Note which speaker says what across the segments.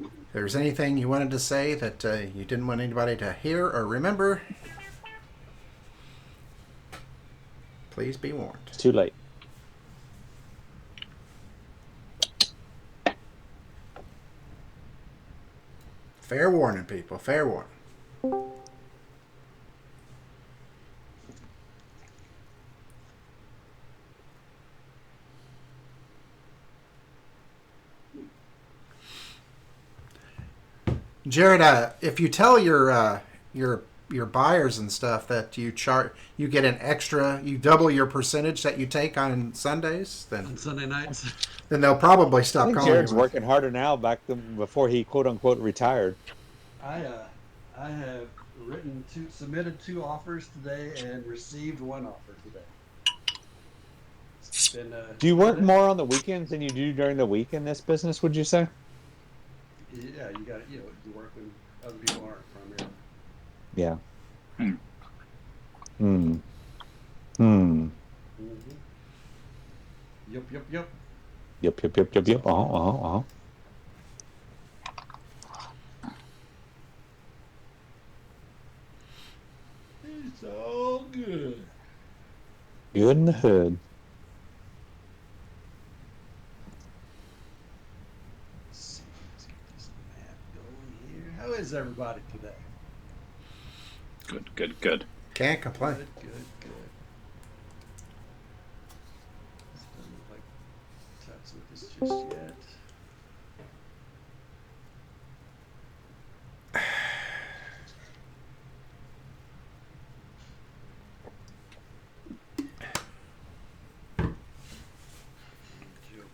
Speaker 1: If there's anything you wanted to say that you didn't want anybody to hear or remember, please be warned.
Speaker 2: It's too late.
Speaker 1: Fair warning, people. Fair warning. Jared, if you tell your buyers and stuff that you get an extra, you double your percentage that you take on Sundays,
Speaker 3: On Sunday nights.
Speaker 1: then they'll probably
Speaker 2: I
Speaker 1: stop
Speaker 2: think
Speaker 1: calling
Speaker 2: Jared's
Speaker 1: you.
Speaker 2: working harder now before he quote unquote retired.
Speaker 3: I have submitted 2 offers today and received 1 offer today. It's been,
Speaker 2: Do you work more on the weekends than you do during the week in this business, would you say?
Speaker 3: Yeah, you got you work when other people aren't primarily.
Speaker 2: Yeah. Hmm. Hmm.
Speaker 3: Mm-hmm. Yep.
Speaker 2: Yep. Uh-huh.
Speaker 3: It's all good.
Speaker 2: Good in the hood.
Speaker 3: Let's see, let's get this map going here. How is everybody today?
Speaker 4: Good.
Speaker 1: Can't complain.
Speaker 3: Good. This doesn't look like touch with this just yet. Joe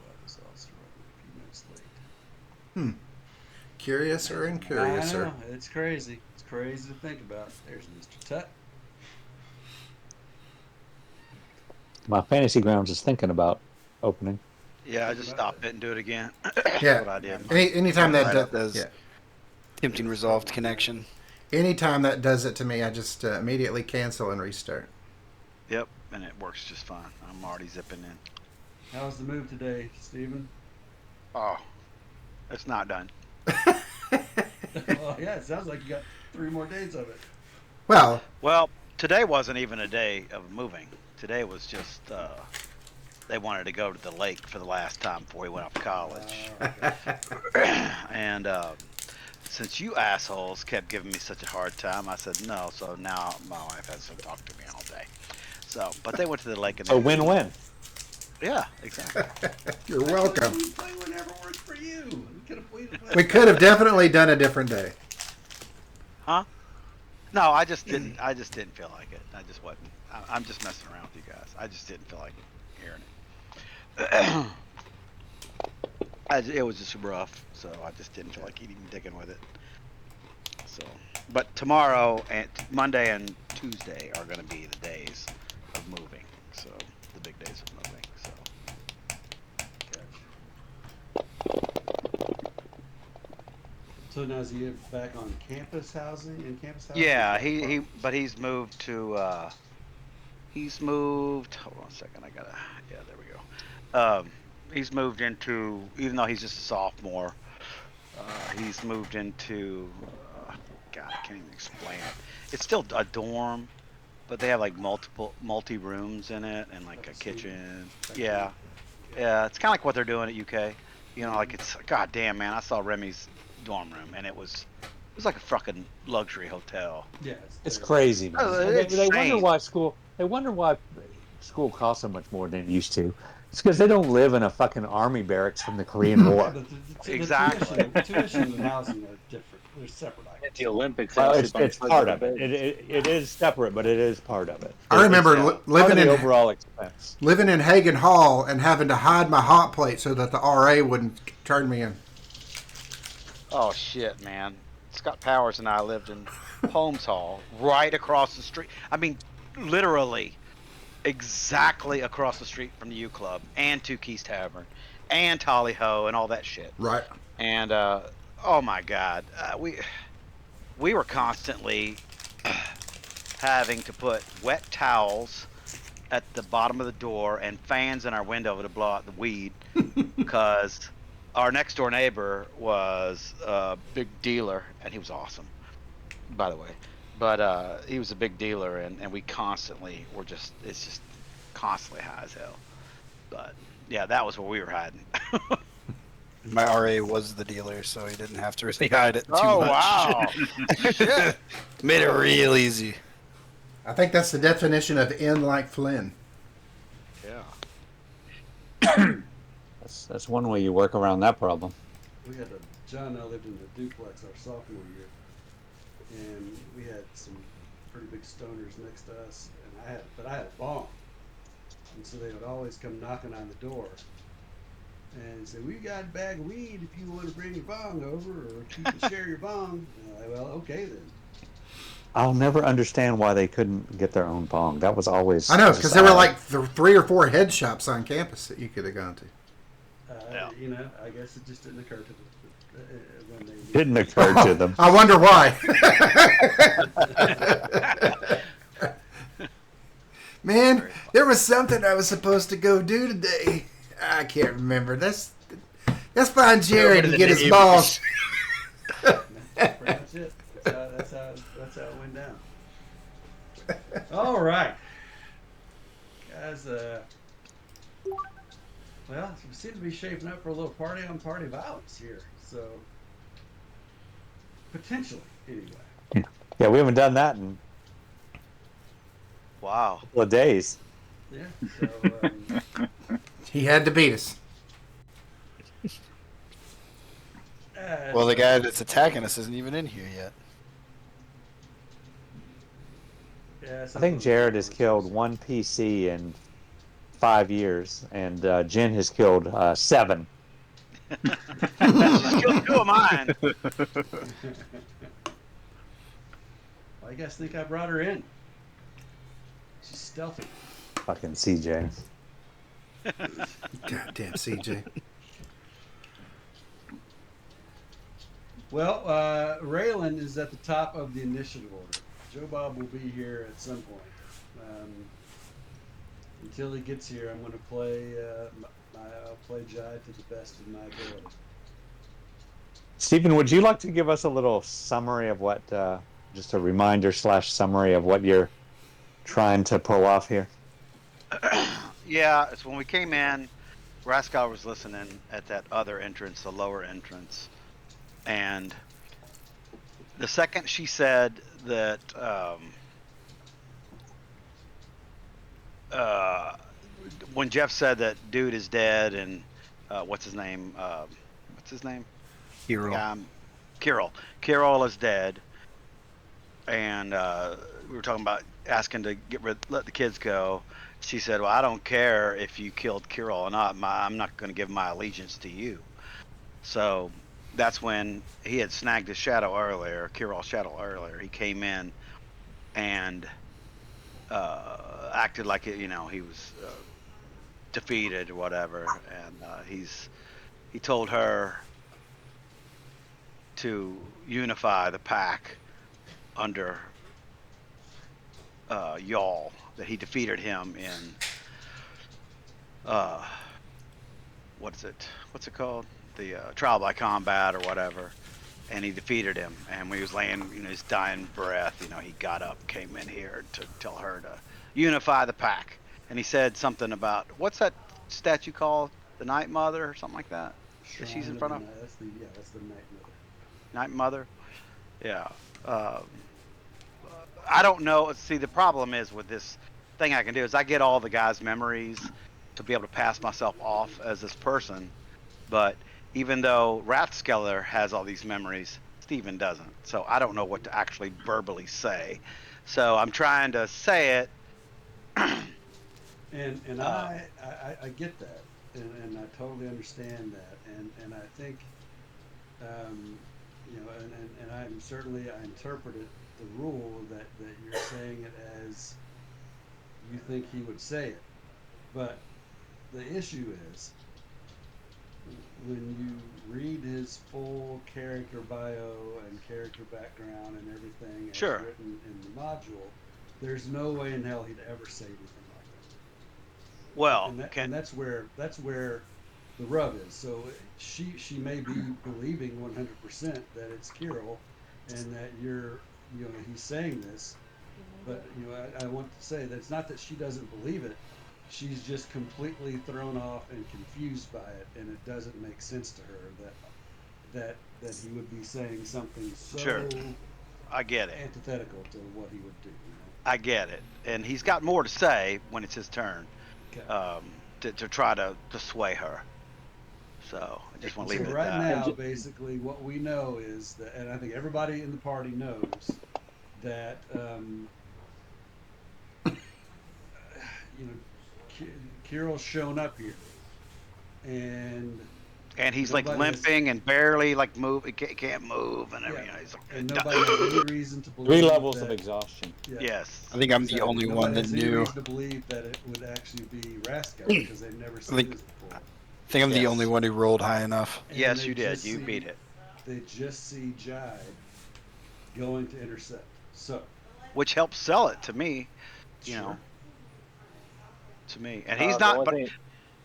Speaker 3: Bob is also running a few minutes late.
Speaker 1: Curiouser and
Speaker 3: I
Speaker 1: curiouser.
Speaker 3: know, it's crazy. It's crazy to think about. There's Mr. Tut.
Speaker 2: My fantasy grounds is thinking about opening.
Speaker 5: Yeah, I just stopped it and do it again. That's
Speaker 1: Yeah.
Speaker 5: what I did.
Speaker 1: Anytime that
Speaker 6: Right
Speaker 1: does,
Speaker 6: up those
Speaker 1: yeah.
Speaker 6: tempting resolved connection.
Speaker 1: Anytime that does it to me, I just immediately cancel and restart.
Speaker 5: Yep, and it works just fine. I'm already zipping in.
Speaker 3: How's the move today, Stephen?
Speaker 5: Oh, it's not done.
Speaker 3: Well, yeah, it sounds like you got 3 more days of it.
Speaker 1: Well,
Speaker 5: Well, today wasn't even a day of moving. Today was just they wanted to go to the lake for the last time before he went off to college.
Speaker 3: Okay.
Speaker 5: And since you assholes kept giving me such a hard time, I said no. So now my wife has to talk to me all day. So, but they went to the lake and
Speaker 2: A win-win.
Speaker 5: Yeah, exactly.
Speaker 1: you're welcome.
Speaker 3: You play whenever works for you.
Speaker 1: We could have definitely done a different day.
Speaker 5: Huh? No, I just didn't. I just didn't feel like it. I just wasn't. I'm just messing around with you guys. I just didn't feel like hearing it. It was just rough, so I just didn't feel like even digging with it. So, but tomorrow and Monday and Tuesday are going to be the days of moving. So the big days of moving. So
Speaker 3: So now is he back on campus housing? In campus housing?
Speaker 5: yeah, but he's moved to. He's moved. Hold on a second. I gotta. Yeah, there we go. He's moved into. Even though he's just a sophomore, he's moved into. God, I can't even explain it. It's still a dorm, but they have like multi rooms in it and like a kitchen. Yeah, yeah. It's kind of like what they're doing at UK. You know, like it's. God damn, man! I saw Remy's dorm room, and it was like a fucking luxury hotel.
Speaker 3: Yeah,
Speaker 2: It's crazy, man.
Speaker 5: Oh,
Speaker 2: And
Speaker 5: it's
Speaker 2: they wonder
Speaker 5: insane.
Speaker 2: why school. They wonder why school costs so much more than it used to. It's because they don't live in a fucking army barracks from the Korean
Speaker 3: Yeah,
Speaker 2: War.
Speaker 3: but
Speaker 5: Exactly.
Speaker 3: the tuition and housing are different. They're separate items.
Speaker 4: At the Olympics,
Speaker 2: Well,
Speaker 4: I
Speaker 2: it's
Speaker 4: sleep on
Speaker 2: part
Speaker 4: the
Speaker 2: of it.
Speaker 4: bed.
Speaker 2: It is separate, but it is part of it.
Speaker 1: I remember
Speaker 2: It's part
Speaker 1: living
Speaker 2: of the
Speaker 1: in
Speaker 2: overall expense.
Speaker 1: living in Hagen Hall and having to hide my hot plate so that the RA wouldn't turn me in.
Speaker 5: Oh shit, man! Scott Powers and I lived in Holmes Hall, right across the street. I mean, literally, exactly across the street from the U Club and Two Keys Tavern, and Tally Ho and all that shit.
Speaker 1: Right.
Speaker 5: And oh my god, we were constantly having to put wet towels at the bottom of the door and fans in our window to blow out the weed because our next door neighbor was a big dealer, and he was awesome, by the way. But he was a big dealer, and we constantly were it's just constantly high as hell. But yeah, that was where we were hiding.
Speaker 6: My RA was the dealer, so he didn't have to really hide it too
Speaker 5: Oh
Speaker 6: much.
Speaker 5: wow! Shit.
Speaker 6: Made it real easy.
Speaker 1: I think that's the definition of in like Flynn.
Speaker 5: Yeah.
Speaker 2: That's one way you work around that problem.
Speaker 3: We had John and I lived in a duplex our sophomore year, and we had some pretty big stoners next to us, and I had a bong, and so they would always come knocking on the door and say, "We got a bag of weed if you want to bring your bong over, or if you can share your bong." And I'm like, well, okay then.
Speaker 2: I'll never understand why they couldn't get their own bong. That was always.
Speaker 1: I know, because there were like 3 or 4 head shops on campus that you could have gone to.
Speaker 5: Yeah.
Speaker 3: You know, I guess it just didn't occur to them when they
Speaker 2: Didn't occur to them.
Speaker 1: I wonder why. Man, there was something I was supposed to go do today. I can't remember. Let's find Jared and get his balls.
Speaker 3: That's pretty much it. That's how it went down. All right, guys. Well, we seem to be shaping up for a little party on party violence here. So potentially, anyway.
Speaker 2: Yeah, we haven't done that in
Speaker 5: Wow.
Speaker 2: a couple of days.
Speaker 3: Yeah. So
Speaker 1: He had to beat us.
Speaker 6: Well, the guy that's attacking us isn't even in here yet.
Speaker 3: yeah,
Speaker 2: I think Jared has killed 1 PC in 5 years, and Jen has killed 7.
Speaker 5: She's killed 2 of mine.
Speaker 3: Why you guys think I brought her in? She's stealthy.
Speaker 2: Fucking CJ.
Speaker 1: Goddamn CJ.
Speaker 3: Well, Raylan is at the top of the initiative order. Joe Bob will be here at some point. Until he gets here, I'm going to play. I'll play Jai to the best of my ability.
Speaker 2: Stephen, would you like to give us a little summary of what, just a reminder / summary of what you're trying to pull off here?
Speaker 5: Yeah, it's when we came in, Raskar was listening at that other entrance, the lower entrance. And the second she said that when Jeff said that dude is dead and what's his name?
Speaker 6: Hero.
Speaker 5: Kirill is dead, and we were talking about asking to let the kids go. She said, "Well, I don't care if you killed Kirill or not. I'm not going to give my allegiance to you." So that's when he had snagged his shadow earlier, Kirill's shadow earlier. He came in and acted like he was defeated or whatever, and he told her to unify the pack under Y'all, that he defeated him in what's it called, the trial by combat or whatever, and he defeated him. And when he was laying his dying breath, he got up, came in here to tell her to unify the pack. And he said something about, what's that statue called, the Night Mother or something like that that she's in front of?
Speaker 3: That's the Night Mother.
Speaker 5: Night Mother. Yeah. I don't know. See, the problem is with this thing I can do is I get all the guys' memories to be able to pass myself off as this person. But even though Rathskeller has all these memories, Steven doesn't. So I don't know what to actually verbally say. So I'm trying to say it.
Speaker 3: And I get that, and I totally understand that, and I think, and I interpreted the rule that you're saying it as you think he would say it, but the issue is when you read his full character bio and character background and everything as
Speaker 5: Sure.
Speaker 3: written in the module, there's no way in hell he'd ever say anything like that.
Speaker 5: Well,
Speaker 3: And that's where the rub is. So she may be believing 100% that it's Kirill, and that he's saying this, but I want to say that it's not that she doesn't believe it. She's just completely thrown off and confused by it, and it doesn't make sense to her that he would be saying something so
Speaker 5: Sure. I get it.
Speaker 3: antithetical to what he would do.
Speaker 5: I get it. And he's got more to say when it's his turn,
Speaker 3: Okay.
Speaker 5: to try to sway her. So I just want to leave
Speaker 3: So
Speaker 5: it
Speaker 3: right
Speaker 5: at that.
Speaker 3: now, basically, what we know is that, and I think everybody in the party knows that, you know, Kirill's shown up here, and
Speaker 5: And he's like
Speaker 3: nobody has,
Speaker 5: limping and barely like move. He can't move and everything.
Speaker 3: yeah,
Speaker 5: He's like,
Speaker 3: and nobody has any reason to believe
Speaker 2: 3 levels
Speaker 3: that,
Speaker 2: of exhaustion.
Speaker 3: yeah,
Speaker 5: yes.
Speaker 6: I think I'm the
Speaker 3: exactly.
Speaker 6: only
Speaker 3: Nobody
Speaker 6: one that
Speaker 3: has any
Speaker 6: knew.
Speaker 3: reason to believe that it would actually be Raska because they've never seen
Speaker 6: think-
Speaker 3: this before.
Speaker 6: I think I'm the
Speaker 5: Yes.
Speaker 6: only one who rolled high enough.
Speaker 3: And
Speaker 5: Yes,
Speaker 3: they
Speaker 5: you did.
Speaker 3: just
Speaker 5: You
Speaker 3: see-
Speaker 5: beat it.
Speaker 3: They just see Jide going to intercept. So,
Speaker 5: Which helps sell it to me, you
Speaker 3: sure.
Speaker 5: know, to me. And he's
Speaker 4: The
Speaker 5: not,
Speaker 4: only
Speaker 5: but
Speaker 4: thing-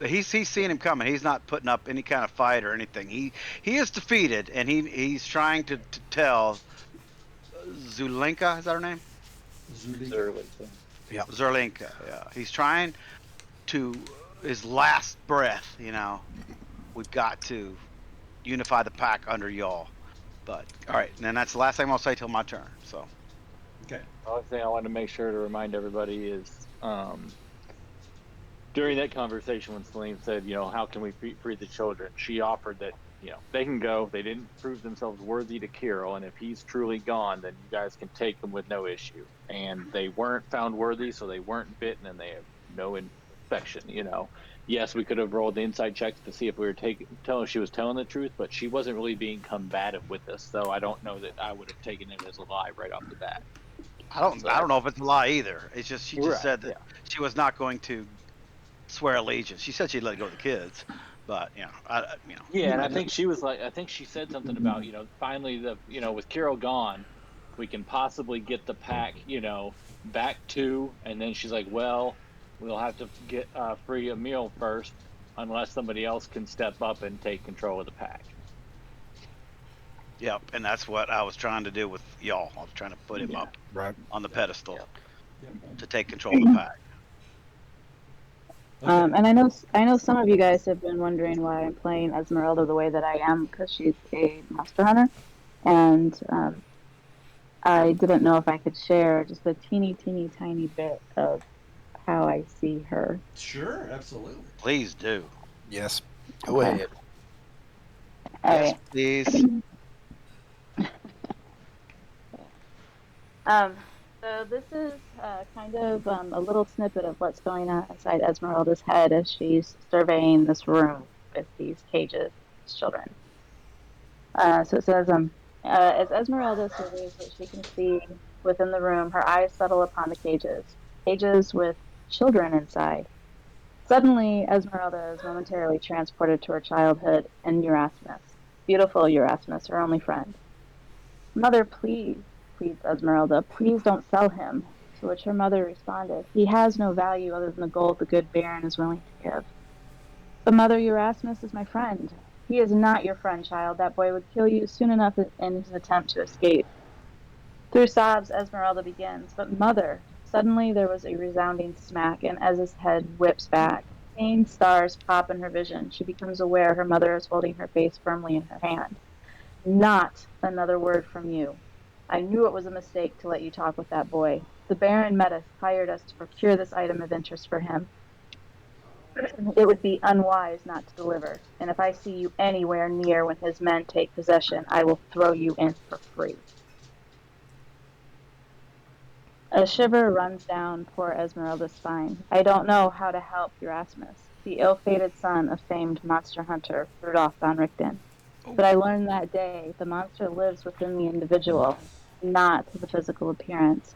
Speaker 5: he's seeing him coming. He's not putting up any kind of fight or anything. He is defeated, and he's trying to tell Zulinka. Is that her name?
Speaker 3: Zulika.
Speaker 5: Zerlinka. Yeah. He's trying to his last breath. We've got to unify the pack under y'all. But all right, and then that's the last thing I'll say till my turn. So.
Speaker 3: Okay.
Speaker 4: The only thing I want to make sure to remind everybody is during that conversation when Celine said, how can we free the children? She offered that, they can go. They didn't prove themselves worthy to Kirill, and if he's truly gone, then you guys can take them with no issue. And they weren't found worthy, so they weren't bitten, and they have no infection. Yes, we could have rolled the inside checks to see if we were telling she was telling the truth, but she wasn't really being combative with us. So I don't know that I would have taken it as a lie right off the bat.
Speaker 5: I don't know if it's a lie either. It's just she just
Speaker 4: Right,
Speaker 5: said that
Speaker 4: yeah.
Speaker 5: she was not going to swear allegiance. She said she'd let go of the kids, but
Speaker 4: Yeah, and I think she was like, I think she said something about, finally with Kirill gone, we can possibly get the pack, back to, and then she's like, well, we'll have to get free Emil first, unless somebody else can step up and take control of the pack.
Speaker 5: yep, and that's what I was trying to do with y'all. I was trying to put him up
Speaker 6: Right.
Speaker 5: on the pedestal
Speaker 3: Yep.
Speaker 5: to take control of the pack.
Speaker 3: Okay.
Speaker 7: And I know some of you guys have been wondering why I'm playing Esmeralda the way that I am, because she's a monster hunter, and I didn't know if I could share just a teeny tiny bit of how I see her.
Speaker 3: Sure, absolutely.
Speaker 5: Please do.
Speaker 6: Yes. Go
Speaker 7: Okay.
Speaker 6: ahead.
Speaker 7: All
Speaker 5: Yes,
Speaker 7: right.
Speaker 5: please.
Speaker 7: So this is kind of a little snippet of what's going on inside Esmeralda's head as she's surveying this room with these cages, these children. So it says, as Esmeralda surveys what she can see within the room, her eyes settle upon the cages with children inside. Suddenly, Esmeralda is momentarily transported to her childhood and Erasmus, beautiful Erasmus, her only friend. Mother, please, pleads Esmeralda, please don't sell him. To which her mother responded, he has no value other than the gold the good Baron is willing to give. But Mother, Erasmus is my friend. He is not your friend, child. That boy would kill you soon enough in his attempt to escape. Through sobs, Esmeralda begins, but Mother, suddenly there was a resounding smack, and Ez's head whips back. Pain stars pop in her vision. She becomes aware her mother is holding her face firmly in her hand. Not another word from you. I knew it was a mistake to let you talk with that boy. The Baron Metis hired us to procure this item of interest for him. It would be unwise not to deliver, and if I see you anywhere near when his men take possession, I will throw you in for free. A shiver runs down poor Esmeralda's spine. I don't know how to help Erasmus, the ill-fated son of famed monster hunter Rudolf von Richten. But I learned that day the monster lives within the individual, not the physical appearance.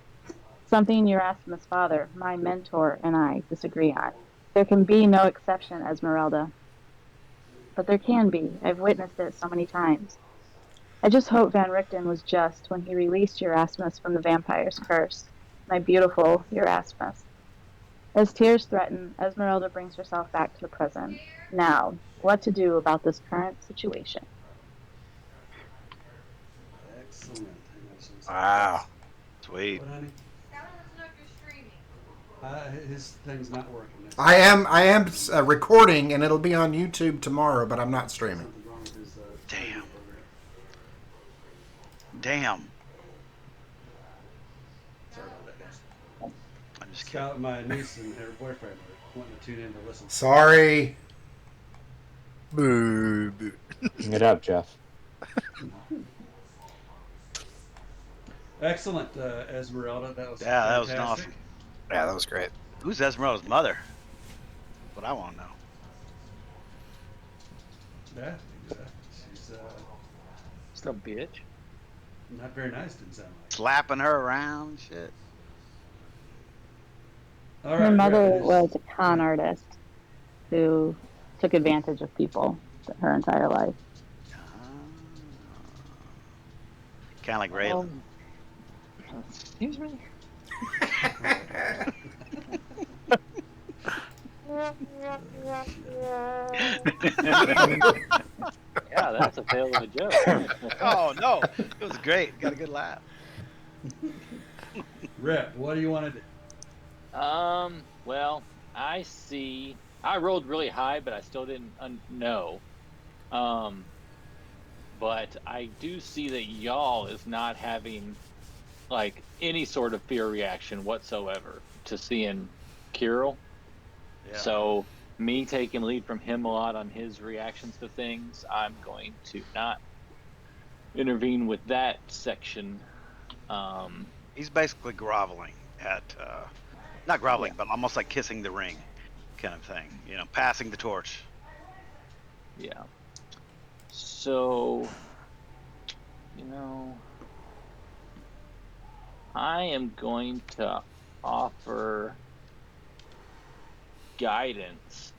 Speaker 7: Something Erasmus' father, my mentor, and I disagree on. There can be no exception, Esmeralda. But there can be. I've witnessed it so many times. I just hope Van Richten was just when he released Erasmus from the vampire's curse. My beautiful Erasmus. As tears threaten, Esmeralda brings herself back to the present. Now, what to do about this current situation?
Speaker 3: Excellent. Hang on, just one second.
Speaker 6: Wow.
Speaker 5: Sweet.
Speaker 3: What, honey? His thing's not working.
Speaker 1: I am recording, and it'll be on YouTube tomorrow, but I'm not streaming.
Speaker 3: Something wrong with his
Speaker 5: Damn.
Speaker 3: program.
Speaker 5: Damn.
Speaker 3: Sorry about that, guys.
Speaker 5: I'm just kidding.
Speaker 3: Scout, my niece and her boyfriend are wanting to tune in to listen.
Speaker 1: Sorry.
Speaker 6: Boo, boo.
Speaker 2: Hang it up, Jeff.
Speaker 3: Excellent, Esmeralda. That was
Speaker 5: Yeah, that was
Speaker 3: fantastic.
Speaker 5: awesome.
Speaker 6: Yeah, that was great.
Speaker 5: Who's Esmeralda's mother? What I want to know.
Speaker 3: Yeah, she's
Speaker 4: Just a bitch.
Speaker 3: not very nice. Didn't sound like.
Speaker 5: Slapping her around and shit.
Speaker 3: All
Speaker 7: Her
Speaker 3: right,
Speaker 7: mother
Speaker 3: Brett,
Speaker 7: was a con artist who took advantage of people her entire life.
Speaker 5: Kind of like Raylan.
Speaker 4: Excuse me? Yeah, that's a fail of a joke.
Speaker 5: Oh no, it was great. Got a good laugh.
Speaker 3: Rep, what do you want to do?
Speaker 4: Well, I see. I rolled really high, but I still didn't know. But I do see that y'all is not having like any sort of fear reaction whatsoever to seeing Kirill.
Speaker 5: Yeah.
Speaker 4: So me taking lead from him a lot on his reactions to things, I'm going to not intervene with that section.
Speaker 5: He's basically groveling at, not groveling, but almost like kissing the ring kind of thing. You know, passing the torch.
Speaker 4: Yeah. So, you know, I am going to offer guidance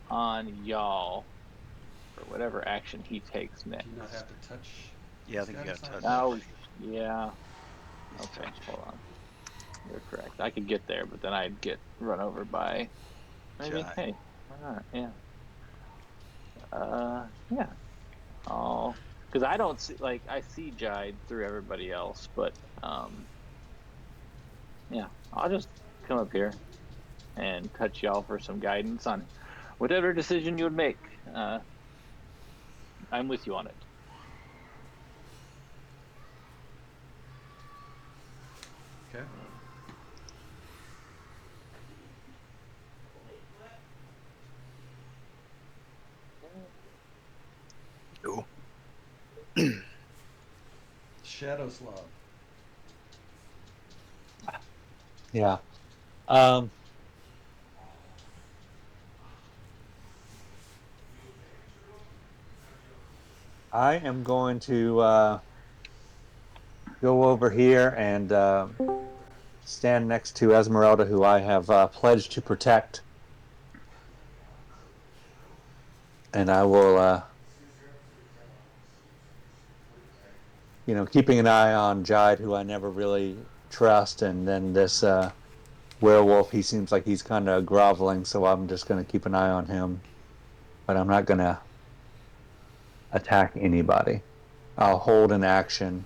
Speaker 4: on y'all for whatever action he takes next.
Speaker 3: Do you not have to touch?
Speaker 5: Yeah, I think you got to touch.
Speaker 4: Oh, yeah. Okay, hold on. You're correct. I could get there, but then I'd get run over by. Maybe.
Speaker 5: Giant.
Speaker 4: Hey, why not? Yeah. Yeah. Oh, because I don't see I see Jide through everybody else, but yeah. I'll just come up here and touch y'all for some guidance on whatever decision you would make. I'm with you on it.
Speaker 3: Okay.
Speaker 6: Cool.
Speaker 3: Shadowslav.
Speaker 2: Yeah. I am going to go over here and stand next to Esmeralda, who I have pledged to protect. And I will, keeping an eye on Jide, who I never really trust, and then this werewolf, he seems like he's kind of groveling, so I'm just going to keep an eye on him. But I'm not going to attack anybody. I'll hold an action.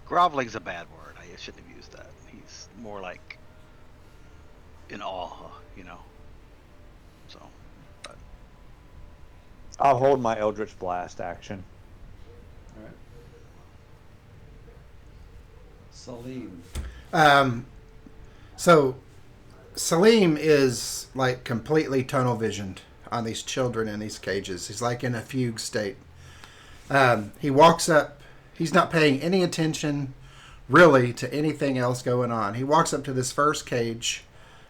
Speaker 5: Groveling's a bad word. I shouldn't have used that. He's more like in awe, you know. So, but
Speaker 2: I'll hold my Eldritch Blast action.
Speaker 3: All right. Salim.
Speaker 1: So Salim is like completely tunnel visioned on these children in these cages. He's like in a fugue state. He walks up. He's not paying any attention really to anything else going on. He walks up to this first cage,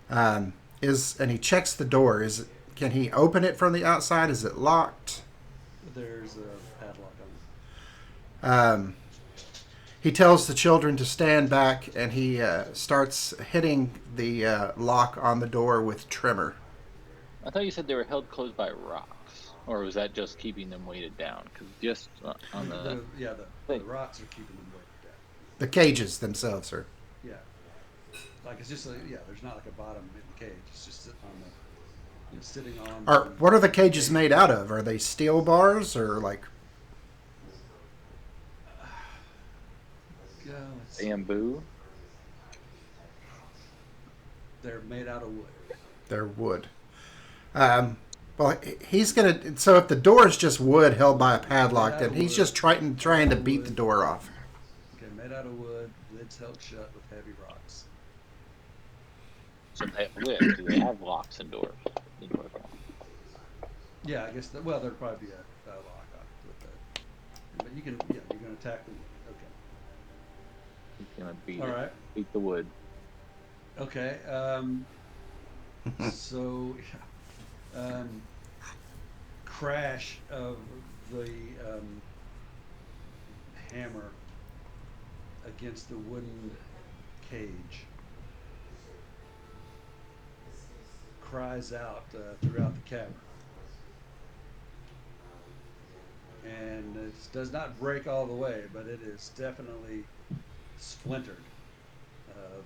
Speaker 1: and he checks the door. Can he open it from the outside? Is it locked?
Speaker 3: There's a padlock on it.
Speaker 1: He tells the children to stand back, and he starts hitting the lock on the door with trimmer.
Speaker 4: I thought you said they were held closed by rocks, or was that just keeping them weighted down? Because just on
Speaker 3: The rocks are keeping them weighted down.
Speaker 1: The cages themselves are.
Speaker 3: Yeah. Like it's just there's not like a bottom in the cage. It's just sitting on the sitting on.
Speaker 1: What are the cages made out of? Are they steel bars or like?
Speaker 4: Bamboo.
Speaker 3: They're made out of wood.
Speaker 1: They're wood. Well, he's gonna. So if the door is just wood held by a padlock, then he's just trying to beat the door off.
Speaker 3: Okay, made out of wood. Lids held shut with heavy rocks.
Speaker 4: So they have lids. Do they have locks and doors? The door lock.
Speaker 3: Yeah, I guess. There'd probably be a lock on it with that. But you can. Yeah, you're gonna attack them. Okay.
Speaker 4: He's gonna beat the wood.
Speaker 3: Okay. So, crash of the hammer against the wooden cage. Cries out throughout the cavern. And it does not break all the way, but it is definitely splintered.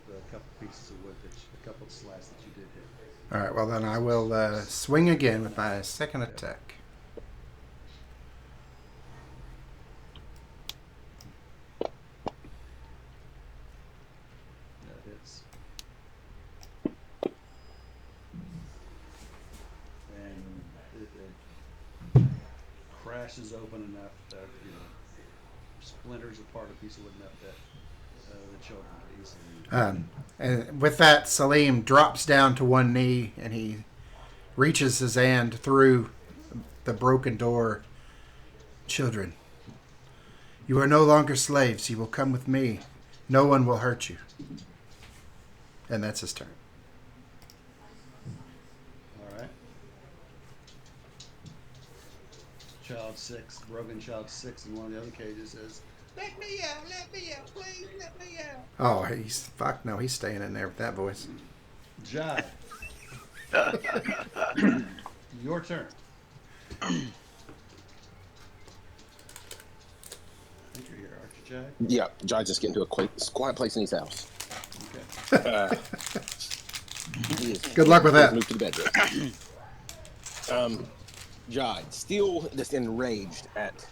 Speaker 3: A couple pieces of wood, a couple of slices that you did hit.
Speaker 1: All right. Well, then I will swing again with my second attack.
Speaker 3: That hits. And it crashes open enough that splinters apart a piece of wood enough that the children could easily.
Speaker 1: And with that, Salim drops down to one knee and he reaches his hand through the broken door. Children, you are no longer slaves. You will come with me. No one will hurt you. And that's his turn.
Speaker 3: All right. Broken child 6 in one of the other cages says, "Let me out, please, let me out."
Speaker 1: Oh, he's staying in there with that voice.
Speaker 3: Jai. Your turn. I think you're here, aren't you, Jai?
Speaker 8: Yeah, Jai just getting to a quiet place in his house.
Speaker 3: Okay.
Speaker 1: Good luck with that.
Speaker 8: Move to the bedroom. Jai, still just enraged at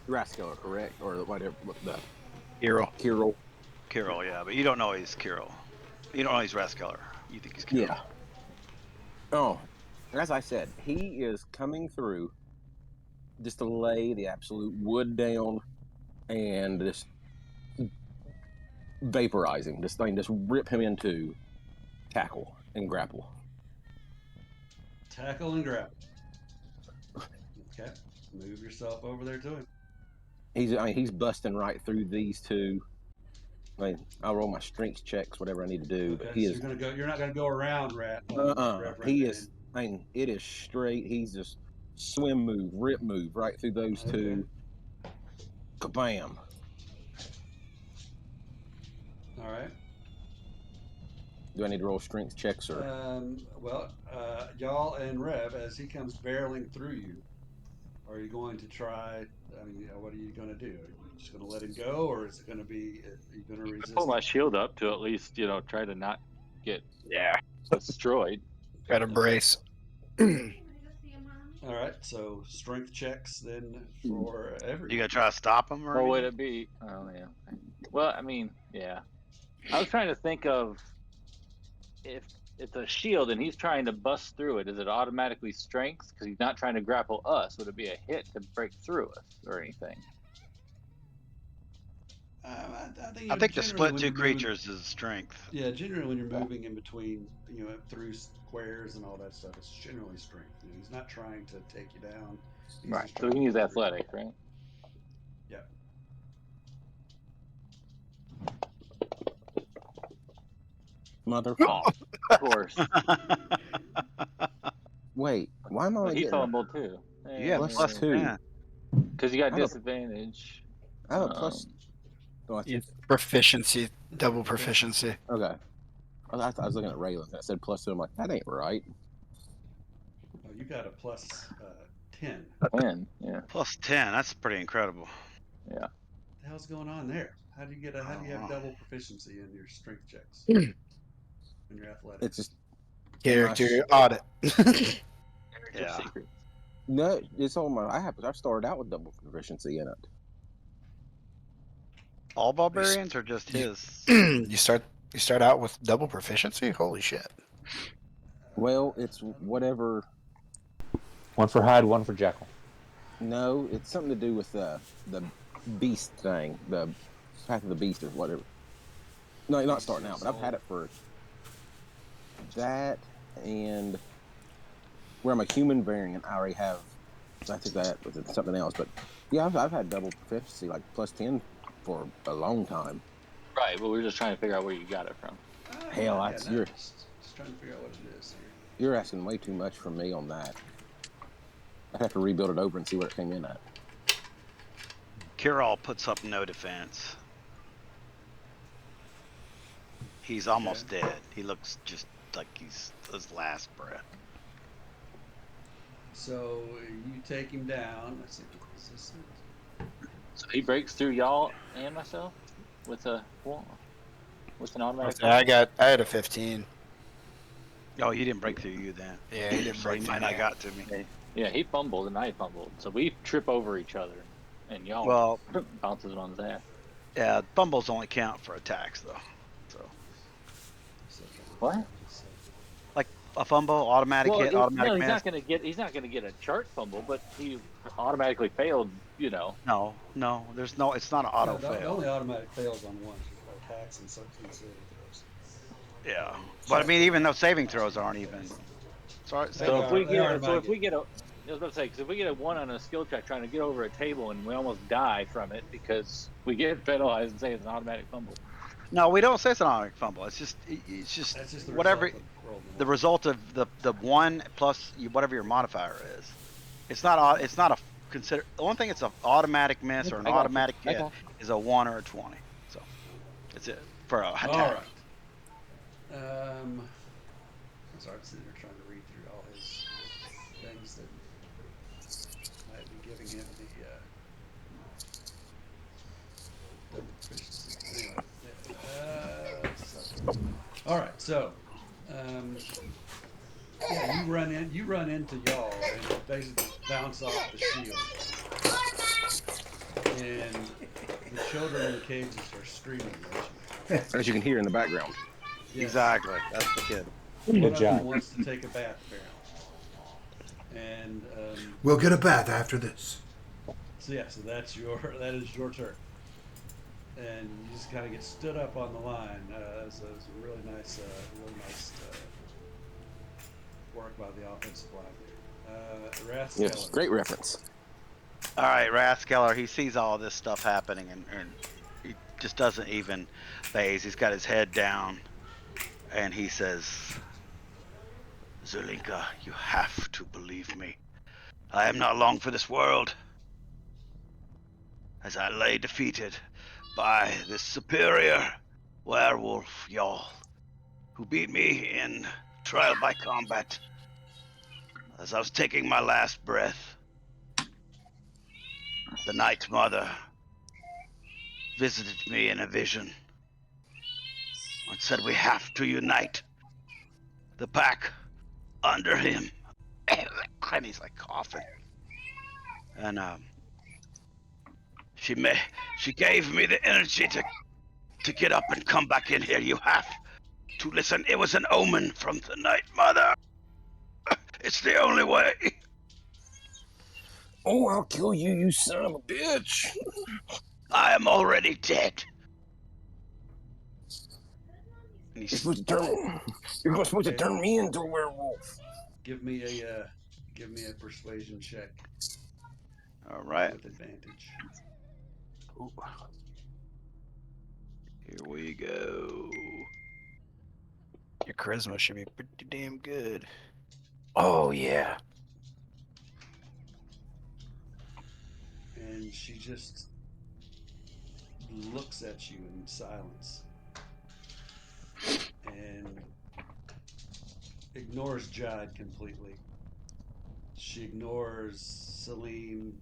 Speaker 8: Rascal, correct? Or whatever, the
Speaker 6: Kirill.
Speaker 5: Kirill, yeah, but you don't know he's Kirill. You don't know he's Rascaller. You think he's Kirill.
Speaker 8: Yeah. Oh, as I said, he is coming through just to lay the absolute wood down and just vaporizing this thing, just rip him into tackle and grapple.
Speaker 3: Tackle and grab. Okay. Move yourself over there to him.
Speaker 8: He's busting right through these two. I'll roll my strength checks, whatever I need to do.
Speaker 3: Okay,
Speaker 8: But he
Speaker 3: so
Speaker 8: is.
Speaker 3: you're not gonna go around Rat.
Speaker 8: He is. It is straight. He's just swim move, rip move right through those two. Kabam!
Speaker 3: All right.
Speaker 8: Do I need to roll strength checks or?
Speaker 3: Y'all and Rev, as he comes barreling through you, are you going to try? I mean, what are you going to do? Are you just going to let him go, or is it going to be? Are you going to resist?
Speaker 4: Pull my shield up to at least try to not get destroyed.
Speaker 6: Got a brace.
Speaker 3: All right, so strength checks then for everyone.
Speaker 5: You gonna try to stop him, or?
Speaker 4: What would it be? Oh yeah. Well, I mean, yeah. I was trying to think of if it's a shield and he's trying to bust through it. Is it automatically strength because he's not trying to grapple us? Would it be a hit to break through us or anything?
Speaker 5: I think the split two creatures is strength.
Speaker 3: Yeah, generally when you're moving in between, through squares and all that stuff, it's generally strength. He's not trying to take you down. He's
Speaker 4: right. So he needs athletic, right?
Speaker 3: Yeah.
Speaker 8: Motherfucker.
Speaker 4: Of course.
Speaker 8: Wait, why am I only
Speaker 4: He
Speaker 8: getting
Speaker 4: fumbled too.
Speaker 5: Yeah, plus 2.
Speaker 4: Because you got disadvantage.
Speaker 8: I have a plus.
Speaker 6: Proficiency, double proficiency.
Speaker 8: Okay. I was looking at Raylan. I said plus 2. I'm like, that ain't right.
Speaker 3: Oh, you got a plus 10.
Speaker 4: 10, yeah.
Speaker 5: Plus 10. That's pretty incredible.
Speaker 4: Yeah.
Speaker 3: What the hell's going on there? How do you have
Speaker 5: Oh.
Speaker 3: double proficiency in your strength checks
Speaker 8: It's
Speaker 3: in your athletics?
Speaker 8: just
Speaker 6: Character audit.
Speaker 5: Yeah.
Speaker 4: Secret.
Speaker 8: no. It's on my. I started out with double proficiency in it.
Speaker 5: All barbarians or just
Speaker 6: You-
Speaker 5: his?
Speaker 6: you start out with double proficiency. Holy shit!
Speaker 8: Well, it's whatever.
Speaker 2: One for Hyde, one for Jekyll.
Speaker 8: No, it's something to do with the beast thing, the path of the beast or whatever. No, you're not starting out, but I've had it for that and where I'm a human variant. I already have. I think that was something else, but yeah, I've had double proficiency, like +10 for a long time.
Speaker 4: Right, but we're just trying to figure out where you got it from.
Speaker 8: Hell,
Speaker 3: yeah,
Speaker 8: that's
Speaker 3: no,
Speaker 8: you're
Speaker 3: just trying to figure out what it is here.
Speaker 8: you're asking way too much from me on that. I'd have to rebuild it over and see where it came in at.
Speaker 5: Kirall puts up no defense. He's almost dead. He looks just like he's his last breath.
Speaker 3: So you take him down. Let's see. Is this
Speaker 4: So he breaks through y'all and myself with an automatic.
Speaker 6: I had a 15.
Speaker 5: Oh, he didn't break through you then.
Speaker 6: Yeah, he didn't
Speaker 5: So he
Speaker 6: break
Speaker 5: might
Speaker 6: through
Speaker 5: not
Speaker 6: me.
Speaker 5: got to me.
Speaker 4: Yeah, he fumbled and I fumbled, so we trip over each other, and y'all
Speaker 5: Well,
Speaker 4: bounces on his ass.
Speaker 5: yeah, fumbles only count for attacks though. So
Speaker 4: What?
Speaker 5: like a fumble, automatic hit, automatic
Speaker 4: no,
Speaker 5: miss.
Speaker 4: he's not gonna get a chart fumble, but he automatically failed.
Speaker 5: No, there's no. It's not an auto
Speaker 3: the
Speaker 5: fail.
Speaker 3: only automatic fails on ones attacks and some saving throws.
Speaker 5: Yeah, but I mean, even those saving throws aren't even. Sorry,
Speaker 4: So if we
Speaker 3: They are
Speaker 4: get, so if we
Speaker 3: automatic.
Speaker 4: get a, I was about to say, because if we get a 1 on a skill check trying to get over a table and we almost die from it because we get penalized and say it's an automatic fumble.
Speaker 5: no, we don't say it's an automatic fumble. It's just
Speaker 3: That's just the
Speaker 5: whatever
Speaker 3: result of rolling
Speaker 5: the result of the one plus whatever your modifier is. It's not a consider. The only thing it's an automatic miss or an
Speaker 4: I got you.
Speaker 5: automatic
Speaker 4: I
Speaker 5: hit
Speaker 4: got
Speaker 5: is a 1 or a 20. So it's it for a attack.
Speaker 3: All right. I'm sorry, I'm sitting there trying to read through all his things that might be giving him the double proficiency. Anyway, all right. So, yeah, you run into y'all and basically bounce off the shield, and the children in the cages are screaming at you.
Speaker 8: As you can hear in the background.
Speaker 3: Yes.
Speaker 5: Exactly. That's the kid.
Speaker 3: One
Speaker 2: Good
Speaker 3: of
Speaker 2: job.
Speaker 3: them wants to take a bath, apparently. And
Speaker 1: We'll get a bath after this.
Speaker 3: so that is your turn. And you just kind of get stood up on the line. It's a really nice work by the offensive line there. Rathskeller.
Speaker 8: Yes, great reference.
Speaker 5: All right, Rathskeller, he sees all this stuff happening and he just doesn't even phase. He's got his head down and he says, Zulinka, you have to believe me. I am not long for this world. As I lay defeated by this superior werewolf, y'all, who beat me in trial by combat. As I was taking my last breath, the Night Mother visited me in a vision and said we have to unite the pack under him. And he's like coughing. And she gave me the energy to get up and come back in here. You have to listen. It was an omen from the Night Mother. It's the only way.
Speaker 8: Oh, I'll kill you, you son of a bitch.
Speaker 5: I am already dead. And
Speaker 8: You're supposed to turn me into a werewolf.
Speaker 3: Give me a persuasion check
Speaker 5: all right,
Speaker 3: with advantage.
Speaker 5: here we go.
Speaker 6: Your charisma should be pretty damn good.
Speaker 8: Oh yeah.
Speaker 3: And she just looks at you in silence and ignores Jad completely. She ignores Salim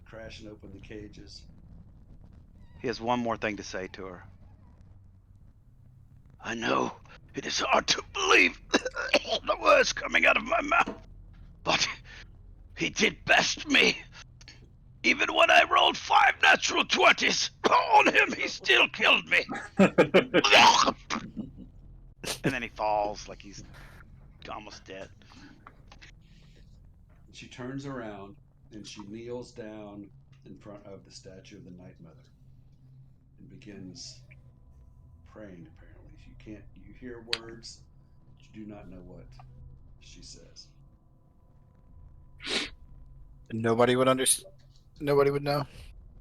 Speaker 3: crashing open the cages.
Speaker 5: He has one more thing to say to her. I know it is hard to believe the words coming out of my mouth, but he did best me. Even when I rolled 5 natural 20s on him, he still killed me. And then he falls like he's almost dead.
Speaker 3: She turns around and she kneels down in front of the statue of the Night Mother and begins praying. Apparently, you hear words, but you do not know what she says.
Speaker 6: Nobody would understand. Nobody would know.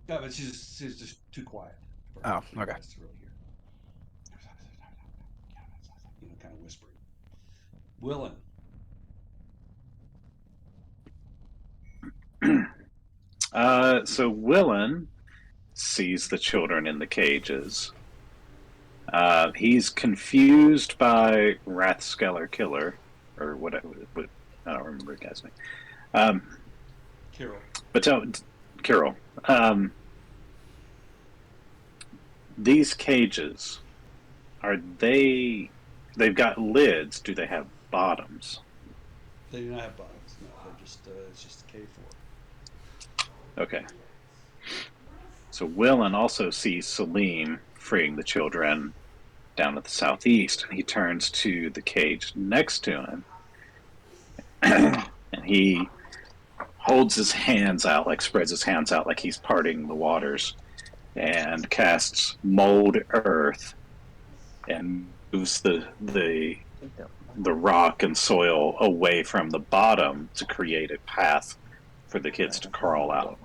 Speaker 3: No, but she's just too quiet
Speaker 6: Oh,
Speaker 3: for you
Speaker 6: okay.
Speaker 3: guys to really hear. Kind of whispering. Willen.
Speaker 9: So Willen sees the children in the cages. He's confused by Rathskeller Killer, or whatever. I don't remember the guy's name.
Speaker 3: Carol.
Speaker 9: But Carol. These cages, are they? They've got lids. Do they have bottoms?
Speaker 3: They do not have bottoms. No, they're just it's just a K4.
Speaker 9: Okay. So Willen also sees Salim freeing the children down at the southeast, and he turns to the cage next to him, and he holds his hands out, like spreads his hands out like he's parting the waters, and casts mold earth and moves the rock and soil away from the bottom to create a path for the kids to crawl out.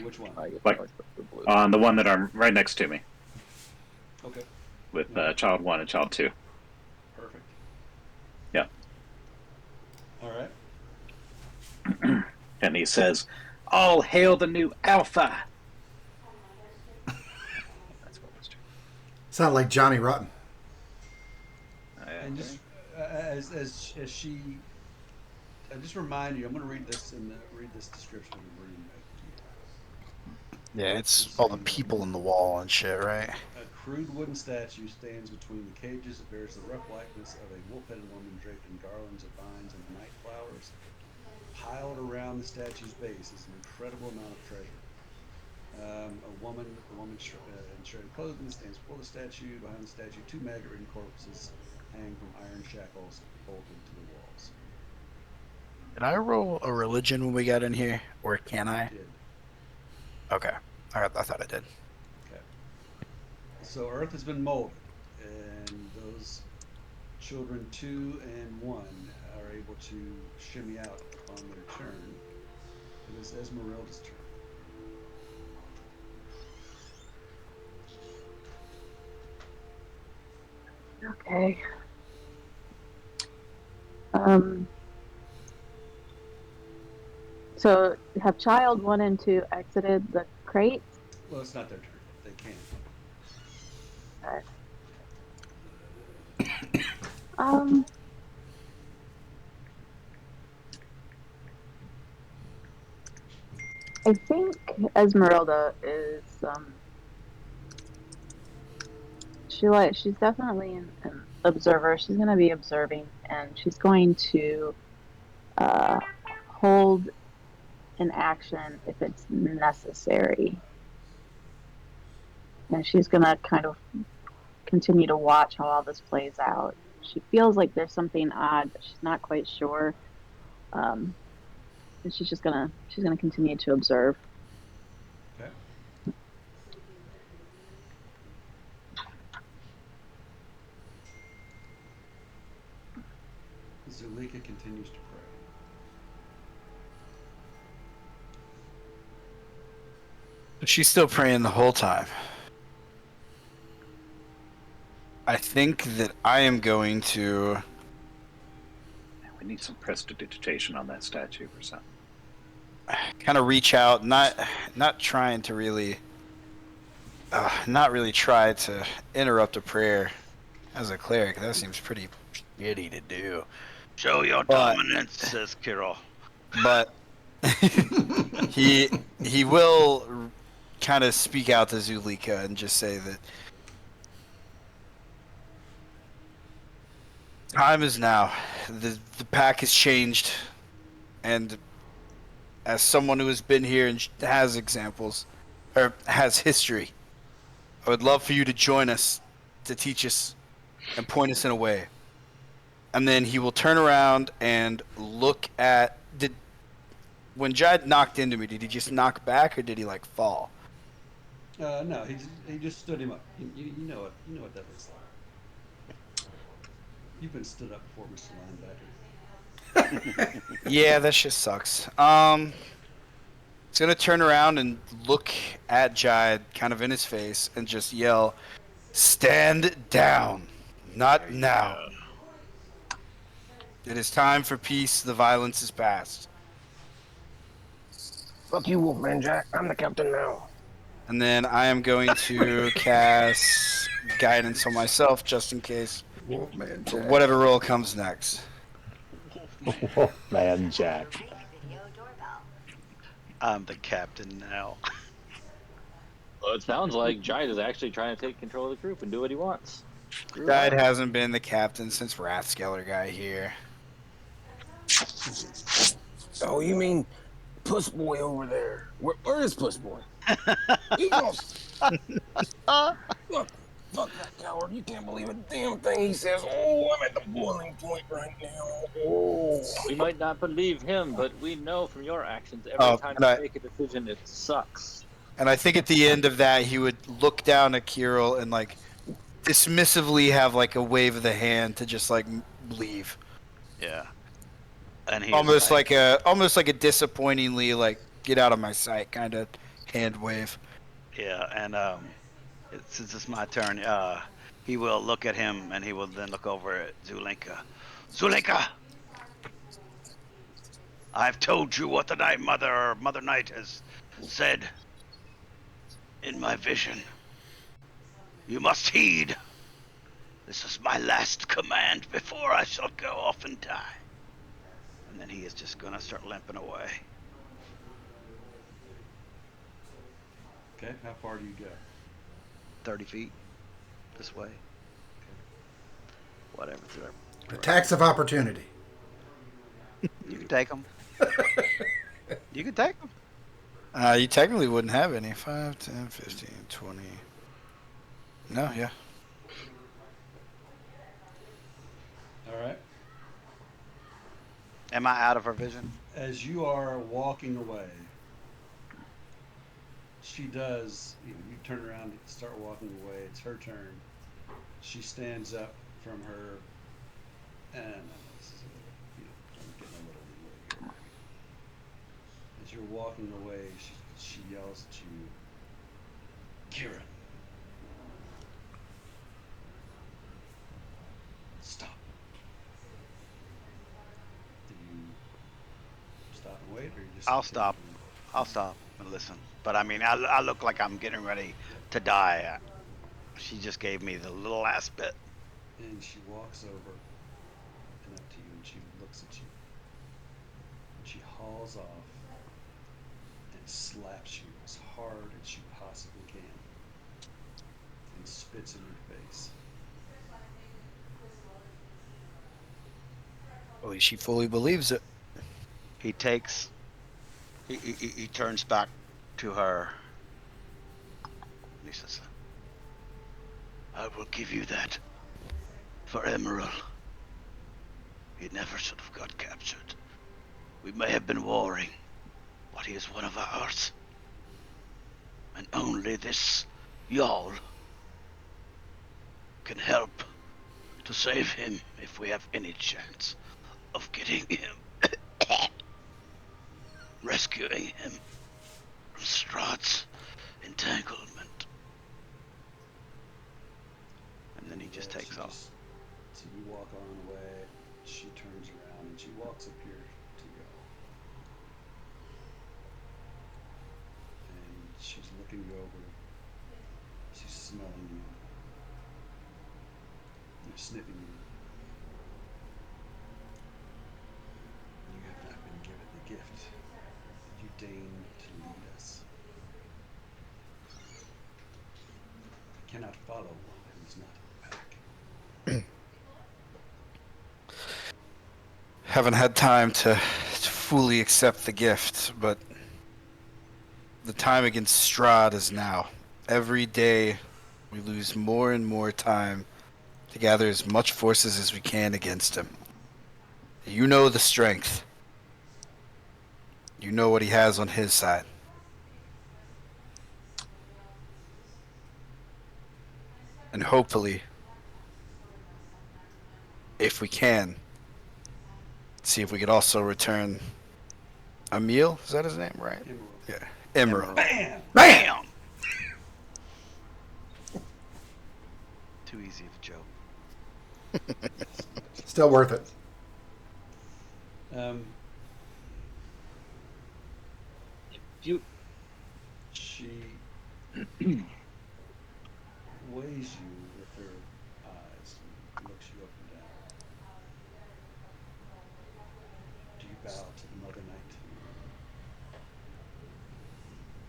Speaker 3: Which one?
Speaker 9: Like on the one that I'm right next to me.
Speaker 3: Okay.
Speaker 9: With child 1 and child 2.
Speaker 3: Perfect.
Speaker 9: Yeah.
Speaker 3: All right.
Speaker 9: And he says, "All hail the new Alpha." That's what was true.
Speaker 1: Sound like Johnny Rotten.
Speaker 3: And just as she, I just remind you, I'm going to read this description of the room.
Speaker 6: Yeah, it's all the people in the wall and shit, right?
Speaker 3: A crude wooden statue stands between the cages. It bears the rough likeness of a wolf-headed woman draped in garlands of vines and night flowers. Piled around the statue's base is an incredible amount of treasure. A woman in shredded clothing stands before the statue. Behind the statue, 2 maggot-ridden corpses hang from iron shackles bolted to the walls.
Speaker 6: Did I roll a religion when we got in here, or can I?
Speaker 3: Did.
Speaker 6: Okay, I thought I did.
Speaker 3: Okay. So Earth has been molded, and those children 2 and 1 are able to shimmy out on their turn. It is Esmeralda's turn.
Speaker 7: Okay. So have child 1 and 2 exited the crates?
Speaker 3: Well, it's not their turn. They can't.
Speaker 7: I think Esmeralda is she's definitely an observer. She's going to be observing, and she's going to hold an action if it's necessary. And she's going to kind of continue to watch how all this plays out. She feels like there's something odd, but she's not quite sure. And she's gonna continue to observe.
Speaker 3: Okay. Zulika continues to pray.
Speaker 6: She's still praying the whole time. I think that I am going to...
Speaker 9: We need some prestidigitation on that statue or something.
Speaker 6: kind of reach out, not trying to really, not really try to interrupt a prayer as a cleric. That seems pretty shitty to do.
Speaker 5: Show your dominance, says Kirill.
Speaker 6: But he will kind of speak out to Zulika and just say that time is now. The pack has changed, and as someone who has been here and has examples, or has history, I would love for you to join us to teach us and point us in a way. And then he will turn around and look at when Jad knocked into me, did he just knock back or did he like fall?
Speaker 3: No, he just stood him up. You know what that looks like. You've been stood up before, Mr. Linebacker.
Speaker 6: Yeah, that shit sucks. He's gonna turn around and look at Jad kind of in his face and just yell, "Stand down! Not now! It is time for peace. The violence is past."
Speaker 8: Fuck you, Wolfman Jack. I'm the captain now.
Speaker 6: And then I am going to cast guidance on myself just in case
Speaker 1: Wolfman
Speaker 6: for
Speaker 1: Jack.
Speaker 6: whatever role comes next.
Speaker 9: Man, Jack.
Speaker 5: I'm the captain now.
Speaker 4: Well, it sounds like Jide is actually trying to take control of the group and do what he wants.
Speaker 6: Jad hasn't been the captain since Wrathskeller got here.
Speaker 8: Oh, you mean Puss Boy over there? Where is Puss Boy? He goes, fuck that coward. You can't believe a damn thing he says. Oh, I'm at the boiling point right now. Oh.
Speaker 4: We might not believe him, but we know from your actions every
Speaker 6: Oh,
Speaker 4: time
Speaker 6: and
Speaker 4: you make a decision, it sucks.
Speaker 6: I think at the end of that, he would look down at Kirill and like dismissively have like a wave of the hand to just like leave.
Speaker 5: Yeah. And he
Speaker 6: Almost like a disappointingly like get out of my sight kind of hand wave.
Speaker 5: Yeah, and since it's my turn, he will look at him and he will then look over at Zulinka. Zulinka! I've told you what the Night Mother or Mother Night has said in my vision. You must heed. This is my last command before I shall go off and die. And then he is just gonna start limping away.
Speaker 3: Okay, how far do you go?
Speaker 5: 30 feet this way. Whatever.
Speaker 1: Attacks of opportunity.
Speaker 5: You can take them. You can take them.
Speaker 6: You technically wouldn't have any. 5, 10, 15, 20. No, yeah.
Speaker 3: All right.
Speaker 5: Am I out of her vision?
Speaker 3: As you are walking away, she does. You turn around and start walking away. It's her turn. She stands up from her, and I'm getting a little leeway here. As you're walking away, she yells at you, Kira. Stop. Do you stop and wait, or you just?
Speaker 5: I'll stop. I'll stop and listen. But I mean, I look like I'm getting ready to die. She just gave me the little last bit.
Speaker 3: And she walks over and up to you, and she looks at you. And she hauls off and slaps you as hard as she possibly can, and spits in your face.
Speaker 6: Well, she fully believes it.
Speaker 5: He takes. He turns back to her. And he says, I will give you that for Emerald. He never should have got captured. We may have been warring, but he is one of ours. And only this Jarl can help to save him if we have any chance of getting him, rescuing him from Strahd's entanglement. And then he just takes off.
Speaker 3: So you walk on away. She turns around and she walks up here to y'all. And she's looking you over. She's smelling you. You're sniffing you. You have not been given the gift. You deign to lead us. cannot follow one who is not in the pack.
Speaker 6: Haven't had time to fully accept the gift, but the time against Strahd is now. Every day we lose more and more time to gather as much forces as we can against him. You know the strength. You know what he has on his side. And hopefully, if we can, see if we could also return Emil. Is that his name, right?
Speaker 3: Emerald.
Speaker 6: Yeah. Emerald.
Speaker 3: Bam!
Speaker 5: Bam! Too easy of a joke.
Speaker 1: Still worth it.
Speaker 4: You
Speaker 3: She weighs you with her eyes and looks you up and down. Do you bow to the Mother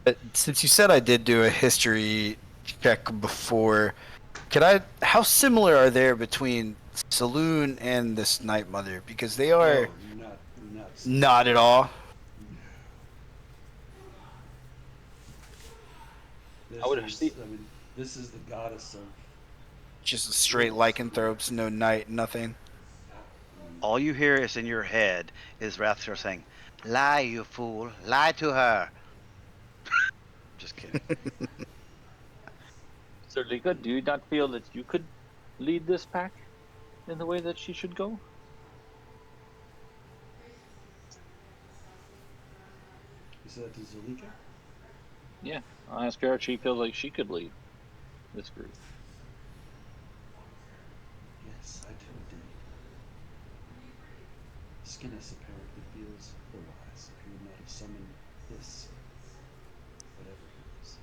Speaker 3: Knight?
Speaker 6: Since you said I did do a history check before, how similar are they between Saloon and this Night Mother? Because they are
Speaker 3: No, not
Speaker 6: not at all.
Speaker 3: This
Speaker 4: I would
Speaker 3: is,
Speaker 4: see-
Speaker 3: I mean, this is the goddess of.
Speaker 6: Just a straight lycanthropes, no night, nothing.
Speaker 5: All you hear is in your head is Rathor saying, "Lie, you fool! Lie to her!" Just kidding.
Speaker 4: Zerlika, do you not feel that you could lead this pack in the way that she should go?
Speaker 3: Is that the Zalika?
Speaker 4: Yeah, I'll ask her if she feels like she could lead this group.
Speaker 3: Yes, I do indeed. Skinnis apparently feels otherwise. He would not have summoned this, whatever it is.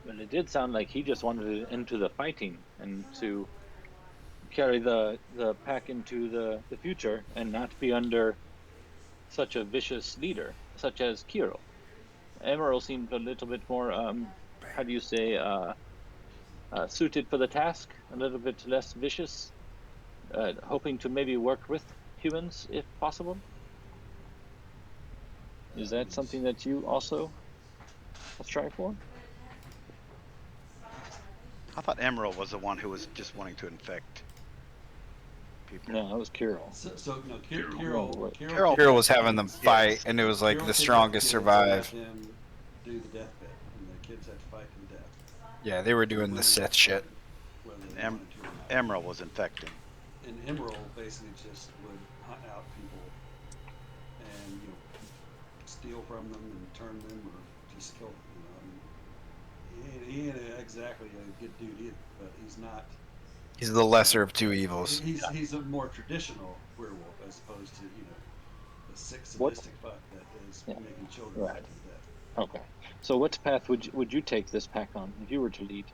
Speaker 4: But it did sound like he just wanted it into the fighting and to carry the pack into the future and not be under such a vicious leader, such as Kiro. Emerald seemed a little bit more, how do you say, suited for the task, a little bit less vicious, hoping to maybe work with humans if possible. Is that something that you also strive for?
Speaker 5: I thought Emerald was the one who was just wanting to infect people.
Speaker 4: No, that was Kiro.
Speaker 3: So no,
Speaker 6: Kiro was having them fight,
Speaker 5: Yes.
Speaker 6: and it was like
Speaker 3: Kiro
Speaker 6: the
Speaker 3: kidnapped
Speaker 6: strongest
Speaker 3: kids and
Speaker 6: survive.
Speaker 3: let them do the deathbed, and the kids had to fight to death.
Speaker 6: Yeah, they were doing the
Speaker 3: Whether
Speaker 6: Sith
Speaker 3: they
Speaker 6: shit.
Speaker 3: whether they
Speaker 5: Em-
Speaker 3: wanted to or not.
Speaker 5: Emerald was infecting.
Speaker 3: And Emerald basically just would hunt out people and steal from them and turn them or just kill them. He ain't exactly a good dude either, but he's not.
Speaker 6: He's the lesser of two evils.
Speaker 3: He's a more traditional werewolf as opposed to the sick
Speaker 4: What?
Speaker 3: sadistic fuck that is
Speaker 4: Yeah.
Speaker 3: making children
Speaker 4: Right.
Speaker 3: fight to the death.
Speaker 4: Okay. So what path would you take this pack on if you were to lead?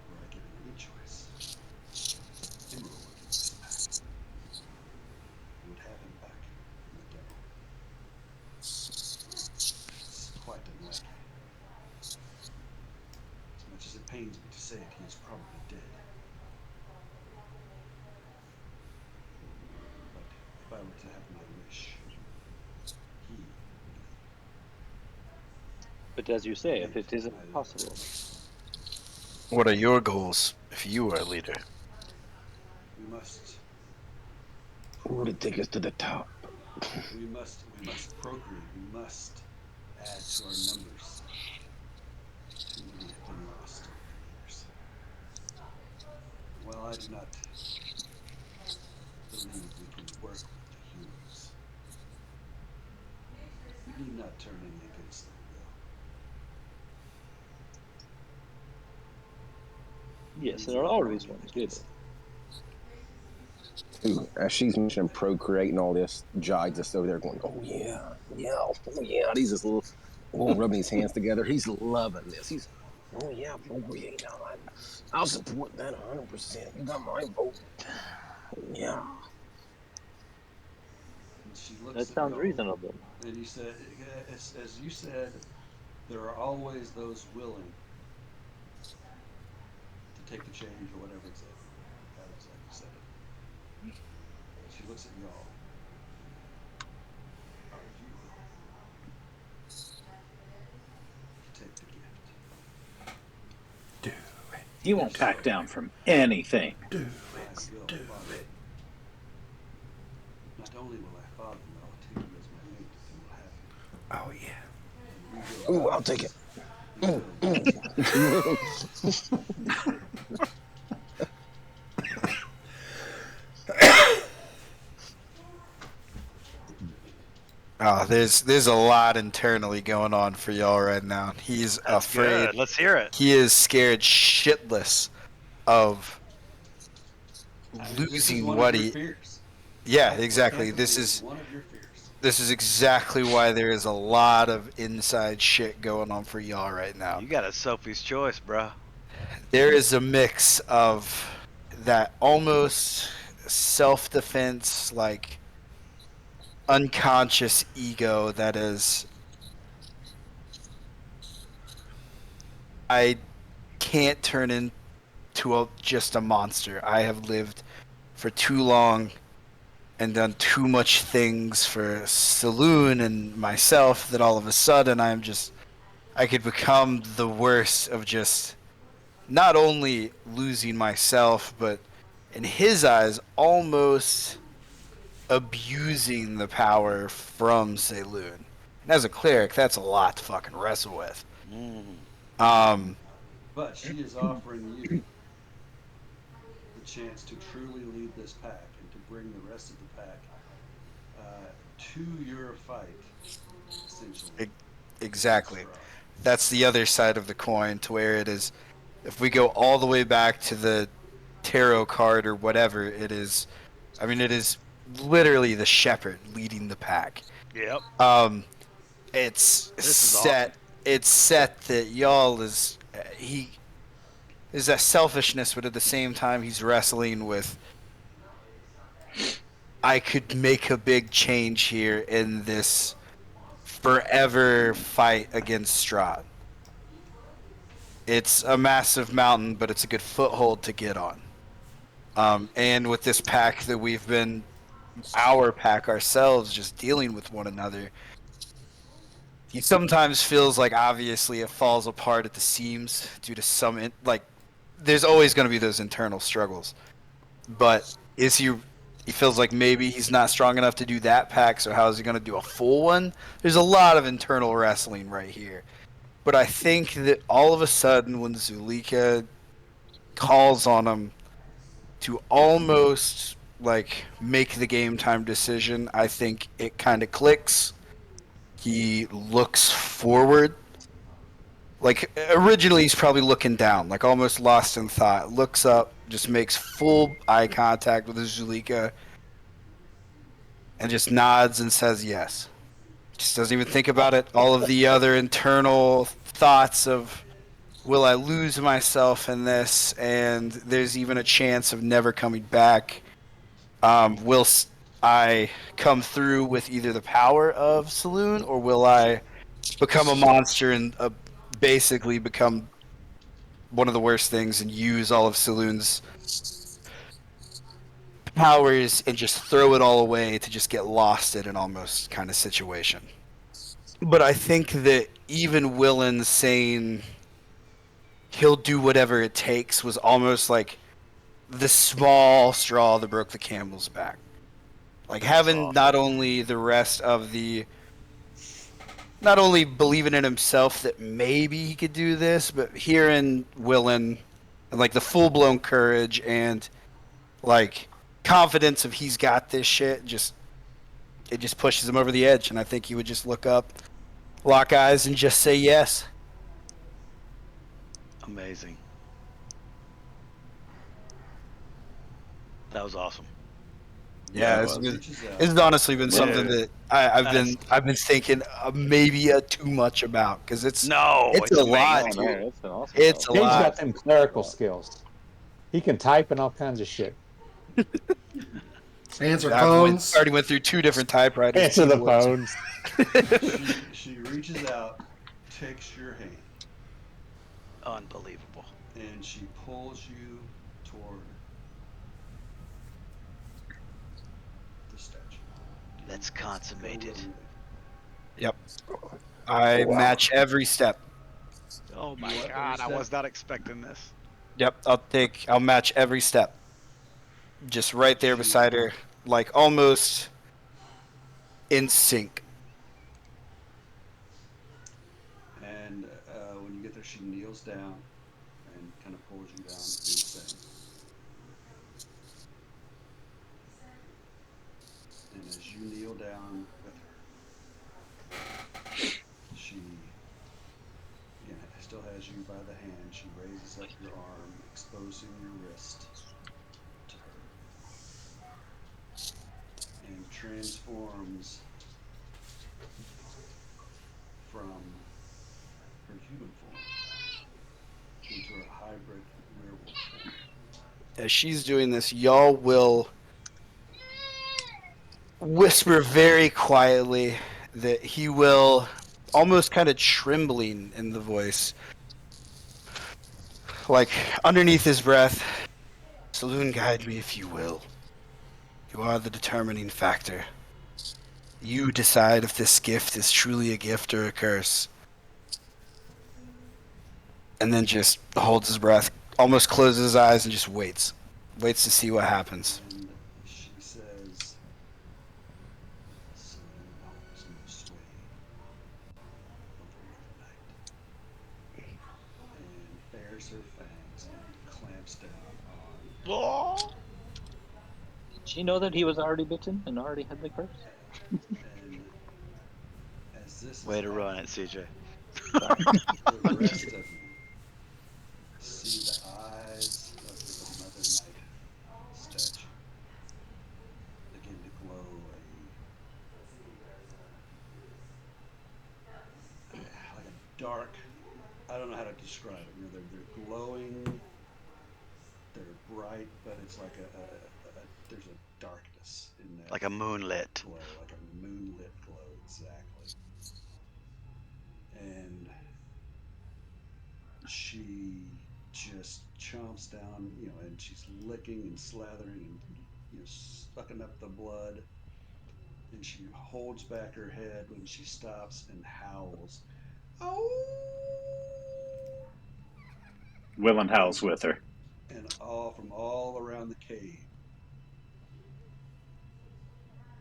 Speaker 3: Were I given any choice, Emerald would lead this pack. We would have him back from the devil. It's quite unlikely. As much as it pains me to say it, he is probably dead. But if I were to have my wish, he would lead.
Speaker 4: But as you say, if it isn't possible,
Speaker 6: What are your goals if you were a leader?
Speaker 3: We must
Speaker 8: Who to take us to the top?
Speaker 3: we must procreate. We must add to our numbers. Too many have been lost over the years. While I do not believe we can work with the humans, we need not turn any against them, though.
Speaker 4: yes, there are always ones, did it?
Speaker 8: Ooh, as she's mentioning procreate and all this, Jai's just over there going, oh yeah. He's just rubbing his hands together. He's loving this. He's, oh yeah, procreate. I'll support that 100%. You got my vote. Yeah.
Speaker 3: And she looks
Speaker 4: That
Speaker 3: at
Speaker 4: sounds
Speaker 3: y'all,
Speaker 4: reasonable.
Speaker 3: and you said, as you said, there are always those willing to take the change or whatever exactly, how exactly you said it. She looks at y'all. Are you willing to take the gift?
Speaker 1: Do
Speaker 9: He won't back down from anything.
Speaker 1: do
Speaker 3: I will
Speaker 1: do
Speaker 3: father
Speaker 1: it.
Speaker 3: you. Not only will I father you, I will take you as my mate and will have you.
Speaker 1: Oh yeah.
Speaker 3: And we will
Speaker 8: Ooh, I'll
Speaker 3: rise.
Speaker 8: take it.
Speaker 3: We will rise.
Speaker 6: Oh, there's a lot internally going on for y'all right now. He's
Speaker 5: That's
Speaker 6: afraid.
Speaker 5: good. Let's hear it.
Speaker 6: He is scared shitless of
Speaker 3: I mean, this is
Speaker 6: losing
Speaker 3: one of
Speaker 6: what
Speaker 3: your
Speaker 6: he.
Speaker 3: fears.
Speaker 6: Yeah,
Speaker 3: What
Speaker 6: exactly.
Speaker 3: empathy is one of your fears.
Speaker 6: This is exactly why there is a lot of inside shit going on for y'all right now.
Speaker 5: You got a Sophie's choice, bro.
Speaker 6: There is a mix of that almost self-defense, like unconscious ego that is, I can't turn into just a monster. I have lived for too long and done too much things for Saloon and myself that all of a sudden I could become the worst of just not only losing myself, but in his eyes, almost abusing the power from Saloon. And as a cleric, that's a lot to fucking wrestle with.
Speaker 5: Mm.
Speaker 6: Um,
Speaker 3: But she is offering you the chance to truly lead this pack and to bring the rest of the pack to your fight, essentially,
Speaker 6: e-
Speaker 3: against
Speaker 6: exactly.
Speaker 3: Strahd.
Speaker 6: That's the other side of the coin, to where it is, if we go all the way back to the tarot card or whatever it is, I mean, it is literally the shepherd leading the pack.
Speaker 5: Yep.
Speaker 6: Um, it's
Speaker 5: This is
Speaker 6: set.
Speaker 5: awesome.
Speaker 6: It's set that y'all is he is that selfishness, but at the same time he's wrestling with. I could make a big change here in this forever fight against Strahd. It's a massive mountain, but it's a good foothold to get on. And with this pack that we've been, our pack ourselves, just dealing with one another, he sometimes feels like obviously it falls apart at the seams due to like, there's always going to be those internal struggles. But is he? He feels like maybe he's not strong enough to do that pack, so how is he going to do a full one? There's a lot of internal wrestling right here. But I think that all of a sudden, when Zulika calls on him to almost like make the game time decision, I think it kind of clicks. He looks forward. Like originally, he's probably looking down, like almost lost in thought. Looks up, just makes full eye contact with Zulika, and just nods and says yes. Just doesn't even think about it. All of the other internal thoughts of, will I lose myself in this? And there's even a chance of never coming back. Will I come through with either the power of Saloon, or will I become a monster and basically become one of the worst things and use all of Saloon's powers and just throw it all away to just get lost in an almost kind of situation? But I think that even Willen saying he'll do whatever it takes was almost like the small straw that broke the camel's back. Like
Speaker 5: That's
Speaker 6: having
Speaker 5: awesome.
Speaker 6: not only the rest of the, not only believing in himself that maybe he could do this, but hearing Willen and like the full blown courage and like confidence of he's got this shit, just it just pushes him over the edge. And I think he would just look up, lock eyes, and just say yes.
Speaker 5: Amazing. That was awesome.
Speaker 6: Yeah,
Speaker 8: it
Speaker 6: it's
Speaker 8: was.
Speaker 6: been,
Speaker 3: Reaches out.
Speaker 6: it's honestly been something
Speaker 5: Dude,
Speaker 6: that I've
Speaker 5: that's-
Speaker 6: been thinking maybe too much about, because it's
Speaker 5: No,
Speaker 6: it's
Speaker 5: it's
Speaker 6: a lot,
Speaker 4: Oh
Speaker 5: amazing.
Speaker 6: dude.
Speaker 4: man, it's been awesome.
Speaker 6: It's a
Speaker 4: Though.
Speaker 10: He's got
Speaker 6: lot.
Speaker 10: them clerical skills. He can type and all kinds of shit.
Speaker 1: Answer
Speaker 6: I've
Speaker 1: phones.
Speaker 6: already went through 2 different typewriters.
Speaker 2: Answer the
Speaker 6: keyboards.
Speaker 2: phones.
Speaker 3: She reaches out, takes your hand,
Speaker 5: Unbelievable.
Speaker 3: and she pulls you toward the statue.
Speaker 5: That's
Speaker 3: Go
Speaker 5: consummated.
Speaker 3: willingly.
Speaker 6: Yep. I match every step.
Speaker 5: Oh my
Speaker 3: what,
Speaker 5: god, I
Speaker 3: every
Speaker 5: was
Speaker 3: step?
Speaker 5: not expecting this.
Speaker 6: Yep. I'll match every step. Just right there
Speaker 3: She-
Speaker 6: beside her, like almost in sync.
Speaker 3: And when you get there, she kneels down and kind of pulls you down to do the same. And as you kneel down with her, she again still has you by the hand. She raises up your arm, exposing your wrist to her, and transforms from her human form into a hybrid werewolf form.
Speaker 6: As she's doing this, y'all will whisper very quietly that he will, almost kind of trembling in the voice, like underneath his breath, "Saloon, guide me if you will. You are the determining factor. You decide if this gift is truly a gift or a curse." And then just holds his breath, almost closes his eyes, and just waits. Waits to see what happens.
Speaker 3: And she says, "Saloon holds no sway over Weather Knight," and bares her fangs and clamps down on
Speaker 5: Oh.
Speaker 4: Did she know that he was already bitten and already had the curse?
Speaker 3: and as this
Speaker 5: Way
Speaker 3: is
Speaker 5: to run it,
Speaker 3: happening,
Speaker 5: CJ.
Speaker 3: the rest of you see the eyes of the Mother Night statue begin to glow like a dark. I don't know how to describe it. You know, they're glowing, they're bright, but it's like there's a darkness in that.
Speaker 5: Like a moonlit.
Speaker 3: glow, like a moonlit glow, exactly. And she just chomps down, and she's licking and slathering and sucking up the blood. And she holds back her head when she stops and howls. Oh!
Speaker 9: Will and howls with her.
Speaker 3: And all from all around the cave,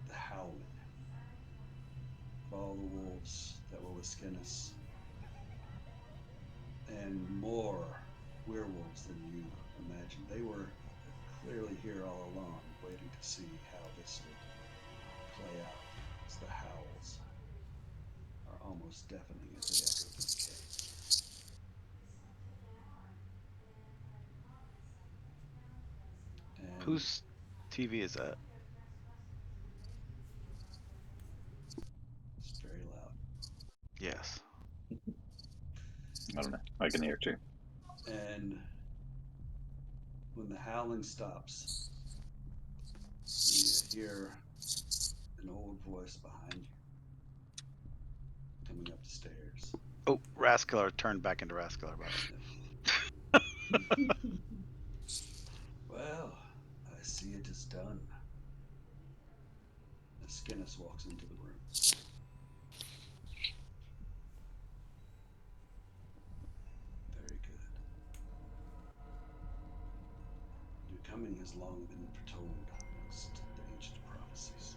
Speaker 3: the howling of all the wolves that were with Skinnis, and more werewolves than you imagined. They were clearly here all along, waiting to see how this would play out, as the howls are almost deafening as they echo through the cave. And
Speaker 5: Whose TV is that?
Speaker 3: it's very loud.
Speaker 5: Yes.
Speaker 9: I don't know. I can hear too.
Speaker 3: And when the howling stops, you hear an old voice behind you coming up the stairs.
Speaker 5: Oh, Rascalar turned back into Rascalar, by the way.
Speaker 3: Well, I see it is done. As Skinnis walks into the room. Very good. Your coming has long been foretold amongst the ancient prophecies.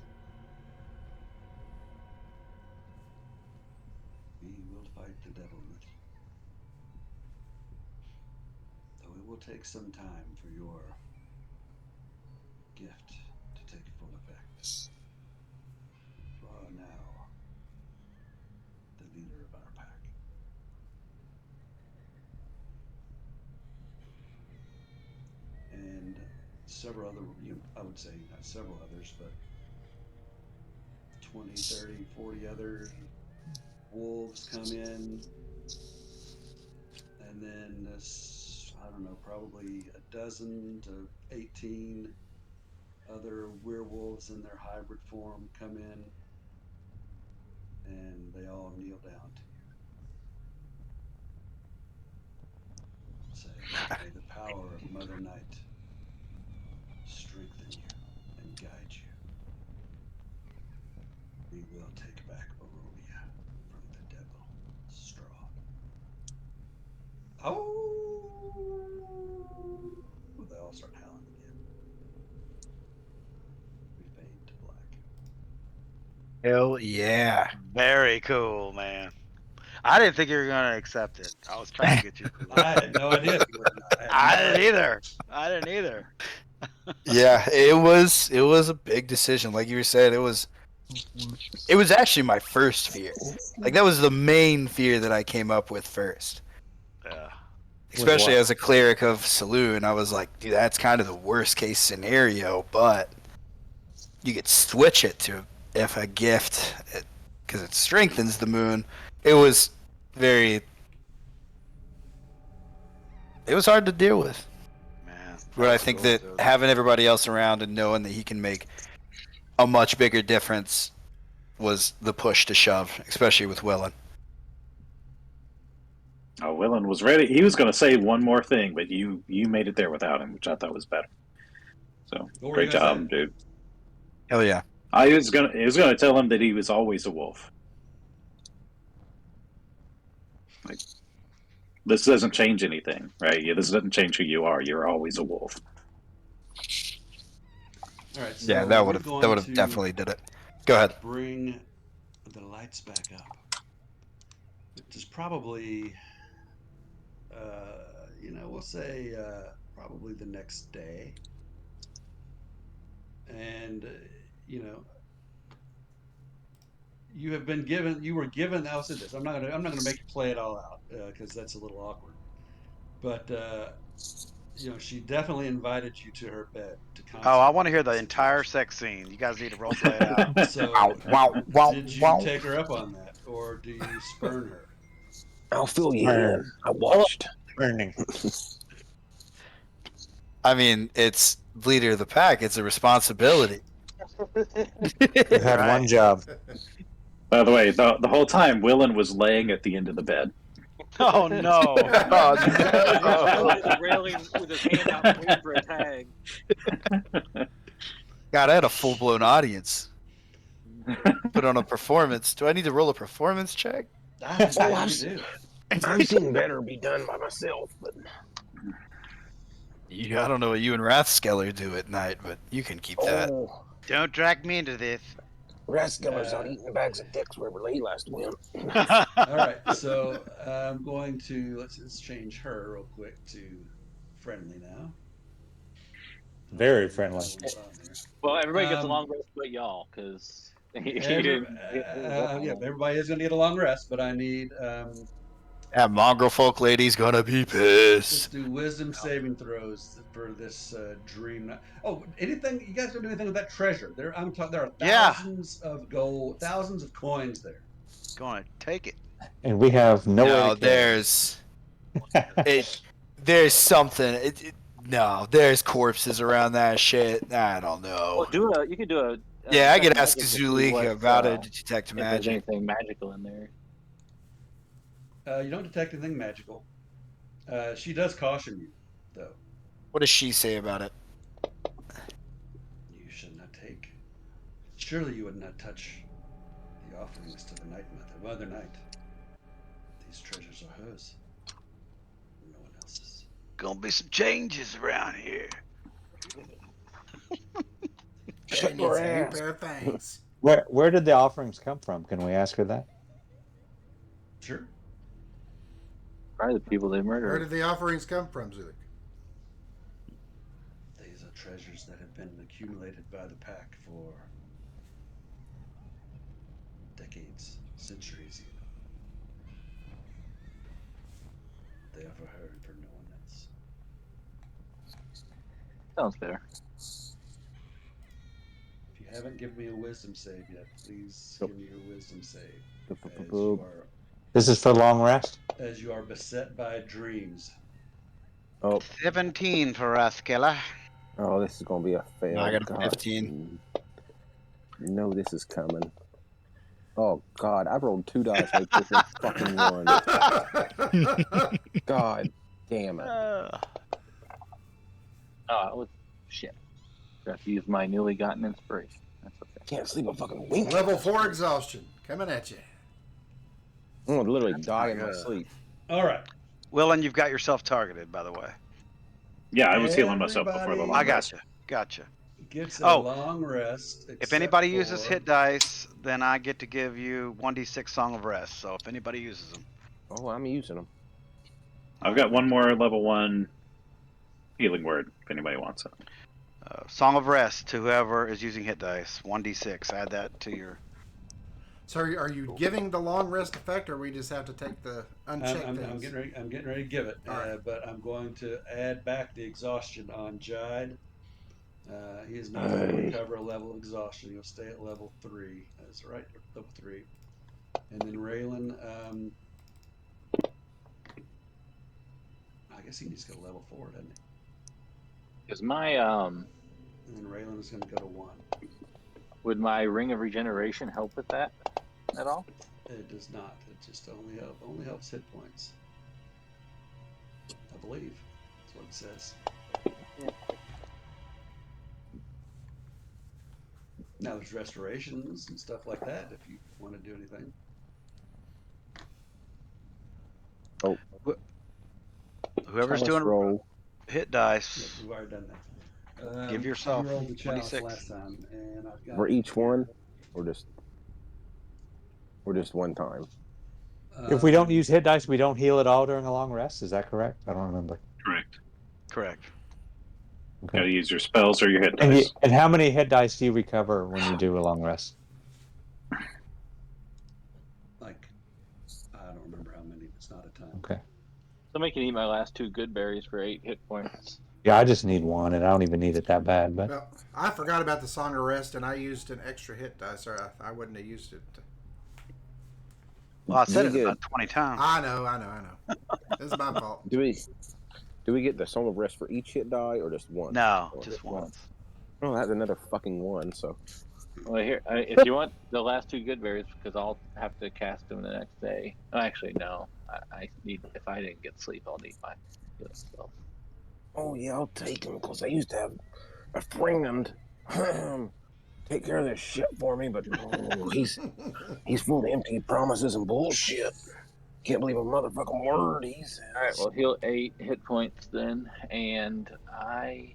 Speaker 3: We will fight the devil with you. Though it will take some time for your gift to take full effect. You are now the leader of our pack. And several other, I would say not several others, but 20, 30, 40 other wolves come in. And then I don't know, probably a dozen to 18 other werewolves in their hybrid form come in, and they all kneel down to you, saying, "May the power of Mother Night strengthen you and guide you. We will take back Barovia from the devil, Strahd." Oh! They all start howling again. We fade to black.
Speaker 6: Hell yeah.
Speaker 5: Very cool, man. I didn't think you were gonna accept it. I was trying to get you to.
Speaker 3: I had no idea if you would or not.
Speaker 5: I didn't either. I didn't either.
Speaker 6: Yeah, it was a big decision. Like you were saying, it was actually my first fear. Like that was the main fear that I came up with first.
Speaker 5: Yeah.
Speaker 6: Especially
Speaker 8: what?
Speaker 6: as a cleric of Saloon, I was like, dude, that's kind of the worst case scenario, but you could switch it to if a gift, because it strengthens the moon. It was very, it was hard to deal with.
Speaker 5: Man.
Speaker 6: But I think that having everybody else around and knowing that he can make a much bigger difference was the push to shove, especially with Willen.
Speaker 9: Oh, Willen was ready. He was going to say one more thing, but you made it there without him, which I thought was better. So
Speaker 3: What were
Speaker 9: great
Speaker 3: you gonna
Speaker 9: job,
Speaker 3: say?
Speaker 9: dude.
Speaker 6: Hell yeah.
Speaker 9: I was gonna tell him that he was always a wolf. Like this doesn't change anything, right? Yeah, this doesn't change who you are. You're always a wolf.
Speaker 3: All right,
Speaker 6: Yeah,
Speaker 3: so
Speaker 6: that
Speaker 3: we're
Speaker 6: would
Speaker 3: going
Speaker 6: have
Speaker 3: to
Speaker 6: definitely did it. Go ahead.
Speaker 3: bring the lights back up, which is probably, we'll say probably the next day, and you know, you were given. I'll say this. I'm not gonna make you play it all out because that's a little awkward. But she definitely invited you to her bed to
Speaker 5: Oh, I
Speaker 3: consummate
Speaker 5: want to hear the
Speaker 3: the
Speaker 5: entire
Speaker 3: situation.
Speaker 5: sex scene. You guys need to role play it out.
Speaker 8: Wow,
Speaker 3: So,
Speaker 8: wow, wow,
Speaker 3: did you
Speaker 8: wow.
Speaker 3: take her up on that, or do you spurn her?
Speaker 8: I'll fill you in. I watched.
Speaker 10: Burning.
Speaker 6: I mean, it's leader of the pack. It's a responsibility.
Speaker 10: You had
Speaker 5: Right.
Speaker 10: one job.
Speaker 9: By the way, the whole time Willen was laying at the end of the bed.
Speaker 5: Oh no.
Speaker 6: Oh,
Speaker 4: Under
Speaker 6: no.
Speaker 4: the railing with his hand out waiting for a tag.
Speaker 6: God, I had a full blown audience. Put on a performance. Do I need to roll a performance check?
Speaker 3: I think
Speaker 8: Oh,
Speaker 3: maybe you do.
Speaker 8: I've seen better be done by myself, but
Speaker 6: I don't know what you and Rathskeller do at night, but you can keep that.
Speaker 8: oh,
Speaker 5: Don't drag me into this.
Speaker 8: Rascaller's out eating bags of dicks wherever he last went.
Speaker 3: All right, so I'm going to let's change her real quick to friendly now.
Speaker 10: Very friendly.
Speaker 4: Well, everybody gets a
Speaker 3: Um,
Speaker 4: long rest but y'all, because
Speaker 3: Everybody is going to get a long rest, but I need
Speaker 6: That mongrel folk lady's gonna be
Speaker 3: let's
Speaker 6: pissed.
Speaker 3: do wisdom saving throws for this dream. Oh, anything you guys gonna do anything with that treasure? There are
Speaker 5: Yeah.
Speaker 3: thousands of gold, thousands of coins there.
Speaker 5: Gonna take it.
Speaker 10: And we have no way
Speaker 6: No,
Speaker 10: to carry
Speaker 6: there's something. No, there's corpses around that shit. I don't know.
Speaker 4: well, you could do a
Speaker 6: Yeah, I could
Speaker 4: detect
Speaker 6: ask
Speaker 4: magic to see
Speaker 6: Zulika
Speaker 4: what,
Speaker 6: about it to detect
Speaker 4: if there's
Speaker 6: magic.
Speaker 4: anything magical in there.
Speaker 3: You don't detect anything magical. She does caution you, though.
Speaker 6: What does she say about it?
Speaker 3: You should not take. Surely you would not touch the offerings to the Night Mother Night. These treasures are hers, no one else's.
Speaker 5: Gonna be some changes around here.
Speaker 1: She needs a new pair of fangs.
Speaker 10: Where did the offerings come from? Can we ask her that?
Speaker 3: Sure.
Speaker 4: Probably the people they
Speaker 1: Where
Speaker 4: murdered.
Speaker 1: did the offerings come from, Zulik?
Speaker 3: These are treasures that have been accumulated by the pack for decades, centuries even. They are for her and for no one else.
Speaker 4: Sounds fair.
Speaker 3: If you haven't given me a wisdom save yet, please give me your wisdom save.
Speaker 10: This is for long rest.
Speaker 3: As you are beset by dreams.
Speaker 8: Oh,
Speaker 5: 17 for Raskella.
Speaker 8: Oh, this is gonna be a fail.
Speaker 6: I got a
Speaker 8: God.
Speaker 6: 15.
Speaker 8: You know this is coming. Oh God, I rolled 2 dice. I picked a fucking 1. God damn it.
Speaker 4: Oh, it was shit. I have to use my newly gotten inspiration. That's okay.
Speaker 8: Can't sleep a fucking wink.
Speaker 1: Level 4 exhaustion coming at you.
Speaker 8: I'm gonna literally
Speaker 5: That's
Speaker 8: die
Speaker 5: not
Speaker 8: in my
Speaker 5: good.
Speaker 8: sleep.
Speaker 3: All right.
Speaker 5: Will, and you've got yourself targeted, by the way.
Speaker 9: Yeah, I was healing myself before the
Speaker 3: Everybody
Speaker 9: long
Speaker 5: I
Speaker 9: rest.
Speaker 5: gotcha.
Speaker 3: gets a
Speaker 5: Oh,
Speaker 3: long rest.
Speaker 5: if anybody
Speaker 3: except
Speaker 5: uses
Speaker 3: for-
Speaker 5: hit dice, then I get to give you 1d6 Song of Rest. So if anybody uses them.
Speaker 8: Oh, I'm using them.
Speaker 9: I've got one more level 1 healing word if anybody wants it.
Speaker 5: Song of Rest to whoever is using hit dice. 1d6. Add that to your.
Speaker 1: So are you giving the long rest effect, or we just have to take the unchecked
Speaker 3: I'm
Speaker 1: things?
Speaker 3: getting ready to give it,
Speaker 1: All right.
Speaker 3: but I'm going to add back the exhaustion on Jide. He is not going to recover a level of exhaustion. He'll stay at level 3. That's right, level 3. And then Raylan, I guess he needs to go to level 4, doesn't he?
Speaker 4: Is my
Speaker 3: And then Raylan is going to go to 1.
Speaker 4: would my ring of regeneration help with that at all?
Speaker 3: It does not. It just only helps hit points. I believe that's what it says. Now there's restorations and stuff like that if you want to do anything.
Speaker 5: Whoever's
Speaker 8: Chalice
Speaker 5: doing
Speaker 8: roll.
Speaker 5: hit
Speaker 3: Yes,
Speaker 5: dice,
Speaker 3: we've already done that.
Speaker 5: give yourself
Speaker 3: You rolled the chalice
Speaker 5: 26.
Speaker 3: last time, and I've got
Speaker 8: For
Speaker 3: it
Speaker 8: each
Speaker 3: here.
Speaker 8: one, or just one time.
Speaker 10: If we don't use hit dice, we don't heal at all during a long rest. Is that correct? I don't remember.
Speaker 9: Correct.
Speaker 5: Correct.
Speaker 10: Okay.
Speaker 9: Got to use your spells or your hit
Speaker 10: And,
Speaker 9: dice.
Speaker 10: and how many hit dice do you recover when you do a long rest?
Speaker 3: Like, I don't remember how many. It's not a ton.
Speaker 10: Okay.
Speaker 4: Somebody can eat my last 2 good berries for 8 hit points.
Speaker 10: Yeah, I just need one, and I don't even need it that bad. But
Speaker 1: Well, I forgot about the Song of Rest, and I used an extra hit dice, or I wouldn't have used it.
Speaker 5: Well, I said it
Speaker 8: Dig
Speaker 5: about
Speaker 8: it.
Speaker 5: 20 times.
Speaker 1: I know. It's my fault.
Speaker 8: Do we get the Song of Rest for each hit die, or just one?
Speaker 5: No,
Speaker 8: Or
Speaker 5: just once.
Speaker 8: Oh, that's another fucking 1. So
Speaker 4: Well, here, if you want the last 2 good berries, because I'll have to cast them the next day. Oh, actually, no. I need, if I didn't get sleep, I'll need my healing spells.
Speaker 8: oh yeah, I'll take them because I used to have a friend take care of this shit for me, but he's full of empty promises and bullshit. Can't believe a motherfucking word he says.
Speaker 4: All right, well, heal 8 hit points then, and I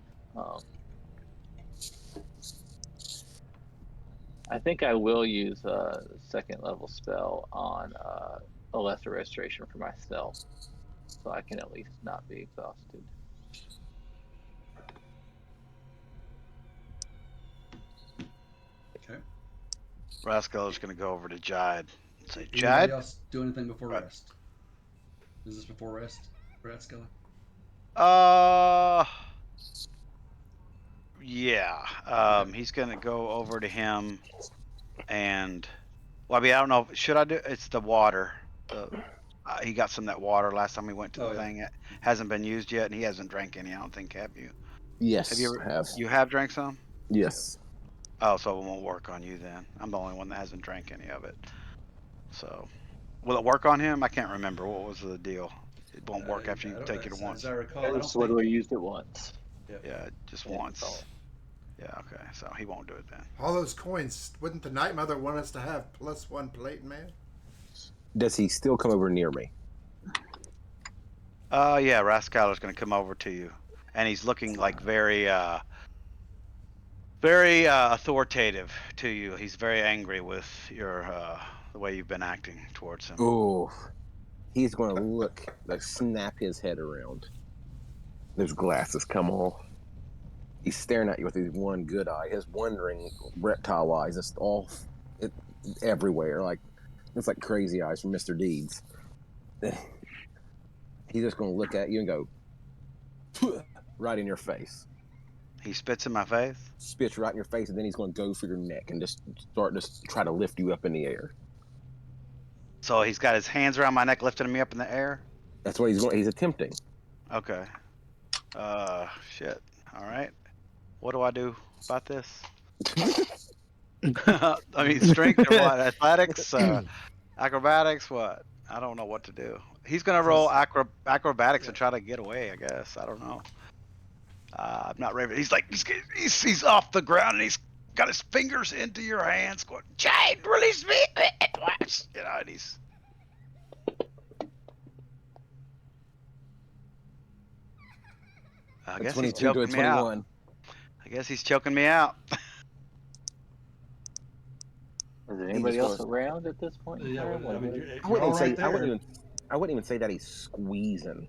Speaker 4: think I will use a 2nd level spell on a lesser restoration for myself, so I can at least not be exhausted.
Speaker 3: Okay.
Speaker 5: Rascal is going to go over to Jide and say,
Speaker 3: Anybody
Speaker 5: Jide?
Speaker 3: else do anything before
Speaker 5: Right.
Speaker 3: rest? Is this before rest, Skelly?
Speaker 5: Yeah. He's going to go over to him and, well, I mean, I don't know. Should I do? It's the water. He got some of that water last time we went to the thing. It hasn't been used yet, and he hasn't drank any. I don't think. Have you?
Speaker 8: Yes,
Speaker 5: Have you ever?
Speaker 8: I have.
Speaker 5: You have drank some?
Speaker 8: Yes.
Speaker 5: Oh, so it won't work on you then. I'm the only one that hasn't drank any of it. So, will it work on him? I can't remember. What was the deal? It won't work after you take it once.
Speaker 3: As I recall, I don't
Speaker 4: It's what
Speaker 3: think.
Speaker 4: we used it once.
Speaker 5: Yeah, just once. Yeah, okay. So he won't do it then.
Speaker 1: All those coins. Wouldn't the Night Mother want us to have +1 plate, man?
Speaker 8: Does he still come over near me?
Speaker 5: Yeah, Rascal is going to come over to you, and he's looking like very authoritative to you. He's very angry with your the way you've been acting towards him.
Speaker 8: Oh, he's going to look, like snap his head around. Those glasses come off. He's staring at you with his one good eye. His wandering reptile eyes, just everywhere. Like it's like crazy eyes from Mr. Deeds. He's just going to look at you and go right in your face.
Speaker 5: He spits in my face.
Speaker 8: Spits right in your face, and then he's going to go for your neck and just try to lift you up in the air.
Speaker 5: So he's got his hands around my neck, lifting me up in the air.
Speaker 8: That's what he's attempting.
Speaker 5: Okay. Shit. All right. What do I do about this? I mean, strength or what? Athletics, acrobatics, what? I don't know what to do. He's gonna roll acrobatics and try to get away. I guess. I don't know. I'm not ready. He's like he's off the ground and he's got his fingers into your hands, going, "Jade, release me!" You know, and he's. I guess he's
Speaker 8: 22 to a
Speaker 5: choking me out.
Speaker 8: 21.
Speaker 5: I guess he's choking me out.
Speaker 4: Is there anybody else around at this point?
Speaker 3: Yeah,
Speaker 4: in time?
Speaker 3: I mean,
Speaker 4: Like,
Speaker 3: you're all right
Speaker 8: I
Speaker 3: there.
Speaker 8: wouldn't even say that he's squeezing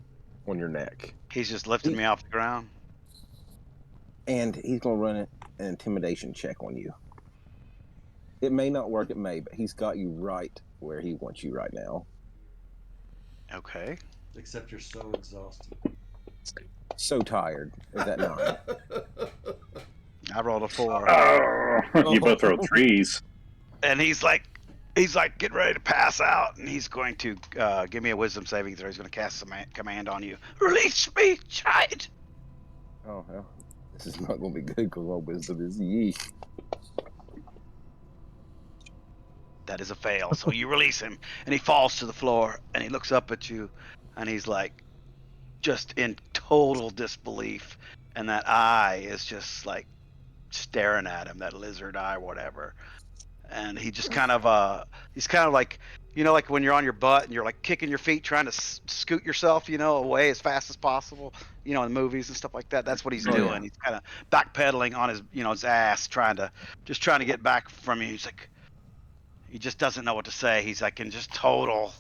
Speaker 8: on your neck.
Speaker 5: He's just lifting me off the ground.
Speaker 8: And he's gonna run an intimidation check on you. It may not work, it may, but he's got you right where he wants you right now.
Speaker 5: Okay.
Speaker 3: Except you're so exhausted.
Speaker 8: So tired. Is that 9?
Speaker 5: I rolled a 4.
Speaker 9: Oh, you both throw 3s.
Speaker 5: And he's like getting ready to pass out, and he's going to give me a wisdom saving throw. He's going to cast a command on you. Release me, child.
Speaker 8: Oh, well, this is not going to be good because our wisdom is yeesh.
Speaker 5: That is a fail. So you release him, and he falls to the floor, and he looks up at you, and he's like just in total disbelief, and that eye is just like staring at him, that lizard eye, whatever. And he just kind of he's kind of like, you know, like when you're on your butt and you're like kicking your feet trying to scoot yourself, you know, away as fast as possible, you know, in movies and stuff like that. That's what he's doing.
Speaker 8: Yeah.
Speaker 5: He's kind of backpedaling on his, you know, his ass, trying to get back from you. He's like, he just doesn't know what to say. He's like in just total.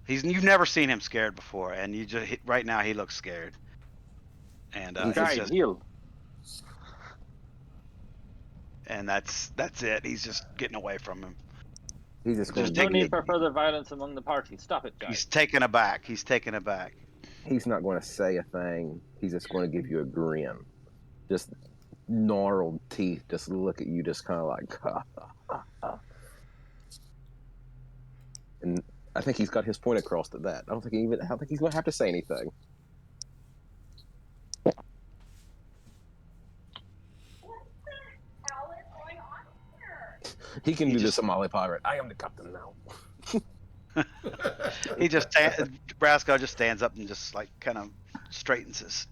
Speaker 5: You've never seen him scared before, and you just right now he looks scared. And he's just,
Speaker 4: heal.
Speaker 5: and that's it. He's just getting away from him.
Speaker 8: He's just going
Speaker 5: Just
Speaker 4: No
Speaker 8: to
Speaker 4: need for further violence among the party. Stop it, guys.
Speaker 5: He's taken aback. He's taken aback.
Speaker 8: He's not going to say a thing. He's just going to give you a grin. Just gnarled teeth. Just look at you, just kind of like, ha, ha, ha, ha. And I think he's got his point across at that. I don't think he's going to have to say anything. He can do the Somali pirate. I am the captain now.
Speaker 5: He just Brasco just stands up and just like kind of straightens his,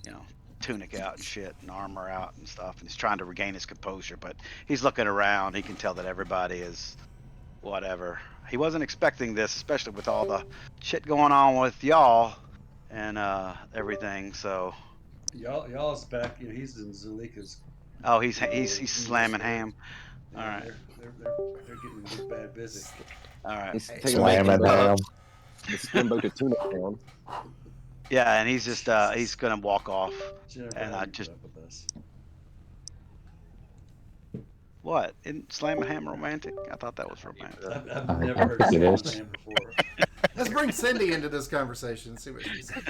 Speaker 5: you know, tunic out and shit and armor out and stuff, and he's trying to regain his composure, but he's looking around. He can tell that everybody is whatever. He wasn't expecting this, especially with all the shit going on with y'all and everything. So
Speaker 3: Y'all's back. You know, he's in Zulika's.
Speaker 5: oh, he's slamming ham.
Speaker 3: Yeah,
Speaker 5: All right.
Speaker 3: They're getting big bad busy.
Speaker 5: All right.
Speaker 8: He's
Speaker 10: Slamming down.
Speaker 8: the steamboat to tunic down.
Speaker 5: Yeah, and he's just he's gonna walk off.
Speaker 3: Jennifer,
Speaker 5: And
Speaker 3: how
Speaker 5: I
Speaker 3: do you
Speaker 5: just-
Speaker 3: put up with this?
Speaker 5: What? Isn't Slam and Ham romantic? I thought that was romantic.
Speaker 3: I've
Speaker 10: I
Speaker 3: never heard
Speaker 10: think it
Speaker 3: Slam
Speaker 10: is.
Speaker 3: Ham before.
Speaker 1: Let's bring Cindy into this conversation and see what she says.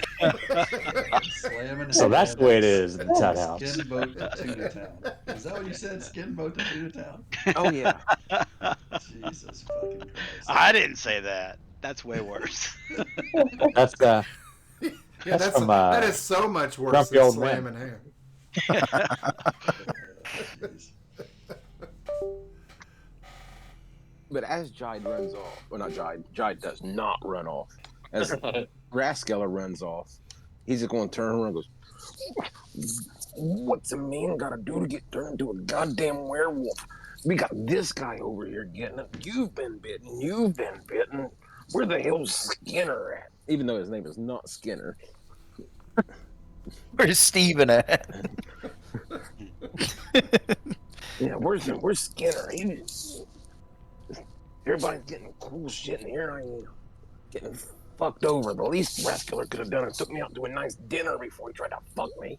Speaker 3: Slamming
Speaker 10: So that's the way it
Speaker 3: ham.
Speaker 10: is in the Ted house.
Speaker 3: Skin boat to Tuna Town. Is that what you said? Skin boat to Tuna Town?
Speaker 8: Oh, yeah.
Speaker 3: Jesus fucking Christ.
Speaker 5: I didn't say that. That's way worse.
Speaker 10: That's
Speaker 1: Yeah,
Speaker 10: That's
Speaker 1: that's
Speaker 10: from,
Speaker 1: that is so much worse
Speaker 10: Grumpy
Speaker 1: than
Speaker 10: Old
Speaker 1: Slam
Speaker 10: Men.
Speaker 1: and Ham.
Speaker 3: Jeez.
Speaker 8: But as Jide runs off, well, not Jide does not run off. As Raskeller runs off, he's just going to turn around and goes, "What's a man got to do to get turned into a goddamn werewolf? We got this guy over here getting it. You've been bitten. You've been bitten. Where the hell's Skinner at?" Even though his name is not Skinner.
Speaker 6: Where's Steven at?
Speaker 8: Yeah, where's Skinner? Everybody's getting cool shit, and here I am getting fucked over. The least Raskeller could have done is took me out to a nice dinner before he tried to fuck me.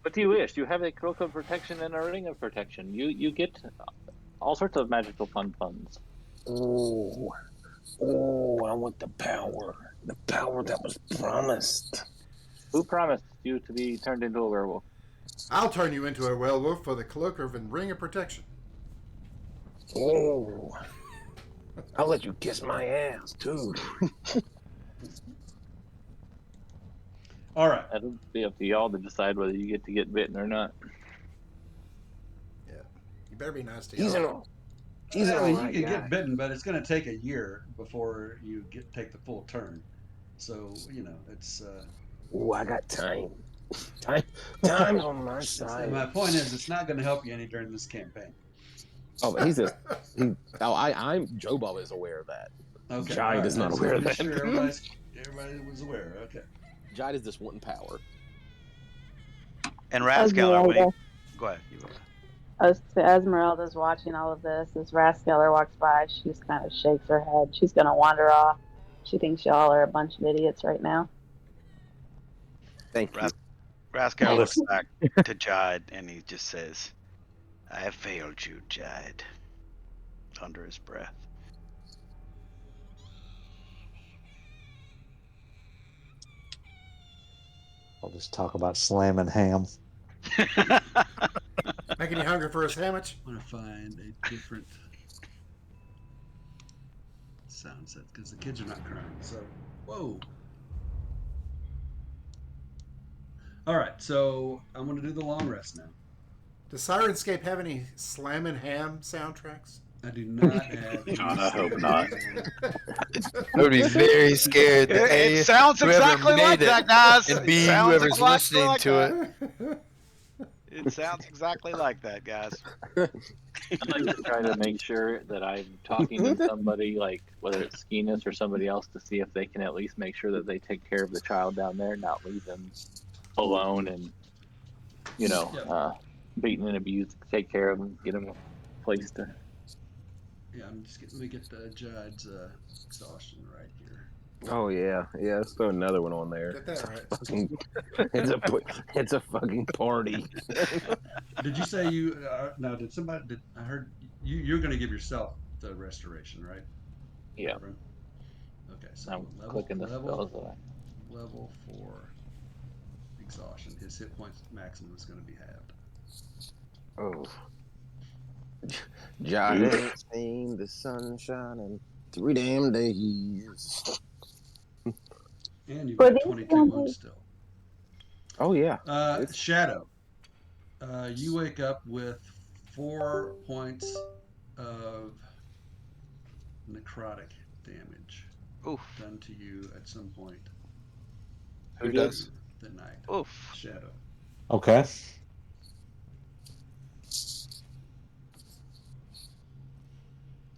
Speaker 4: What do you wish? You have a cloak of protection and a ring of protection. You get all sorts of magical funds.
Speaker 8: Oh, I want the power that was promised.
Speaker 4: Who promised you to be turned into a werewolf?
Speaker 1: I'll turn you into a werewolf for the cloak of and ring of protection.
Speaker 8: Oh, I'll let you kiss my ass too.
Speaker 3: All right.
Speaker 4: That'll be up to y'all to decide whether you get to get bitten or not.
Speaker 1: Yeah. You better be nice to
Speaker 8: He's an
Speaker 1: y'all.
Speaker 8: he's an
Speaker 3: I mean, you
Speaker 8: alright
Speaker 3: can
Speaker 8: guy.
Speaker 3: get bitten, but it's going to take a year before you take the full turn. So it's.
Speaker 8: Ooh, I got time. Time, time's on my
Speaker 3: My
Speaker 8: side.
Speaker 3: point is, it's not going to help you any during this campaign.
Speaker 8: Oh, but he's just he. Oh, I'm Joe Bob is aware of that.
Speaker 3: Okay, all
Speaker 8: Jide
Speaker 3: right.
Speaker 8: is
Speaker 3: I
Speaker 8: not
Speaker 3: just
Speaker 8: aware
Speaker 3: want to
Speaker 8: of
Speaker 3: make
Speaker 8: that.
Speaker 3: sure everybody was aware. Okay.
Speaker 8: Jide is just wanting power.
Speaker 5: And Rascaller, when he
Speaker 7: Esmeralda.
Speaker 5: go ahead, you go ahead.
Speaker 7: Esmeralda's watching all of this. As Rascaller walks by, she just kind of shakes her head. She's going to wander off. She thinks y'all are a bunch of idiots right now.
Speaker 8: Thank you.
Speaker 5: Rascaller
Speaker 10: Well,
Speaker 5: looks
Speaker 10: this,
Speaker 5: back to Jide and he just says, "I have failed you, Jide," under his breath.
Speaker 10: I'll just talk about slamming ham.
Speaker 1: Making you hungry for a sandwich?
Speaker 3: I want to find a different sound set because the kids are not crying. So, whoa. All right, so I'm going to do the long rest now.
Speaker 1: Does Sirenscape have any slamming ham soundtracks?
Speaker 3: I do not have any
Speaker 9: God, I hope
Speaker 3: slamming
Speaker 9: not.
Speaker 3: hand.
Speaker 6: I would be very scared that
Speaker 5: It
Speaker 6: A,
Speaker 5: sounds
Speaker 6: whoever
Speaker 5: exactly
Speaker 6: made
Speaker 5: like
Speaker 6: it,
Speaker 5: that, guys.
Speaker 6: and
Speaker 5: It
Speaker 6: B,
Speaker 5: sounds
Speaker 6: whoever's
Speaker 5: exactly
Speaker 6: listening
Speaker 5: like
Speaker 6: to
Speaker 5: that.
Speaker 6: it.
Speaker 5: It sounds exactly like that, guys.
Speaker 4: I like to try to make sure that I'm talking to somebody, like whether it's Skeenness or somebody else, to see if they can at least make sure that they take care of the child down there, not leave them alone and
Speaker 3: Yep.
Speaker 4: beaten and abused. Take care of them, get them a place to.
Speaker 3: Yeah, let me get Judd's exhaustion right here.
Speaker 8: Oh yeah, yeah. Let's throw another one on there.
Speaker 1: Get that right.
Speaker 8: Fucking, it's a fucking party.
Speaker 3: Did you say you? No, did somebody? Did I heard you? You're going to give yourself the restoration, right?
Speaker 4: Yeah,
Speaker 3: Reverend? Okay, so
Speaker 4: I'm clicking the spells that I.
Speaker 3: level 4 exhaustion. His hit points maximum is going to be halved.
Speaker 8: Oh, Jide ain't seen the sunshine in 3 damn days.
Speaker 3: And you've
Speaker 7: For
Speaker 3: got
Speaker 7: these
Speaker 3: 22 wounds
Speaker 7: zombies,
Speaker 3: still.
Speaker 8: Oh yeah, it's
Speaker 3: Shadow, you wake up with 4 points of necrotic damage
Speaker 5: Oof,
Speaker 3: done to you at some point
Speaker 4: Who
Speaker 6: Who
Speaker 4: did?
Speaker 6: does?
Speaker 3: through the night.
Speaker 5: oof.
Speaker 3: Shadow.
Speaker 10: Okay.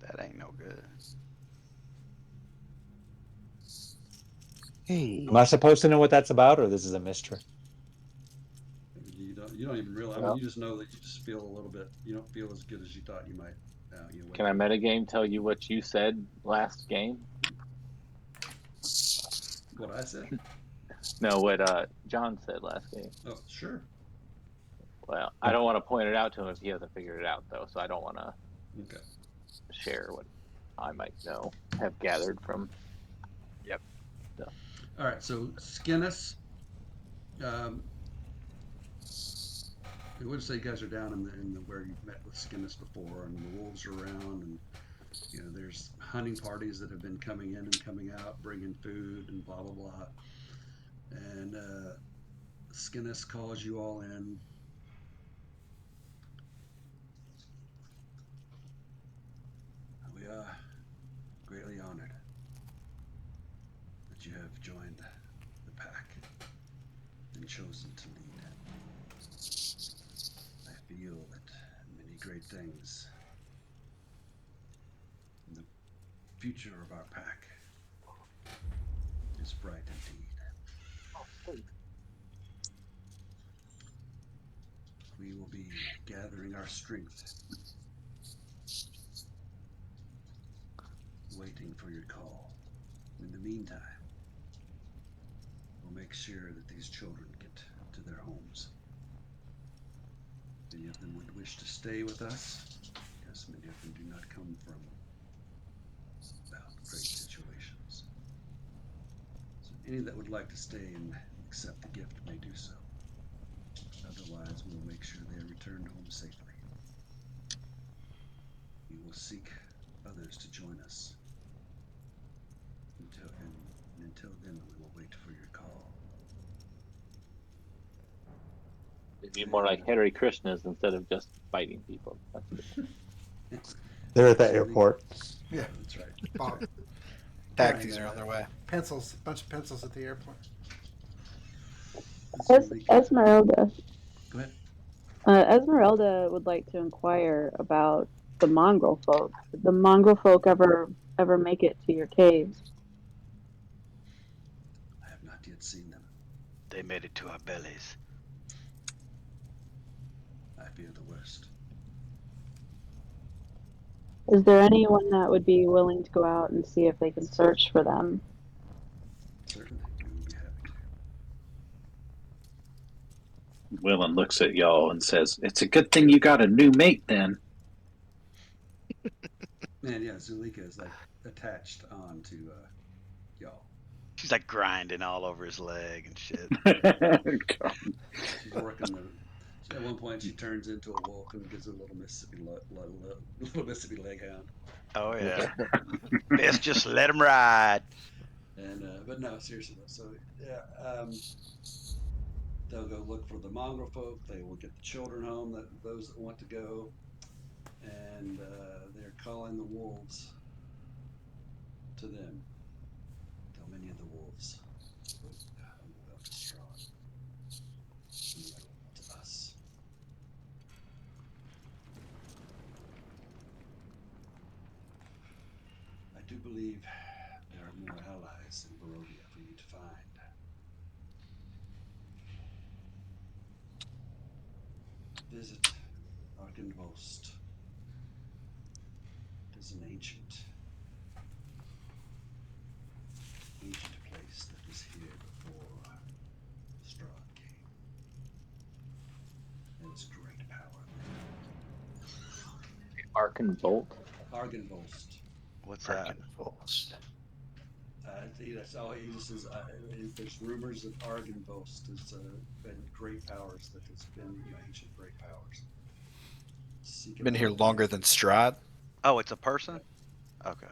Speaker 5: That ain't no good.
Speaker 8: hey.
Speaker 10: Am I supposed to know what that's about, or this is a mystery?
Speaker 3: You don't even realize. I mean,
Speaker 4: Well,
Speaker 3: you just know that you just feel a little bit. You don't feel as good as you thought you might. Wake
Speaker 4: can I
Speaker 3: up.
Speaker 4: metagame tell you what you said last game?
Speaker 3: What I said?
Speaker 4: No, what John said last game.
Speaker 3: Oh, sure.
Speaker 4: Well, I don't want to point it out to him if he hasn't figured it out, though. So I don't want to
Speaker 3: Okay.
Speaker 4: share what I might have gathered from.
Speaker 5: Yep.
Speaker 4: So.
Speaker 3: All right. So Skinnis. Um, I would say you guys are down in the where you've met with Skinnis before, and the wolves are around, and there's hunting parties that have been coming in and coming out, bringing food and blah blah blah. And Skinnis calls you all in. We are greatly honored that you have joined the pack and chosen to lead. I feel that many great things in the future of our pack is bright indeed. We will be gathering our strength, waiting for your call. In the meantime, we'll make sure that these children get to their homes. Many of them would wish to stay with us, because many of them do not come from great situations. So any that would like to stay and accept the gift may do so. Otherwise, we will make sure they are returned home safely. We will seek others to join us. Until then, we will wait for your call.
Speaker 4: It'd be more like Hare Krishnas instead of just fighting people. That's
Speaker 10: They're at the
Speaker 3: Zulika-
Speaker 10: airport.
Speaker 1: Yeah.
Speaker 3: That's right.
Speaker 1: Bob.
Speaker 6: Taxis are on their way.
Speaker 1: Pencils, bunch of pencils at the airport.
Speaker 3: Zulika.
Speaker 7: Esmeralda.
Speaker 3: Go ahead.
Speaker 7: Esmeralda would like to inquire about the mongrel folk. Did the mongrel folk ever make it to your caves?
Speaker 3: I have not yet seen them.
Speaker 5: They made it to our bellies.
Speaker 3: I fear the worst.
Speaker 7: Is there anyone that would be willing to go out and see if they can search for them?
Speaker 3: Certainly, we will be happy to.
Speaker 9: Willen looks at y'all and says, "It's a good thing you got a new mate then."
Speaker 3: And yeah, Zulika is like attached onto y'all.
Speaker 5: She's like grinding all over his leg and shit.
Speaker 3: She's working the. At one point, she turns into a wolf and gives a little Mississippi leg hound.
Speaker 5: Oh yeah. Best just let him ride.
Speaker 3: And but no, seriously though. So yeah, they'll go look for the mongrel folk. They will get the children home. Those that want to go, and they're calling the wolves to them. Though many of the wolves will go to Strahd, to us. I do believe there are more allies in Barovia for you to find. Visit Arkenvost. It is an ancient place that was here before Strahd came. There was great power there.
Speaker 4: Arkenvolt.
Speaker 3: Arkenvost.
Speaker 5: What's that?
Speaker 3: That's all he just says. There's rumors that Arkenvost has been great powers. That has been ancient great powers.
Speaker 6: Been here longer than Strahd.
Speaker 5: Oh, it's a person? Okay.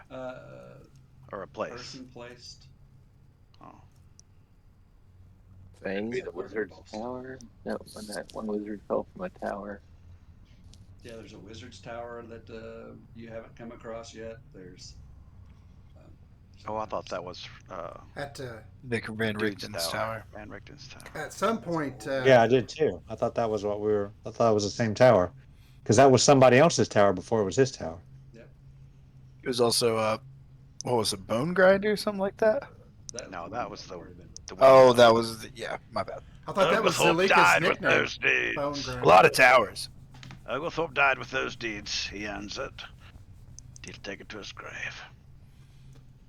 Speaker 5: Or a place.
Speaker 3: Person placed.
Speaker 5: Oh.
Speaker 4: Maybe the wizard's tower. No, when that one wizard fell from a tower.
Speaker 3: Yeah, there's a wizard's tower that you haven't come across yet. There's.
Speaker 5: Oh, I thought that was
Speaker 1: At
Speaker 6: Nick Van Richten's tower.
Speaker 5: Van Richten's tower.
Speaker 1: at some point,
Speaker 10: Yeah, I did too. I thought that was what we were. I thought it was the same tower, because that was somebody else's tower before it was his tower.
Speaker 3: Yep.
Speaker 6: It was also what was it, Bone Grinder or something like that?
Speaker 5: No, that was the
Speaker 6: Oh, that was yeah. My bad.
Speaker 1: I thought that was
Speaker 5: Oglethorpe
Speaker 1: Zulika's
Speaker 5: died with
Speaker 1: nickname.
Speaker 5: those deeds.
Speaker 1: Bone
Speaker 6: A
Speaker 1: Grinder.
Speaker 6: lot of towers.
Speaker 5: Oglethorpe died with those deeds. He owns it. He'll take it to his grave.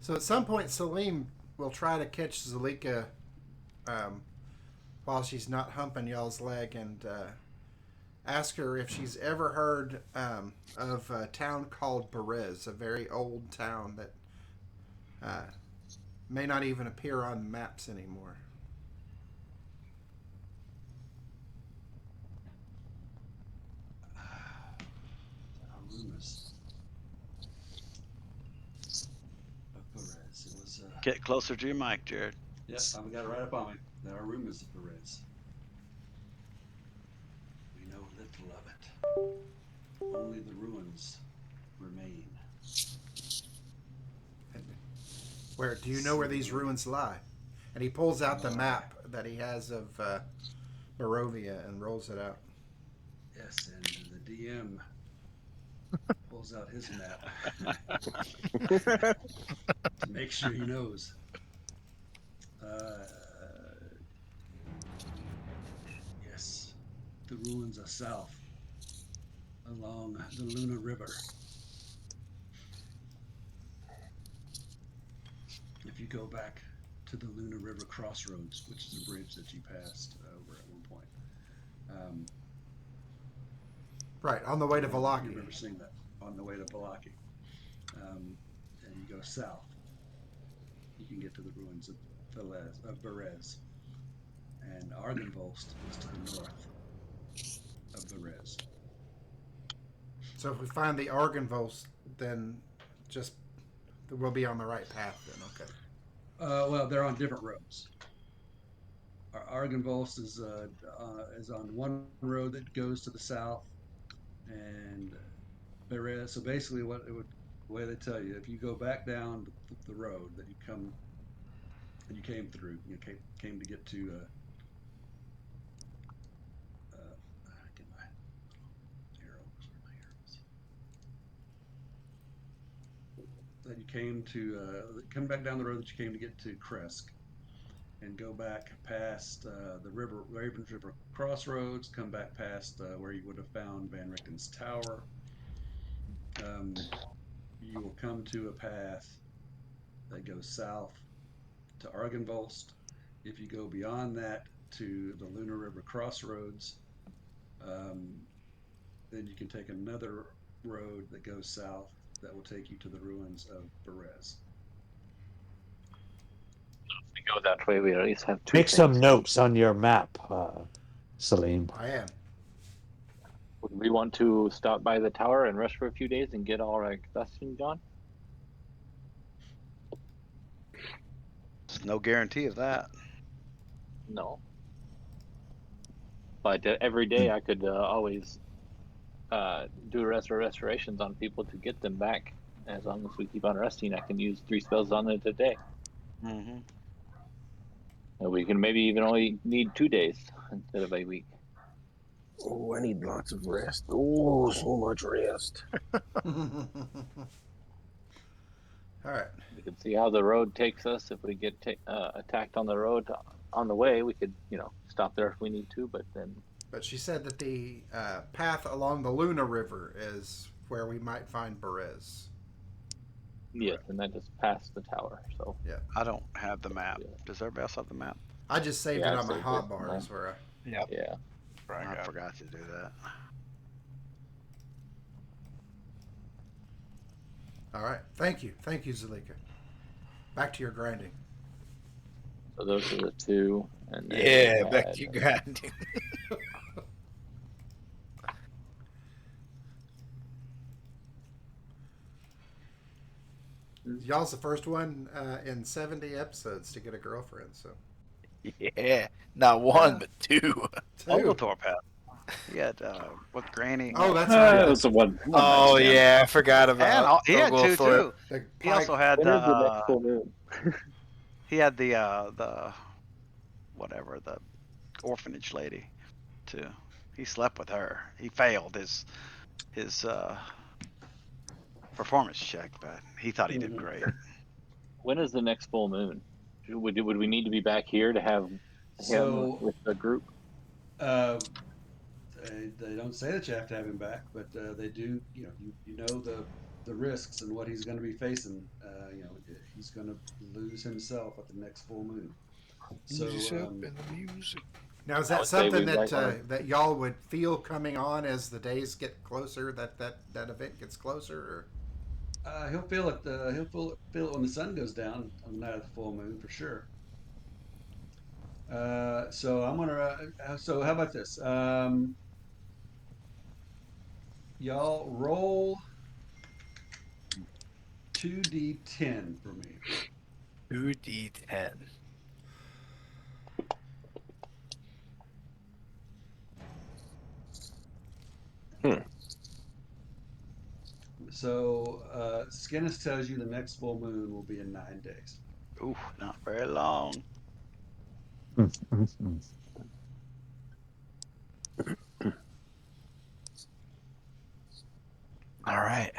Speaker 1: So at some point, Salim will try to catch Zulika while she's not humping y'all's leg and ask her if she's ever heard of a town called Berez, a very old town that may not even appear on maps anymore.
Speaker 3: Rumors of Perez. It was.
Speaker 5: Get closer to your mic, Jared.
Speaker 3: Yes, I've got it right up on me. There are rumors of Perez. We know little of it. Only the ruins remain.
Speaker 1: Where do you know where these ruins lie? And he pulls out the map that he has of Barovia and rolls it out.
Speaker 3: Yes, and the DM pulls out his map to make sure he knows. Yes, the ruins are south along the Luna River. If you go back to the Luna River crossroads, which is a bridge that you passed over at one point.
Speaker 1: Right, on the way to
Speaker 3: I
Speaker 1: Valaki.
Speaker 3: remember seeing that on the way to Valaki. And you go south, you can get to the ruins of Berez. And Argenvost is to the north of Berez.
Speaker 1: So if we find the Argenvost, then just we'll be on the right path then, okay.
Speaker 3: Well, they're on different roads. Argynvost is on one road that goes to the south, and Perez. So basically, what it would the way they tell you, if you go back down the road that you came through, came to get to get my arrow. Where's my arrows? That you came to come back down the road that you came to get to Kresk, and go back past the Ravens River crossroads, come back past where you would have found Van Richten's tower. Um, you will come to a path that goes south to Argynvost. If you go beyond that to the Lunar River crossroads, um, then you can take another road that goes south that will take you to the ruins of Berez.
Speaker 4: If we go that way, we at least have two
Speaker 10: Make
Speaker 4: things.
Speaker 10: some notes on your map, Salim.
Speaker 1: I am.
Speaker 4: Would we want to stop by the tower and rest for a few days and get all our questions on?
Speaker 5: There's no guarantee of that.
Speaker 4: No. But every day I could always do restorations on people to get them back. As long as we keep on resting, I can use 3 spells on it a day.
Speaker 5: Mm-hmm.
Speaker 4: And we can maybe even only need 2 days instead of a week.
Speaker 8: Oh, I need lots of rest. Oh, so much rest.
Speaker 1: All right.
Speaker 4: We can see how the road takes us. If we get attacked on the road on the way, we could, stop there if we need to. But then,
Speaker 1: But she said that the path along the Luna River is where we might find Berez.
Speaker 4: yes, and that just past the tower. So
Speaker 1: Yeah.
Speaker 5: I don't have the map.
Speaker 4: Yeah.
Speaker 5: Does everybody else have the map?
Speaker 1: I just saved
Speaker 4: Yeah,
Speaker 1: it
Speaker 4: I
Speaker 1: on my
Speaker 4: saved
Speaker 1: hot
Speaker 4: it.
Speaker 1: bars where I.
Speaker 6: Yep.
Speaker 4: yeah,
Speaker 5: I forgot to do that.
Speaker 1: All right. Thank you, Zalika. Back to your grinding.
Speaker 4: so those are the 2. And then
Speaker 6: Yeah,
Speaker 4: we
Speaker 6: back
Speaker 4: had-
Speaker 6: to your grinding.
Speaker 1: Y'all's the first one in 70 episodes to get a girlfriend. So
Speaker 6: Yeah, not one,
Speaker 1: Yeah.
Speaker 6: but 2.
Speaker 5: Oglethorpe had. He had with Granny.
Speaker 1: Oh, that's
Speaker 9: That
Speaker 1: right.
Speaker 9: was the one.
Speaker 6: Oh
Speaker 9: night stand.
Speaker 6: yeah, I forgot
Speaker 5: and
Speaker 6: about.
Speaker 5: he had 2 too.
Speaker 1: The
Speaker 5: He also had
Speaker 4: When is the next full moon?
Speaker 5: he had the whatever, the orphanage lady too. He slept with her. He failed his performance check, but he thought he did great.
Speaker 4: When is the next full moon? Would we need to be back here to have him
Speaker 3: So
Speaker 4: with the group?
Speaker 3: they don't say that you have to have him back, but they do. You know the risks and what he's going to be facing. He's going to lose himself at the next full moon. So
Speaker 6: the music.
Speaker 1: Now, is
Speaker 4: I
Speaker 1: that
Speaker 4: would say
Speaker 1: something
Speaker 4: we might wanna-
Speaker 1: that y'all would feel coming on as the days get closer? That event gets closer, or?
Speaker 3: he'll feel it. He'll feel it when the sun goes down on the night of the full moon for sure. So I'm gonna. So how about this? Y'all roll 2d10 for me.
Speaker 6: 2d10.
Speaker 3: So Skinnis tells you the next full moon will be in 9 days.
Speaker 5: Ooh, not very long.
Speaker 6: All right.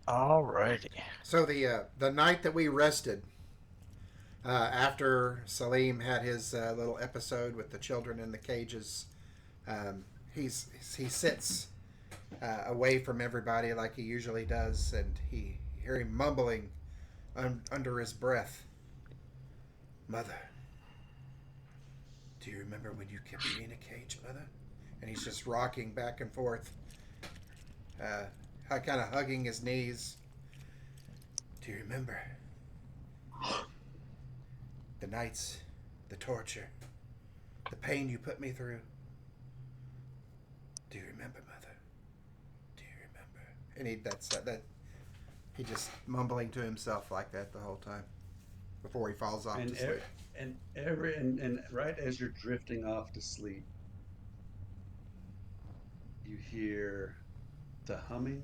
Speaker 6: All righty.
Speaker 1: So the night that we rested, after Salim had his little episode with the children in the cages, he sits away from everybody like he usually does, and you hear him mumbling under his breath, "Mother, do you remember when you kept me in a cage, Mother?" And he's just rocking back and forth, kind of hugging his knees. "Do you remember the nights, the torture, the pain you put me through? Do you remember, Mother? Do you remember?" And he just mumbling to himself like that the whole time. before he falls off
Speaker 3: And
Speaker 1: to sleep.
Speaker 3: and right as you're drifting off to sleep, you hear the humming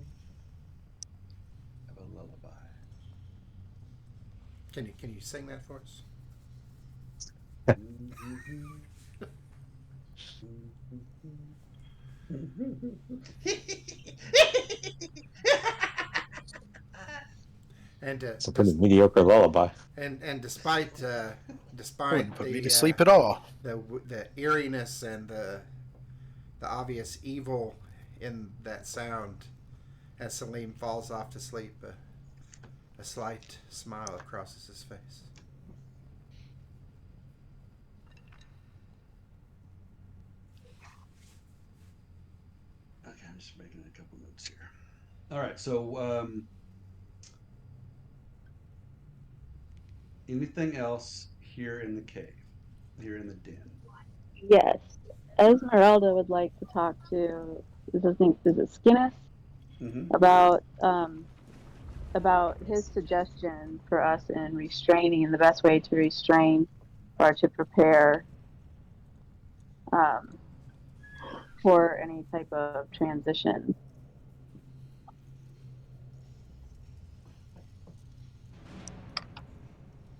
Speaker 3: of a lullaby.
Speaker 1: Can you sing that for us? And
Speaker 10: It's a pretty mediocre lullaby.
Speaker 1: and despite
Speaker 6: Wouldn't
Speaker 1: despite
Speaker 6: put me to sleep at all.
Speaker 1: the eeriness and the obvious evil in that sound, as Salim falls off to sleep, a slight smile crosses his face.
Speaker 3: Okay, I'm just making a couple notes here. All right, so anything else here in the cave, here in the den?
Speaker 7: Yes. Esmeralda would like to talk to, is it Skinnis?
Speaker 3: Mm-hmm.
Speaker 7: About his suggestion for us in restraining, and the best way to restrain or to prepare um, for any type of transition.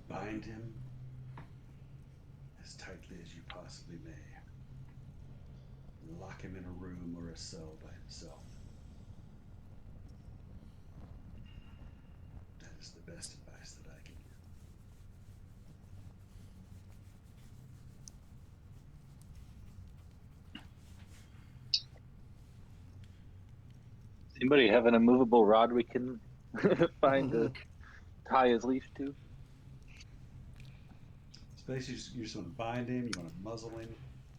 Speaker 3: Bind him as tightly as you possibly may. Lock him in a room or a cell by himself. That is the best advice that I can give.
Speaker 4: Anybody have an immovable rod we can find to tie his leash to?
Speaker 3: So basically, you just want to bind him, you want to muzzle him,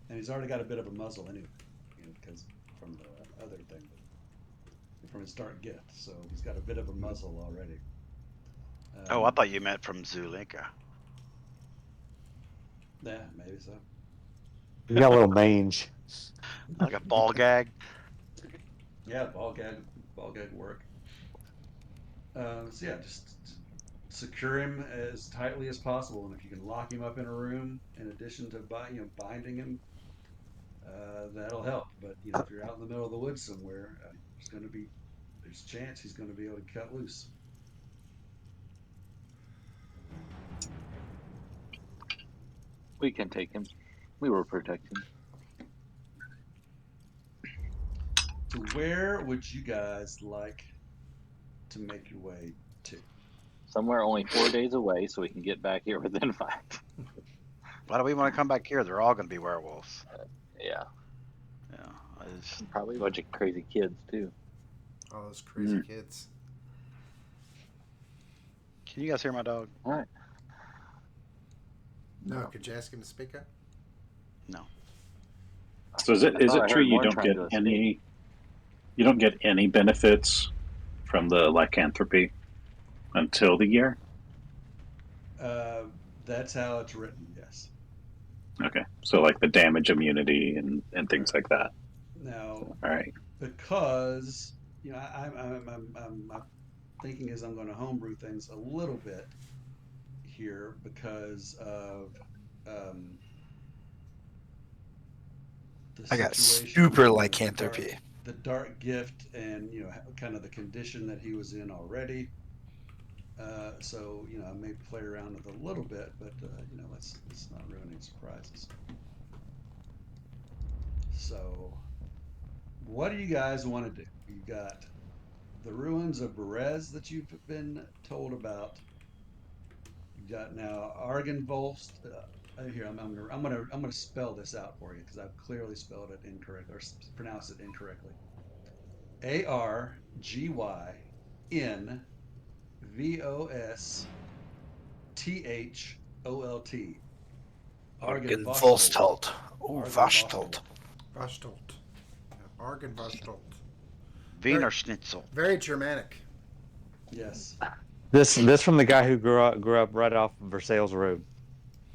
Speaker 3: and he's already got a bit of a muzzle anyway, because from the other thing, from his dark gift. So he's got a bit of a muzzle already.
Speaker 5: Oh, I thought you meant from Zulinka.
Speaker 3: Yeah, maybe so.
Speaker 10: You got a little mange.
Speaker 5: Like a ball gag.
Speaker 3: Yeah, ball gag work. So yeah, just secure him as tightly as possible, and if you can lock him up in a room, in addition to binding him, that'll help. But if you're out in the middle of the woods somewhere, there's a chance he's going to be able to cut loose.
Speaker 4: We can take him. We will protect him.
Speaker 3: So where would you guys like to make your way to?
Speaker 4: Somewhere only 4 days away, so we can get back here within 5.
Speaker 5: Why do we want to come back here? They're all going to be werewolves.
Speaker 4: Yeah,
Speaker 5: Yeah,
Speaker 4: probably a bunch of crazy kids too.
Speaker 1: All those crazy kids.
Speaker 5: Can you guys hear my dog?
Speaker 4: All right.
Speaker 1: No, could you ask him to speak up?
Speaker 5: No.
Speaker 9: So is it true you don't get any benefits from the lycanthropy until the year?
Speaker 3: That's how it's written. Yes.
Speaker 9: Okay, so like the damage immunity and things like that.
Speaker 3: Now,
Speaker 9: All right.
Speaker 3: because I'm thinking as I'm going to homebrew things a little bit here because of the
Speaker 6: I got
Speaker 3: situation,
Speaker 6: super lycanthropy.
Speaker 3: the dark gift, and kind of the condition that he was in already. So I may play around with a little bit, but let's not ruin any surprises. So, what do you guys want to do? You got the ruins of Berez that you've been told about. You got now Argenvolst. Here, I'm gonna spell this out for you because I've clearly spelled it incorrect or pronounced it incorrectly. Argenvostolt.
Speaker 6: Argenvostolt. Oh, Vostolt.
Speaker 1: Vastolt. Argen Vastolt.
Speaker 5: Wiener Schnitzel.
Speaker 1: Very Germanic.
Speaker 3: Yes.
Speaker 10: This from the guy who grew up right off Versailles Road.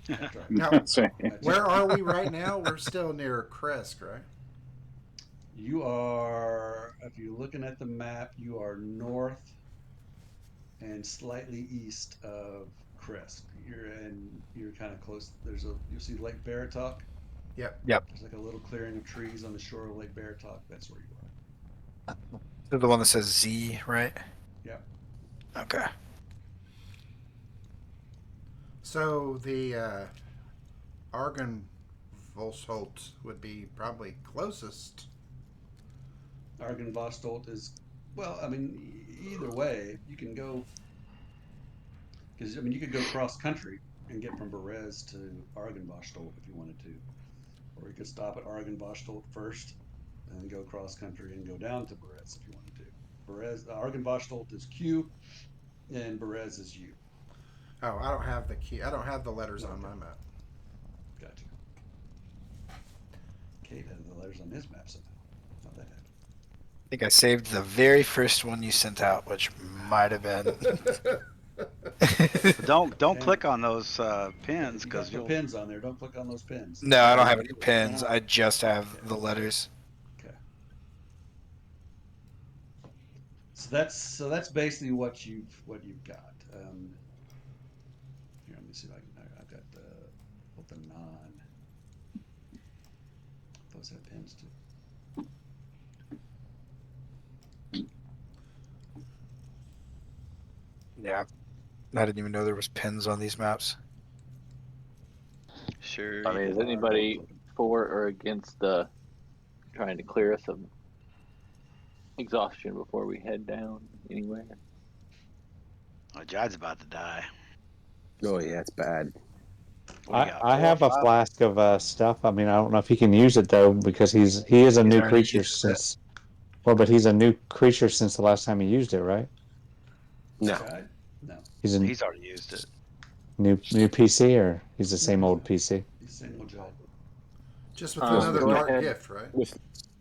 Speaker 3: That's right.
Speaker 1: Now,
Speaker 9: That's right.
Speaker 1: where are we right now? We're still near Kresk, right?
Speaker 3: You are, if you're looking at the map, you are north and slightly east of Kresk. you're kind of close. You'll see Lake Baratok.
Speaker 1: Yep.
Speaker 6: Yep.
Speaker 3: There's like a little clearing of trees on the shore of Lake Baratok. That's where you are.
Speaker 6: The one that says Z, right?
Speaker 3: Yep.
Speaker 6: Okay.
Speaker 1: So the Argon Volsholt would be probably closest.
Speaker 3: Argynvostolt is, well, I mean, either way, you can go, because I mean, you could go cross country and get from Berez to Argynvostolt if you wanted to, or you could stop at Argynvostolt first and then go cross country and go down to Berez if you wanted to. Argynvostolt is Q, and Berez is U.
Speaker 1: Oh, I don't have the key. I don't have the letters on
Speaker 3: Okay.
Speaker 1: my map.
Speaker 3: Gotcha. Kate has the letters on his map somehow. How'd that happen?
Speaker 6: I think I saved the very first one you sent out, which might have been.
Speaker 5: But don't
Speaker 3: And
Speaker 5: click on those pins
Speaker 3: you got
Speaker 5: because
Speaker 3: the
Speaker 5: you'll.
Speaker 3: pins on there. Don't click on those pins.
Speaker 6: No, I don't have any pins. I just have the letters.
Speaker 3: Okay. So that's basically what you've got. Here, let me see if I can. I've got the non. Those have pins too.
Speaker 6: Yeah. I didn't even know there was pins on these maps.
Speaker 5: Sure.
Speaker 4: I mean, is anybody for or against the trying to clear some exhaustion before we head down anywhere?
Speaker 5: Oh, Jad's about to die.
Speaker 8: Oh yeah, it's bad.
Speaker 5: What do you got,
Speaker 10: I
Speaker 5: 4 or
Speaker 10: have a
Speaker 5: 5?
Speaker 10: flask of stuff. I mean, I don't know if he can use it though, because he is a
Speaker 6: He's
Speaker 10: new
Speaker 6: already
Speaker 10: creature
Speaker 6: used it.
Speaker 10: since. Well, but he's a new creature since the last time he used it, right?
Speaker 8: No,
Speaker 3: Chad? No.
Speaker 10: He's a
Speaker 5: He's already used it.
Speaker 10: new PC, or he's the
Speaker 3: No,
Speaker 10: same
Speaker 3: he's
Speaker 10: old
Speaker 3: not.
Speaker 10: PC.
Speaker 3: He's the same old Jad.
Speaker 1: Just with another
Speaker 4: Go
Speaker 1: dark
Speaker 4: ahead.
Speaker 1: gift, right?
Speaker 8: with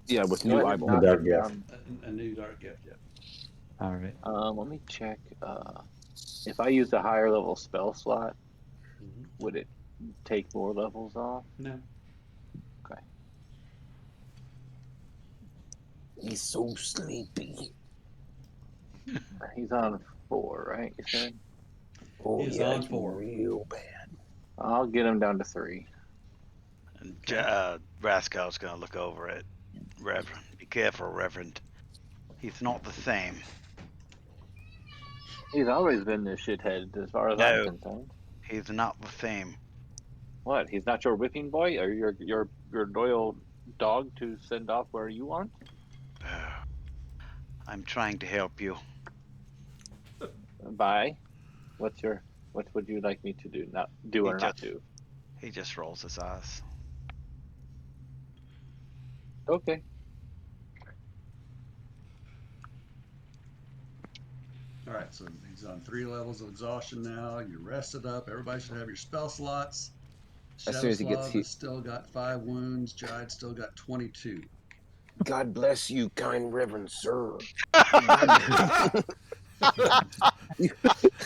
Speaker 8: with
Speaker 4: Go
Speaker 8: new
Speaker 4: ahead and
Speaker 8: eyeballs.
Speaker 4: knock him down.
Speaker 3: A new dark gift. Yeah.
Speaker 10: All right.
Speaker 4: Let me check. If I use a higher level spell slot,
Speaker 3: Mm-hmm.
Speaker 4: would it take more levels off?
Speaker 3: No.
Speaker 4: Okay.
Speaker 8: He's so sleepy.
Speaker 4: He's on 4, right? You said.
Speaker 8: Oh
Speaker 3: He is
Speaker 8: yeah,
Speaker 3: on
Speaker 8: it's
Speaker 3: 4.
Speaker 8: real bad.
Speaker 4: I'll get him down to 3.
Speaker 5: And Rascal's gonna look over at Reverend. Be careful, Reverend. He's not the same.
Speaker 4: He's always been this shithead, as far as I'm
Speaker 5: No,
Speaker 4: concerned.
Speaker 5: he's not the same.
Speaker 4: What? He's not your whipping boy, or your loyal dog to send off where you want?
Speaker 5: I'm trying to help you.
Speaker 4: Bye. What would you like me to do? Not do
Speaker 5: He
Speaker 4: or not
Speaker 5: just
Speaker 4: do?
Speaker 5: he just rolls his eyes.
Speaker 4: Okay.
Speaker 3: All right. So he's on 3 levels of exhaustion now. You're rested up. Everybody should have your spell slots.
Speaker 8: As soon as he gets
Speaker 3: Shadowslav
Speaker 8: hit,
Speaker 3: has still got 5 wounds. Jade still got 22.
Speaker 8: God bless you, kind Reverend Sir.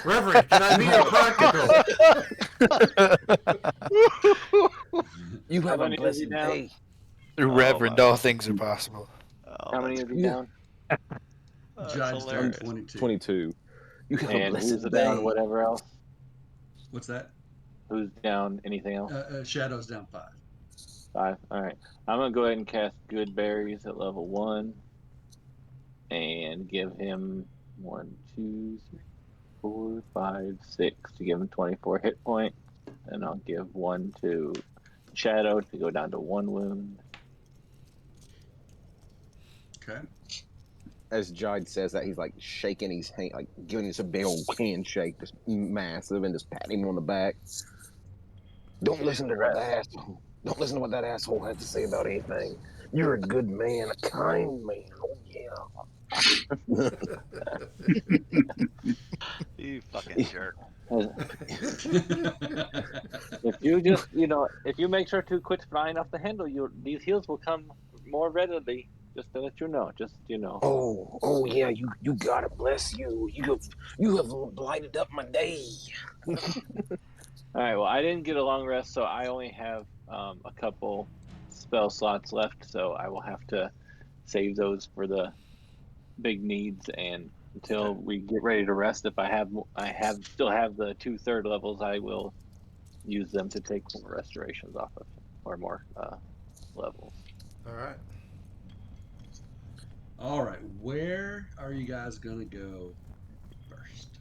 Speaker 1: Reverend, can I be your practical?
Speaker 8: You
Speaker 4: How
Speaker 8: have a
Speaker 4: many is he
Speaker 8: blessed
Speaker 4: down?
Speaker 8: day.
Speaker 6: Reverend, all things are possible.
Speaker 5: Oh,
Speaker 4: How many
Speaker 5: that's,
Speaker 4: is he down?
Speaker 5: that's
Speaker 3: Jade's down
Speaker 5: hilarious.
Speaker 3: 22.
Speaker 8: 22. You have a
Speaker 4: And who's
Speaker 8: blessed
Speaker 4: down?
Speaker 8: day.
Speaker 4: Whatever else?
Speaker 3: What's that?
Speaker 4: Who's down? Anything else?
Speaker 3: Shadow's down 5.
Speaker 4: 5. All right. I'm gonna go ahead and cast Good Berries at level 1, and give him 1, 2, 3, 4, 5, 6 to give him 24 hit points, and I'll give 1 to Shadow to go down to 1 wound.
Speaker 3: Okay.
Speaker 8: As Jide says that, he's like shaking his hand, like giving us a big old handshake, just massive, and just patting him on the back. Don't listen to what that asshole. Don't listen to what that asshole has to say about anything. You're a good man, a kind man. Oh yeah.
Speaker 5: You fucking jerk.
Speaker 4: If you just, if you make sure to quit flying off the handle, these heals will come more readily. Just to let you know.
Speaker 8: Oh yeah. You gotta bless you. You have lighted up my day.
Speaker 4: All right. Well, I didn't get a long rest, so I only have a couple spell slots left. So I will have to save those for the big needs and until we get ready to rest. If I still have the 2/3 levels, I will use them to take more restorations off of him, or more levels.
Speaker 1: All right.
Speaker 3: All right, where are you guys gonna go first?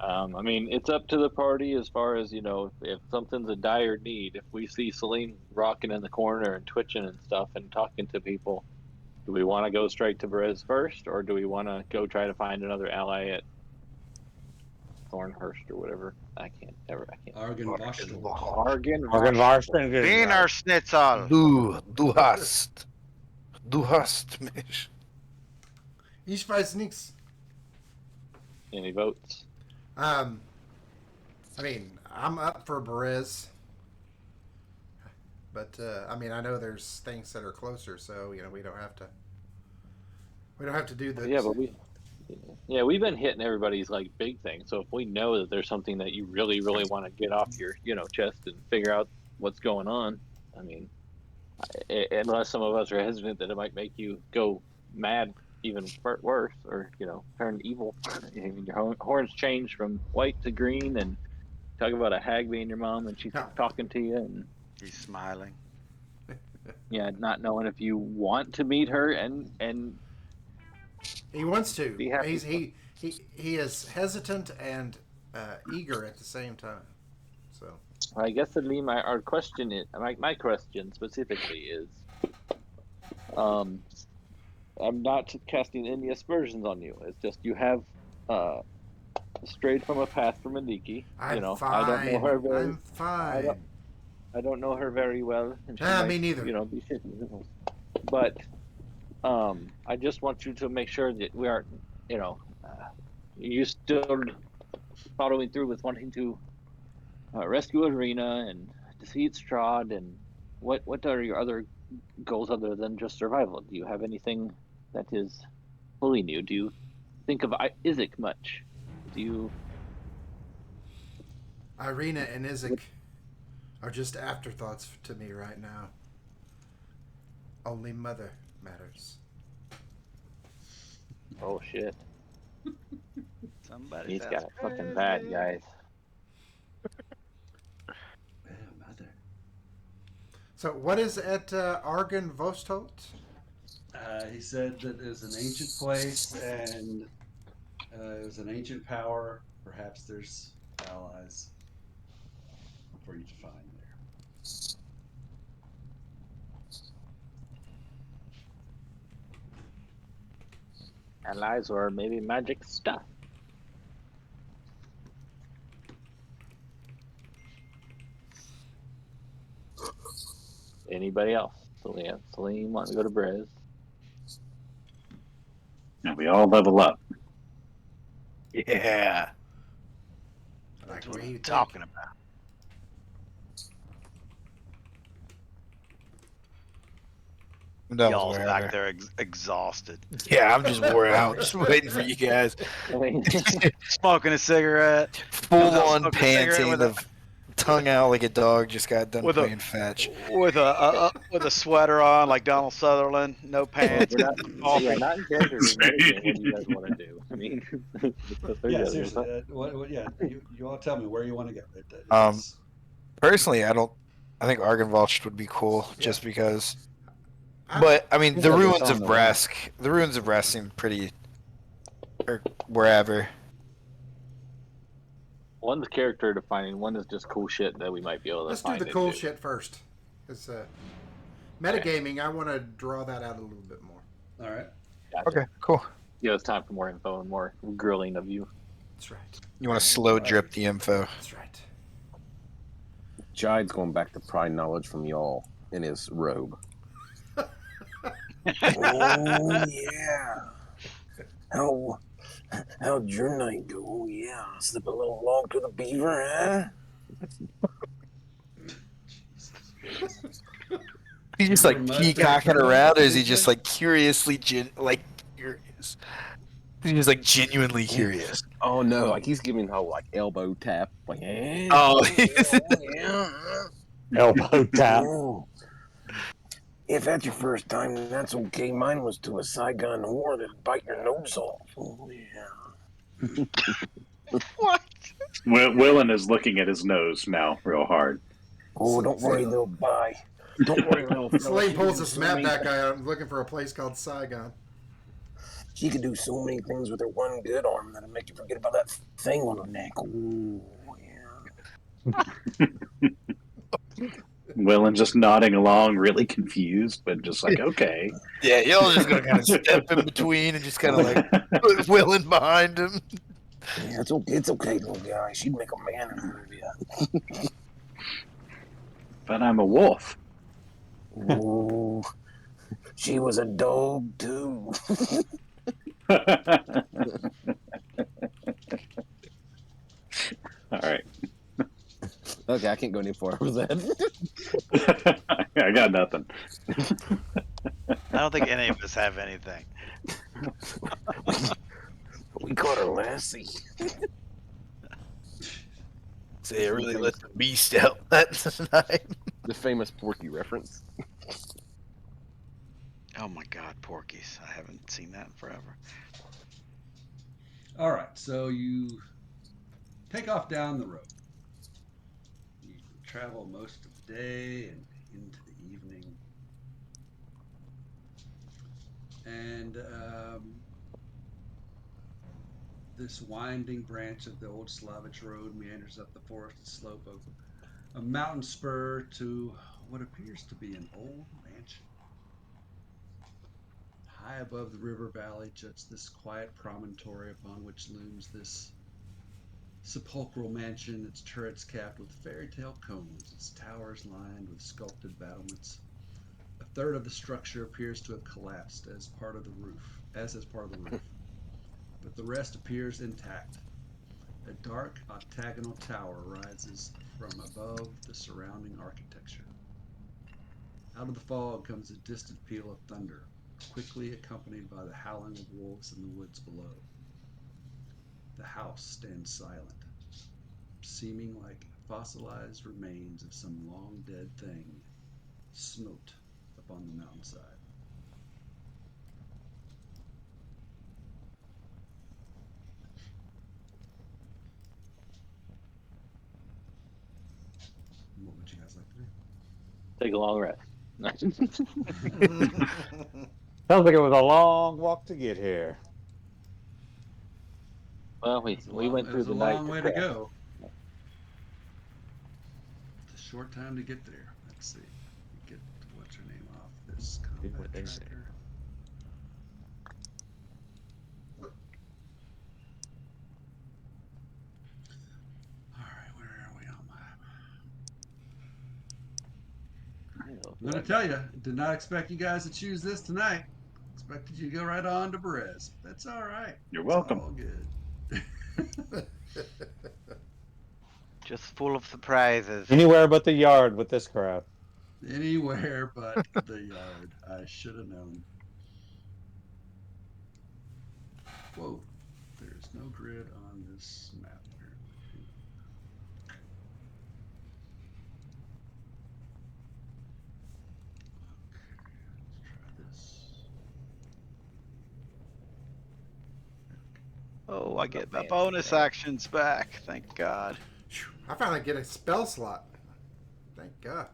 Speaker 4: I mean, it's up to the party as far as, if something's a dire need. If we see Celine rocking in the corner and twitching and stuff and talking to people, do we want to go straight to Perez first, or do we want to go try to find another ally at Thornhurst or whatever? I can't.
Speaker 3: Argen Vostel.
Speaker 4: Argen
Speaker 5: Wiener Schnitzel.
Speaker 6: Du hast mich.
Speaker 1: Ich weiß nichts.
Speaker 4: Any votes?
Speaker 1: I mean, I'm up for Berez. But, I mean, I know there's things that are closer, so, we don't have to... We don't have to do the...
Speaker 4: Yeah, we've been hitting everybody's, big thing. So if we know that there's something that you really, really want to get off your, chest and figure out what's going on, I mean, unless some of us are hesitant that it might make you go mad even worse, or turn evil. I mean, your horns change from white to green, and talk about a hag being your mom, and she's talking to you, and
Speaker 5: he's smiling.
Speaker 4: Yeah, not knowing if you want to meet her, and
Speaker 1: he wants to. He is hesitant and eager at the same time. So
Speaker 4: I guess our question is, my question specifically is, I'm not casting any aspersions on you. It's just you have strayed from a path from Aniki.
Speaker 1: I'm fine.
Speaker 4: I don't know her very.
Speaker 1: I'm fine.
Speaker 4: I don't know her very well. And
Speaker 1: me neither.
Speaker 4: Be shitty. But I just want you to make sure that we aren't, you still following through with wanting to rescue Arena and defeat Strahd, and what are your other goals other than just survival? Do you have anything that is fully new? Do you think of Isaac much? Do you?
Speaker 1: Irina and Isaac are just afterthoughts to me right now. Only mother matters.
Speaker 4: Oh shit!
Speaker 5: He's
Speaker 4: got it fucking bad, guys.
Speaker 3: Mother.
Speaker 1: So what is at Argen Vostholt?
Speaker 3: He said that it was an ancient place, and it was an ancient power. Perhaps there's allies for you to find there.
Speaker 4: Allies, or maybe magic stuff. Anybody else? Celine wanting to go to Brez.
Speaker 9: And we all level up.
Speaker 6: Yeah.
Speaker 5: That's what I'm talking about. Y'all's back there exhausted.
Speaker 6: Yeah, I'm just wore out, just waiting for you guys.
Speaker 5: Smoking a cigarette.
Speaker 6: Full on panting, with the tongue out like a dog just got done playing fetch.
Speaker 5: With a sweater on like Donald Sutherland, no pants.
Speaker 4: Not in character. What do you guys want to do? I mean,
Speaker 3: yeah, seriously. You all tell me where you want to go.
Speaker 6: Personally, I think Argenvalch would be cool, just because. But I mean, the ruins of Bresk. The ruins of Bresk seem pretty, or wherever.
Speaker 4: One's character defining, one is just cool shit that we might be able to find.
Speaker 1: Let's do the cool shit first. It's metagaming. I want to draw that out a little bit more.
Speaker 3: All right.
Speaker 4: Gotcha.
Speaker 6: Okay, cool.
Speaker 4: Yeah, it's time for more info and more grilling of you.
Speaker 1: That's right.
Speaker 6: You want to slow drip the info.
Speaker 1: That's right.
Speaker 8: Jide's going back to pry knowledge from y'all in his robe. Oh yeah. How'd your night go? Oh yeah. Slip a little log to the beaver, huh?
Speaker 6: He's just like peacocking around, or is he just like curiously curious? He's just like genuinely curious.
Speaker 8: Oh no, like he's giving her like elbow tap, like
Speaker 6: oh
Speaker 8: yeah.
Speaker 10: Elbow tap.
Speaker 8: If that's your first time, that's okay. Mine was to a Saigon whore that'd bite your nose off. Oh, yeah.
Speaker 5: What?
Speaker 9: Willen is looking at his nose now real hard.
Speaker 8: Oh, don't worry, little boy. Don't worry, little fella.
Speaker 1: Salim
Speaker 8: She could
Speaker 1: pulls
Speaker 8: do
Speaker 1: this
Speaker 8: so
Speaker 1: map
Speaker 8: many
Speaker 1: back out, looking for a place called Saigon.
Speaker 8: She could do so many things with her one good arm that'd make you forget about that thing on her neck. Oh, yeah.
Speaker 9: Willen just nodding along, really confused, but just like, okay.
Speaker 11: Yeah, y'all just gonna kind of step in between and just kind of like put Willen behind him.
Speaker 8: Yeah, it's okay, little guy. She'd make a man of you.
Speaker 9: But I'm a wolf.
Speaker 8: Oh, she was a dog too.
Speaker 9: All right.
Speaker 8: Okay, I can't go any farther with that.
Speaker 9: I got nothing.
Speaker 5: I don't think any of us have anything.
Speaker 8: We caught her Lassie.
Speaker 11: So yeah, really let the beast out that tonight.
Speaker 8: The famous Porky reference.
Speaker 5: Oh my God, Porky's! I haven't seen that in forever.
Speaker 3: All right, so you take off down the road. You travel most of the day and into the evening. And this winding branch of the old Slavic road meanders up the forested slope of a mountain spur to what appears to be an old mansion. High above the river valley juts this quiet promontory upon which looms this sepulchral mansion, its turrets capped with fairy tale cones, its towers lined with sculpted battlements. A third of the structure appears to have collapsed as part of the roof, but the rest appears intact. A dark octagonal tower rises from above the surrounding architecture. Out of the fog comes a distant peal of thunder, quickly accompanied by the howling of wolves in the woods below. The house stands silent, seeming like fossilized remains of some long dead thing smote upon the mountainside. What would you guys like to do?
Speaker 4: Take a long rest.
Speaker 10: Sounds like it was a long walk to get here.
Speaker 4: Well, we went through
Speaker 3: It's a
Speaker 4: the night.
Speaker 3: long way to go. It's a short time to get there. Let's see. Get what's her name off this combat tracker. All right, where are we on map? I'm gonna tell you, did not expect you guys to choose this tonight. Expected you to go right on to Perez. That's all right.
Speaker 9: You're
Speaker 3: It's
Speaker 9: welcome.
Speaker 3: all good.
Speaker 5: Just full of surprises.
Speaker 10: Anywhere but the yard with this crowd.
Speaker 3: Anywhere but the yard. I should have known. Whoa. There's no grid on this map, apparently. Okay, let's try this.
Speaker 5: Oh, I get my bonus actions back. Thank God.
Speaker 1: I finally get a spell slot. Thank God.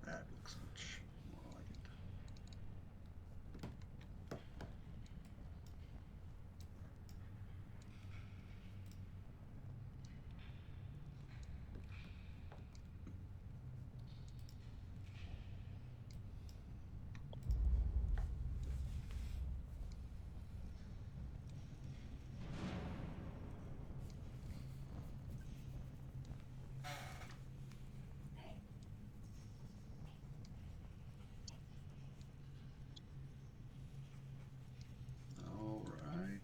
Speaker 3: That looks much more like it. All right.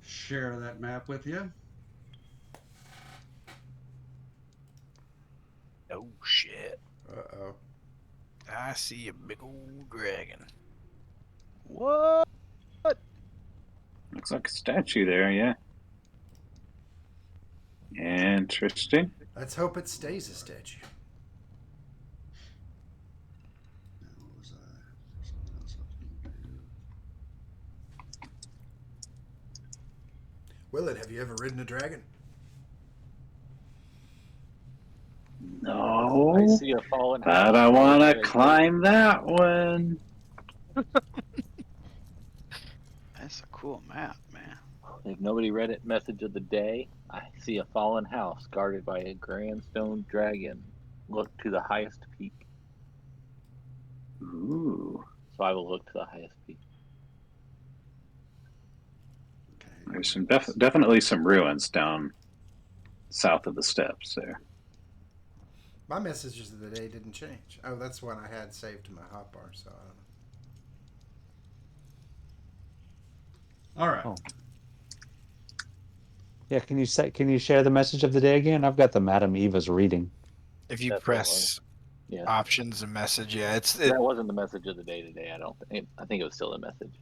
Speaker 3: Share that map with you.
Speaker 6: Oh shit!
Speaker 1: Uh-oh.
Speaker 6: I see a big old dragon.
Speaker 5: What?
Speaker 9: Looks like a statue there, yeah. Interesting.
Speaker 1: Let's hope it stays a statue.
Speaker 3: Now, what was I? Something else I was going to do.
Speaker 1: Willett, have you ever ridden a dragon?
Speaker 9: No.
Speaker 4: I see a fallen
Speaker 9: But
Speaker 4: house.
Speaker 9: I want to
Speaker 4: Guarded by a
Speaker 9: climb that one.
Speaker 5: That's a cool map, man.
Speaker 4: If nobody read it, message of the day. I see a fallen house guarded by a grand stone dragon. Look to the highest peak.
Speaker 9: Ooh.
Speaker 4: So I will look to the highest peak.
Speaker 3: Okay.
Speaker 9: There's some definitely some ruins down south of the steps there.
Speaker 1: My messages of the day didn't change. Oh, that's one I had saved to my hotbar, so I don't know.
Speaker 3: All right.
Speaker 10: Oh. Yeah, can you share the message of the day again? I've got the Madam Eva's reading.
Speaker 6: If you
Speaker 4: That's what it
Speaker 6: press
Speaker 4: Yeah.
Speaker 6: options and message, yeah,
Speaker 4: That wasn't the message of the day today. I think it was still a message.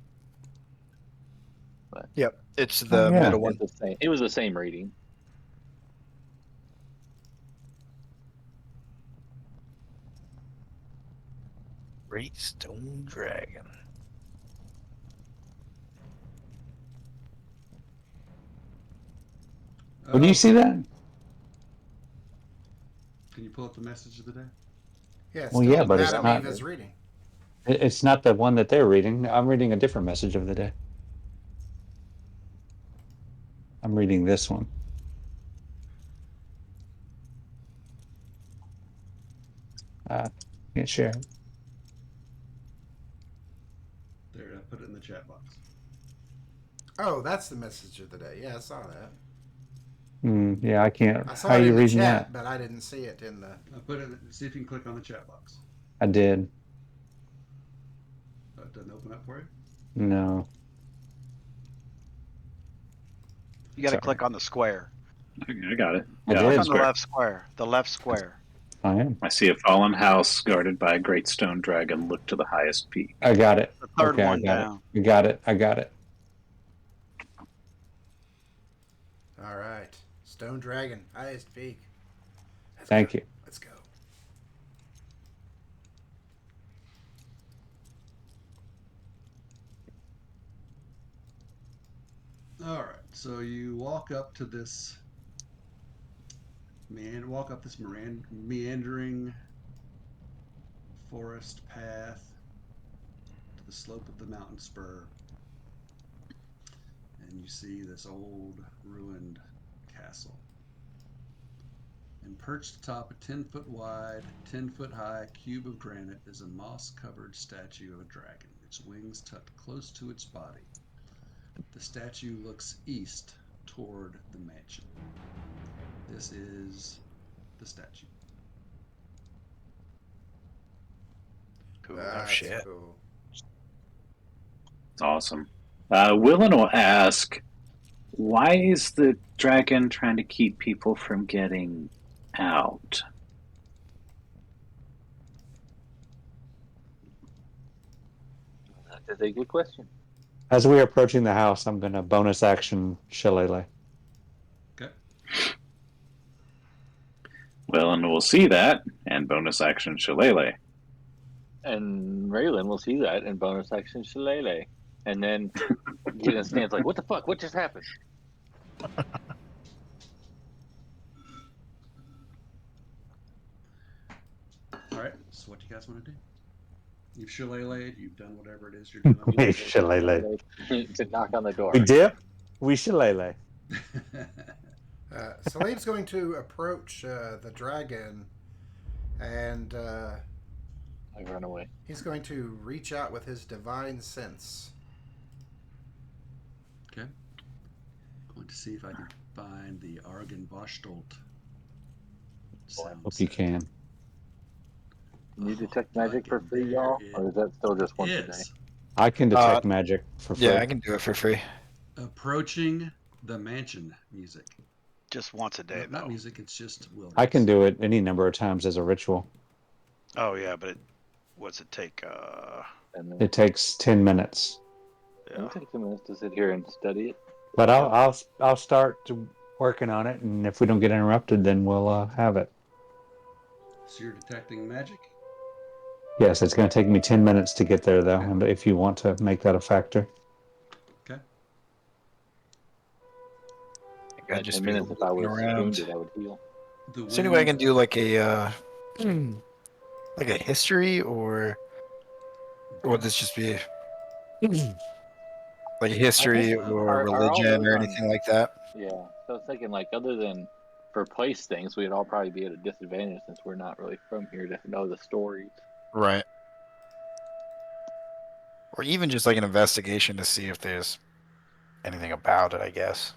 Speaker 4: But
Speaker 6: yep, it's the
Speaker 10: yeah.
Speaker 6: middle one.
Speaker 4: it was the same reading.
Speaker 6: Great stone dragon.
Speaker 10: When you see that?
Speaker 3: Can you pull up the message of the day?
Speaker 1: Yeah, it's
Speaker 10: Well,
Speaker 1: still
Speaker 10: yeah, but it's
Speaker 1: Madam
Speaker 10: not-
Speaker 1: Eva's reading.
Speaker 10: It's not the one that they're reading. I'm reading a different message of the day. I'm reading this one. Can't share it.
Speaker 3: There, I put it in the chat box.
Speaker 1: Oh, that's the message of the day. Yeah, I saw that.
Speaker 10: Yeah, I can't.
Speaker 1: I saw
Speaker 10: How
Speaker 1: it
Speaker 10: are you
Speaker 1: in the
Speaker 10: reading
Speaker 1: chat,
Speaker 10: that?
Speaker 1: but I didn't see it in the.
Speaker 3: I put it. See if you can click on the chat box.
Speaker 10: I did.
Speaker 3: It doesn't open up for you.
Speaker 10: No.
Speaker 5: You got to
Speaker 10: Sorry.
Speaker 5: click on the square.
Speaker 9: I got it.
Speaker 10: I
Speaker 9: Yeah,
Speaker 10: did.
Speaker 5: Click
Speaker 9: it's
Speaker 5: on the
Speaker 9: great.
Speaker 5: left square. The left square.
Speaker 10: I am.
Speaker 9: I see a fallen house guarded by a great stone dragon. Look to the highest peak.
Speaker 10: I got it.
Speaker 5: The third
Speaker 10: Okay,
Speaker 5: one
Speaker 10: I got
Speaker 5: down.
Speaker 10: it. You got it. I got it.
Speaker 1: All right, Stone Dragon, highest peak.
Speaker 10: Thank you.
Speaker 1: Let's go.
Speaker 3: All right. So you walk up to this meandering forest path to the slope of the mountain spur, and you see this old ruined castle. And perched atop a 10-foot wide, 10-foot high cube of granite is a moss-covered statue of a dragon, its wings tucked close to its body. The statue looks east toward the mansion. This is the statue.
Speaker 6: Cool.
Speaker 1: That's
Speaker 6: shit.
Speaker 1: cool.
Speaker 9: It's awesome. Willen will ask, why is the dragon trying to keep people from getting out?
Speaker 4: That's a good question.
Speaker 10: As we are approaching the house, I'm going to bonus action Shillelagh.
Speaker 3: Okay.
Speaker 9: Willen will see that and bonus action Shillelagh.
Speaker 4: And Raylan will see that in bonus action Shillelagh. And then get in a stance like, what the fuck? What just happened?
Speaker 3: All right. So what do you guys want to do? You've shillelagh'd. You've done whatever it is you're doing.
Speaker 10: We Shillelagh.
Speaker 4: To knock on the door.
Speaker 10: We dip. We Shillelagh.
Speaker 1: Salim's going to approach the dragon, and
Speaker 4: I run away.
Speaker 1: he's going to reach out with his divine sense.
Speaker 3: Okay. Going to see if I can find the Argon Bostolt.
Speaker 10: Hope you can.
Speaker 4: Can you detect magic for free, y'all? Or is that still just once a day?
Speaker 3: Yes.
Speaker 10: I can detect magic for free.
Speaker 6: Yeah, I can do it for free.
Speaker 3: Approaching the mansion music.
Speaker 5: Just once a day,
Speaker 3: Not
Speaker 5: though.
Speaker 3: music. It's just wilderness.
Speaker 10: I can do it any number of times as a ritual.
Speaker 5: Oh yeah, but what's it take?
Speaker 4: And then
Speaker 10: It takes 10 minutes,
Speaker 5: Yeah.
Speaker 4: it'll take 2 minutes to sit here and study it.
Speaker 10: but I'll start working on it, and if we don't get interrupted, then we'll have it.
Speaker 3: So you're detecting magic.
Speaker 10: Yes, it's going to take me 10 minutes to get there, though,
Speaker 3: Okay.
Speaker 10: and if you want to make that a factor.
Speaker 3: Okay.
Speaker 6: I'd
Speaker 4: At
Speaker 6: just
Speaker 4: 10
Speaker 6: be
Speaker 4: minutes, if I
Speaker 6: looking
Speaker 4: was
Speaker 6: around.
Speaker 4: wounded, I would heal.
Speaker 3: The
Speaker 6: Is there any way I
Speaker 3: wind.
Speaker 6: can do like a like a history, or would this just be like a history or
Speaker 4: Are all
Speaker 6: religion
Speaker 4: those
Speaker 6: or
Speaker 4: on?
Speaker 6: anything like that?
Speaker 4: Yeah. So I was thinking, like, other than for place things, we'd all probably be at a disadvantage since we're not really from here to know the stories.
Speaker 6: Right. Or even just like an investigation to see if there's anything about it, I guess.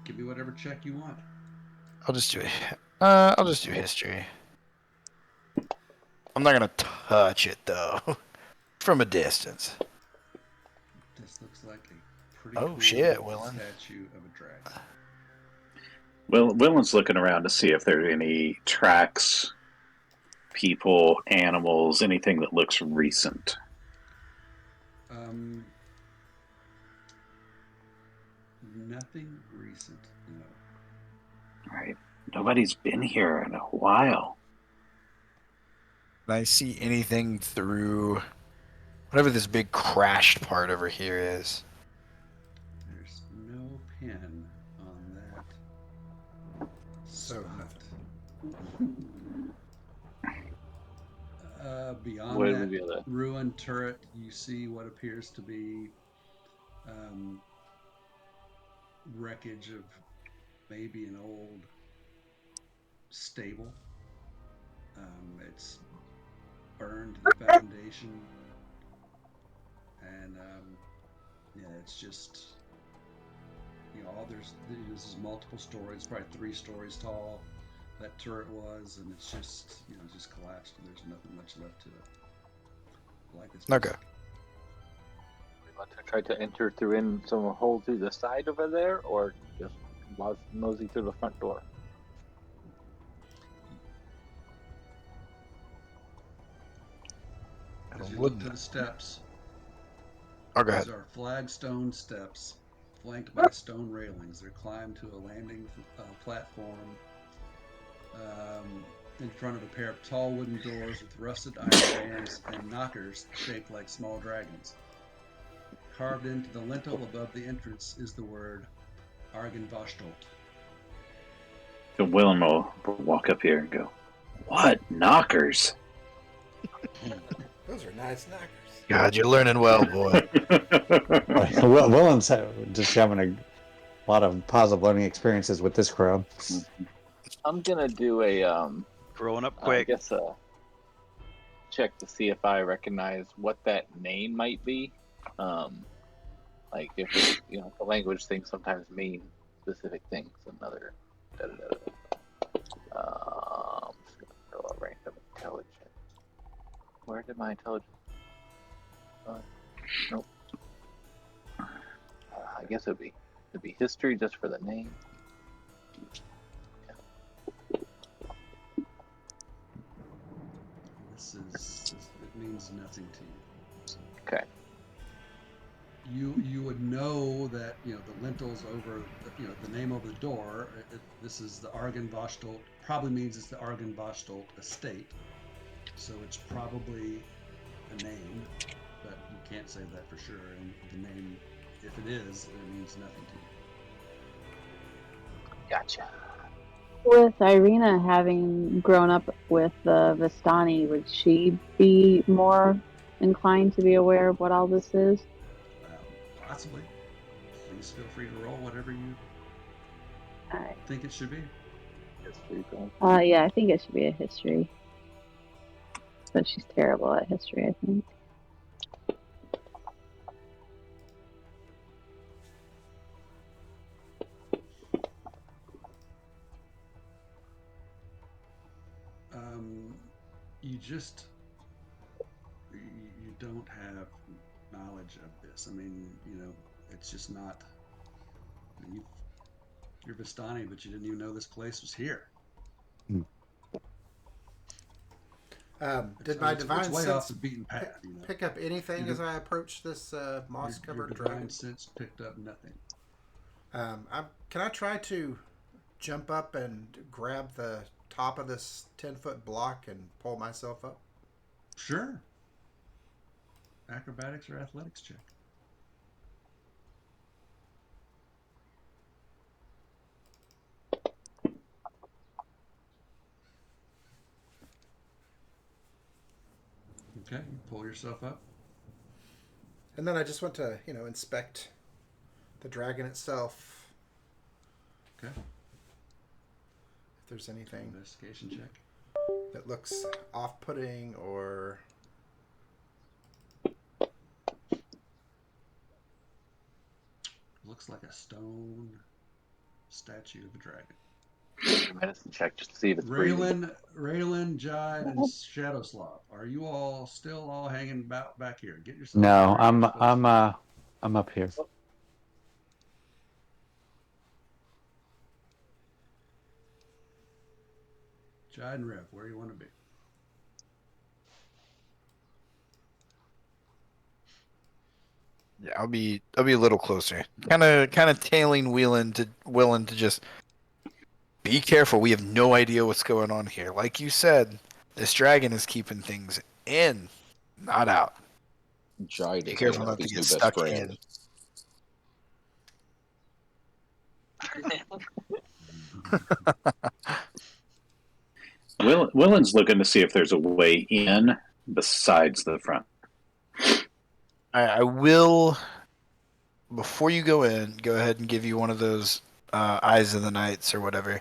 Speaker 3: Give me whatever check you want.
Speaker 6: I'll just do history. I'm not gonna touch it though. From a distance.
Speaker 3: This looks like a pretty
Speaker 6: Oh
Speaker 3: cool
Speaker 6: shit, Willen.
Speaker 3: statue of a dragon.
Speaker 9: Well, Willen's looking around to see if there's any tracks, people, animals, anything that looks recent.
Speaker 3: Nothing recent, no.
Speaker 9: Right. Nobody's been here in a while.
Speaker 6: Can I see anything through whatever this big crashed part over here is?
Speaker 3: There's no pin on that
Speaker 1: So
Speaker 3: spot. Beyond
Speaker 4: What would
Speaker 3: that
Speaker 4: we be able to?
Speaker 3: ruined turret, you see what appears to be wreckage of maybe an old stable. It's burned to the foundation, and yeah, it's just this is multiple stories, probably 3 stories tall. That turret was, and it's just just collapsed, and there's nothing much left to it. Like it's
Speaker 6: Okay.
Speaker 4: We want to try to enter in some hole through the side over there, or just mosey through the front door.
Speaker 3: As you look to the steps,
Speaker 6: Oh, go ahead.
Speaker 3: these are flagstone steps flanked by stone railings. They're climbed to a landing platform in front of a pair of tall wooden doors with rusted iron bands and knockers shaped like small dragons. Carved into the lintel above the entrance is the word Argenvostolt.
Speaker 9: So Willen will walk up here and go, "What knockers?"
Speaker 1: those are nice knockers.
Speaker 6: God, you're learning well, boy.
Speaker 10: Willen's just having a lot of positive learning experiences with this crowd.
Speaker 4: I'm gonna do a
Speaker 5: Growing up
Speaker 4: I
Speaker 5: quick.
Speaker 4: guess check to see if I recognize what that name might be. Like if it's, the language things sometimes mean specific things. Another. I'm just gonna throw a random intelligence. Where did my intelligence? Nope. I guess it'd be history just for the name.
Speaker 3: It means nothing to you.
Speaker 4: Okay.
Speaker 3: You would know that the lintels over the name over the door. This is the Argenvostolt. Probably means it's the Argenvostolt estate. So it's probably a name, but you can't say that for sure. And the name, if it is, it means nothing to you.
Speaker 4: Gotcha.
Speaker 7: With Irina having grown up with the Vistani, would she be more inclined to be aware of what all this is?
Speaker 3: Possibly. Please feel free to roll whatever you
Speaker 7: Alright.
Speaker 3: think it should be.
Speaker 4: History.
Speaker 7: Yeah, I think it should be a history. But she's terrible at history, I think.
Speaker 3: You don't have knowledge of this. I mean, It's just not. I mean, you're Vistani, but you didn't even know this place was here.
Speaker 1: Did my divine
Speaker 3: it's way
Speaker 1: sense
Speaker 3: off the beaten path,
Speaker 1: pick up anything as I approach this
Speaker 3: Your
Speaker 1: moss-covered
Speaker 3: divine
Speaker 1: dragon?
Speaker 3: sense picked up nothing.
Speaker 1: Can I try to jump up and grab the top of this 10-foot block and pull myself up?
Speaker 3: Sure. Acrobatics or athletics check. Okay, you pull yourself up.
Speaker 1: And then I just want to, inspect the dragon itself.
Speaker 3: Okay.
Speaker 1: If there's anything
Speaker 3: Investigation check.
Speaker 1: that looks off-putting or...
Speaker 3: Looks like a stone statue of a dragon.
Speaker 4: Medicine check just to see if it's breathing.
Speaker 3: Raylan, Jide, and Shadowslav. Are you all still all hanging about back here? Get yourself
Speaker 2: No,
Speaker 3: where you're supposed to be.
Speaker 2: I'm up here.
Speaker 3: Jide and Rev, where you want to be?
Speaker 11: Yeah, I'll be a little closer. Kind of tailing willing to just be careful. We have no idea what's going on here. Like you said, this dragon is keeping things in, not out.
Speaker 8: Jide
Speaker 11: Be
Speaker 8: is
Speaker 11: careful
Speaker 8: hanging
Speaker 11: not
Speaker 8: with
Speaker 11: to
Speaker 8: his
Speaker 11: get
Speaker 8: new best
Speaker 11: stuck
Speaker 8: friend.
Speaker 11: in.
Speaker 9: Willen's looking to see if there's a way in besides the front.
Speaker 11: I will, before you go in, go ahead and give you one of those Eyes of the Nights or whatever.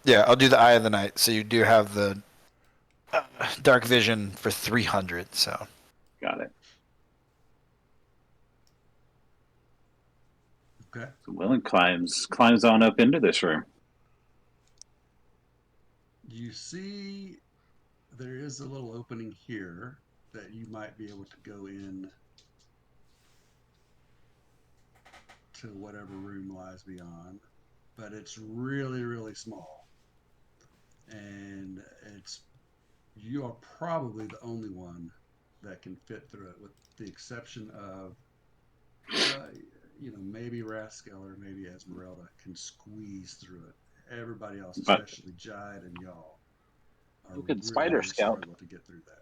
Speaker 11: Yeah, I'll do the Eye of the Night. So you do have the dark vision for 300. So
Speaker 9: Got it.
Speaker 3: Okay.
Speaker 9: So Willen climbs on up into this room.
Speaker 3: You see there is a little opening here that you might be able to go in to whatever room lies beyond, but it's really, really small. And you are probably the only one that can fit through it, with the exception of maybe Rascal or maybe Esmeralda can squeeze through it. Everybody else,
Speaker 9: But-
Speaker 3: especially Jide and y'all, are
Speaker 4: You could
Speaker 3: really,
Speaker 4: Spider
Speaker 3: really
Speaker 4: Scout.
Speaker 3: struggle to get through that.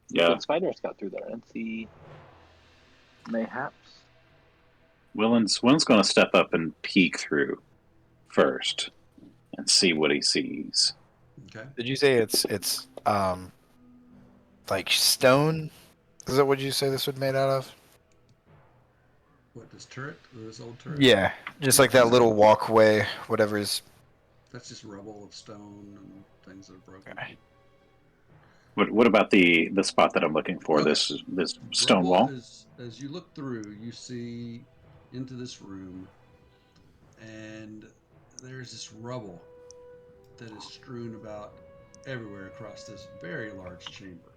Speaker 9: Yeah.
Speaker 4: Good spider scout through there and see mayhaps.
Speaker 9: Willen's going to step up and peek through first and see what he sees.
Speaker 3: Okay.
Speaker 11: did you say it's like stone? Is that what you say this would made out of?
Speaker 3: What, this turret or this old turret?
Speaker 11: Yeah, just like that little walkway, whatever is.
Speaker 3: That's just rubble of stone and things that are broken.
Speaker 11: Okay.
Speaker 9: What about the spot that I'm looking for?
Speaker 3: Okay.
Speaker 9: This stone
Speaker 3: Rubble
Speaker 9: wall.
Speaker 3: as you look through, you see into this room, and there's this rubble that is strewn about everywhere across this very large chamber.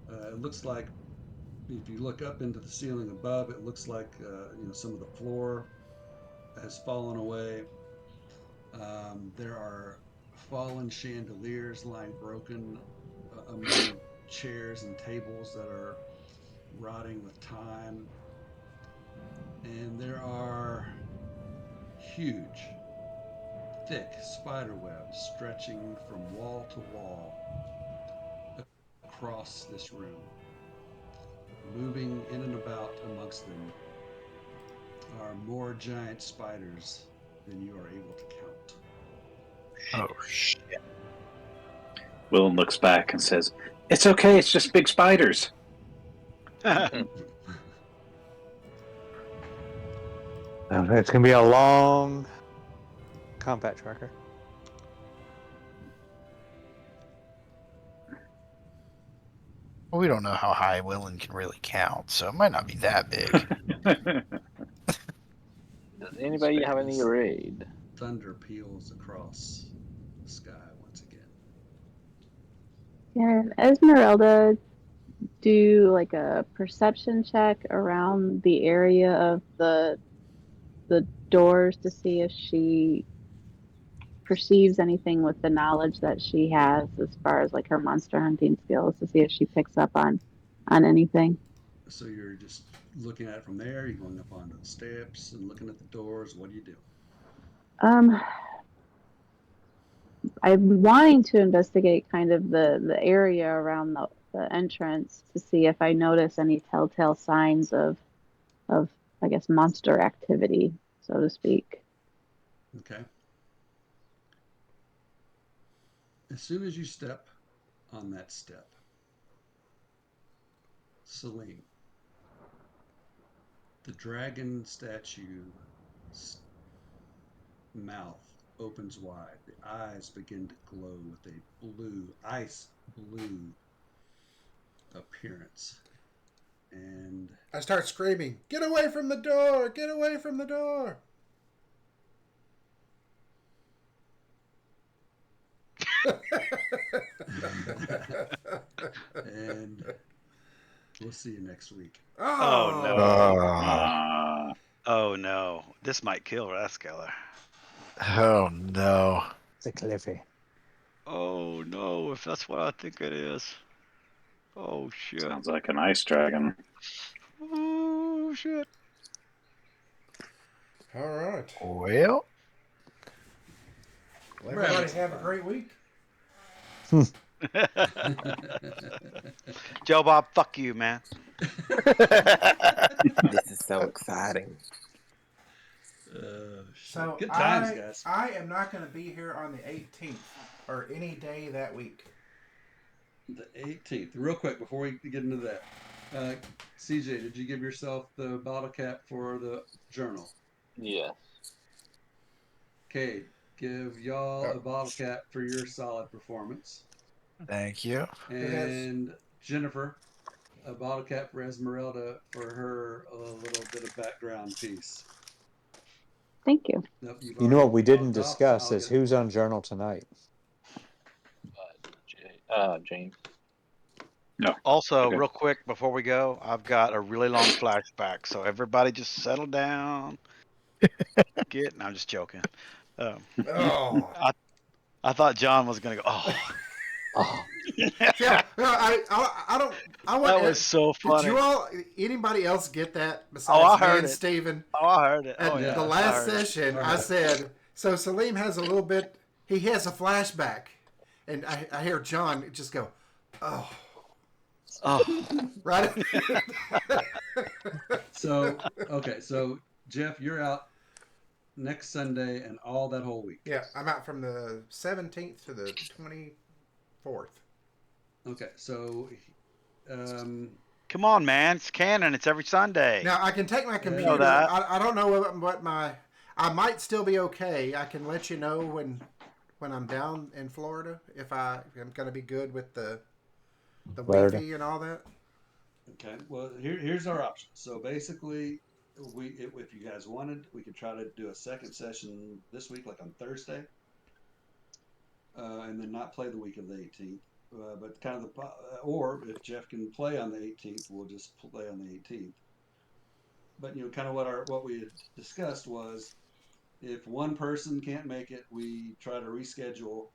Speaker 3: It looks like, if you look up into the ceiling above, it looks like some of the floor has fallen away. There are fallen chandeliers lying broken among chairs and tables that are rotting with time. And there are huge, thick spider webs stretching from wall to wall across this room. Moving in and about amongst them are more giant spiders than you are able to count.
Speaker 11: Oh shit!
Speaker 9: Willen looks back and says, "It's okay. It's just big spiders."
Speaker 2: It's gonna be a long combat tracker.
Speaker 11: Well, we don't know how high Willen can really count, so it might not be that big.
Speaker 4: Does anybody have any raid?
Speaker 3: Thunder peals across the sky once again.
Speaker 7: Yeah, Esmeralda do like a perception check around the area of the doors to see if she perceives anything with the knowledge that she has as far as like her monster hunting skills to see if she picks up on anything.
Speaker 3: So you're just looking at it from there. You're going up onto the steps and looking at the doors. What do you do?
Speaker 7: Um, I'm wanting to investigate kind of the area around the entrance to see if I notice any telltale signs of I guess monster activity, so to speak.
Speaker 3: Okay. As soon as you step on that step, Celine, the dragon statue's mouth opens wide. The eyes begin to glow with a ice blue appearance. And
Speaker 1: I start screaming, "Get away from the door! Get away from the door!"
Speaker 3: and we'll see you next week.
Speaker 5: Oh no.
Speaker 9: Ah,
Speaker 5: Oh no. This might kill Raskeller.
Speaker 11: Oh no.
Speaker 10: It's a Cliffy.
Speaker 5: Oh no, if that's what I think it is. Oh shit.
Speaker 9: sounds like an ice dragon.
Speaker 5: Oh shit.
Speaker 1: All right.
Speaker 11: Well,
Speaker 1: Well,
Speaker 3: We're having
Speaker 1: everybody
Speaker 3: some
Speaker 1: have a
Speaker 3: fun.
Speaker 1: great week.
Speaker 5: Joe Bob, fuck you, man.
Speaker 8: This is so exciting.
Speaker 1: So
Speaker 3: good times, guys.
Speaker 1: I am not going to be here on the 18th or any day that week.
Speaker 3: The 18th. Real quick before we get into that, CJ, did you give yourself the bottle cap for the journal?
Speaker 4: Yes.
Speaker 3: Cade, give y'all a bottle cap for your solid performance.
Speaker 11: thank you.
Speaker 3: And Jennifer, a bottle cap for Esmeralda for her little bit of background piece.
Speaker 7: Thank you.
Speaker 3: Nope, you've
Speaker 10: You know what
Speaker 3: already
Speaker 10: we didn't
Speaker 3: logged off, so
Speaker 10: discuss
Speaker 3: I'll
Speaker 10: is
Speaker 3: get-
Speaker 10: who's on journal tonight.
Speaker 4: James.
Speaker 9: No.
Speaker 5: Also,
Speaker 9: Okay.
Speaker 5: real quick before we go, I've got a really long flashback, so everybody just settle down. I'm just joking.
Speaker 1: Oh.
Speaker 5: I thought John was gonna go. Oh,
Speaker 10: Oh,
Speaker 1: Yeah, no, I don't. I want.
Speaker 5: that was so
Speaker 1: Did
Speaker 5: funny.
Speaker 1: you all? Anybody else get that
Speaker 5: Oh,
Speaker 1: besides
Speaker 5: I
Speaker 1: me
Speaker 5: heard
Speaker 1: and
Speaker 5: it.
Speaker 1: Steven?
Speaker 5: Oh, I heard it.
Speaker 1: At
Speaker 5: Oh yeah.
Speaker 1: the
Speaker 5: I
Speaker 1: last
Speaker 5: heard it.
Speaker 1: session,
Speaker 3: All
Speaker 1: I
Speaker 3: right.
Speaker 1: said, so Salim has a little bit. He has a flashback, and I hear John just go, "Oh."
Speaker 5: Oh,
Speaker 1: Right.
Speaker 3: So, okay, so Jeff, you're out next Sunday and all that whole week.
Speaker 1: Yeah, I'm out from the 17th to the 24th.
Speaker 3: Okay, so
Speaker 5: come on, man! It's canon. It's every Sunday.
Speaker 1: Now I can take my
Speaker 3: know
Speaker 1: computer.
Speaker 5: that.
Speaker 1: I don't know what my. I might still be okay. I can let you know when I'm down in Florida if I'm going to be good with the
Speaker 10: Florida.
Speaker 1: Wi-Fi and all that.
Speaker 3: okay, well here's our option. So basically, if you guys wanted, we could try to do a second session this week, like on Thursday, and then not play the week of the 18th. But kind of or if Jeff can play on the 18th, we'll just play on the 18th. But kind of what we had discussed was if one person can't make it, we try to reschedule.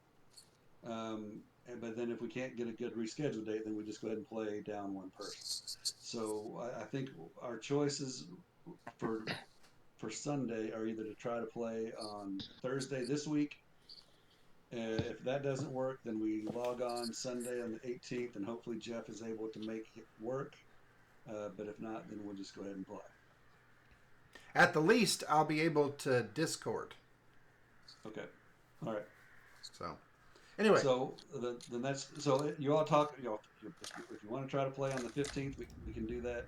Speaker 3: But then if we can't get a good reschedule date, then we just go ahead and play down one person. So I think our choices for Sunday are either to try to play on Thursday this week. If that doesn't work, then we log on Sunday on the 18th, and hopefully Jeff is able to make it work. But if not, then we'll just go ahead and play.
Speaker 1: At the least, I'll be able to Discord.
Speaker 3: Okay. All right.
Speaker 1: So, anyway.
Speaker 3: So then that's so you all talk. If you want to try to play on the 15th, we can do that.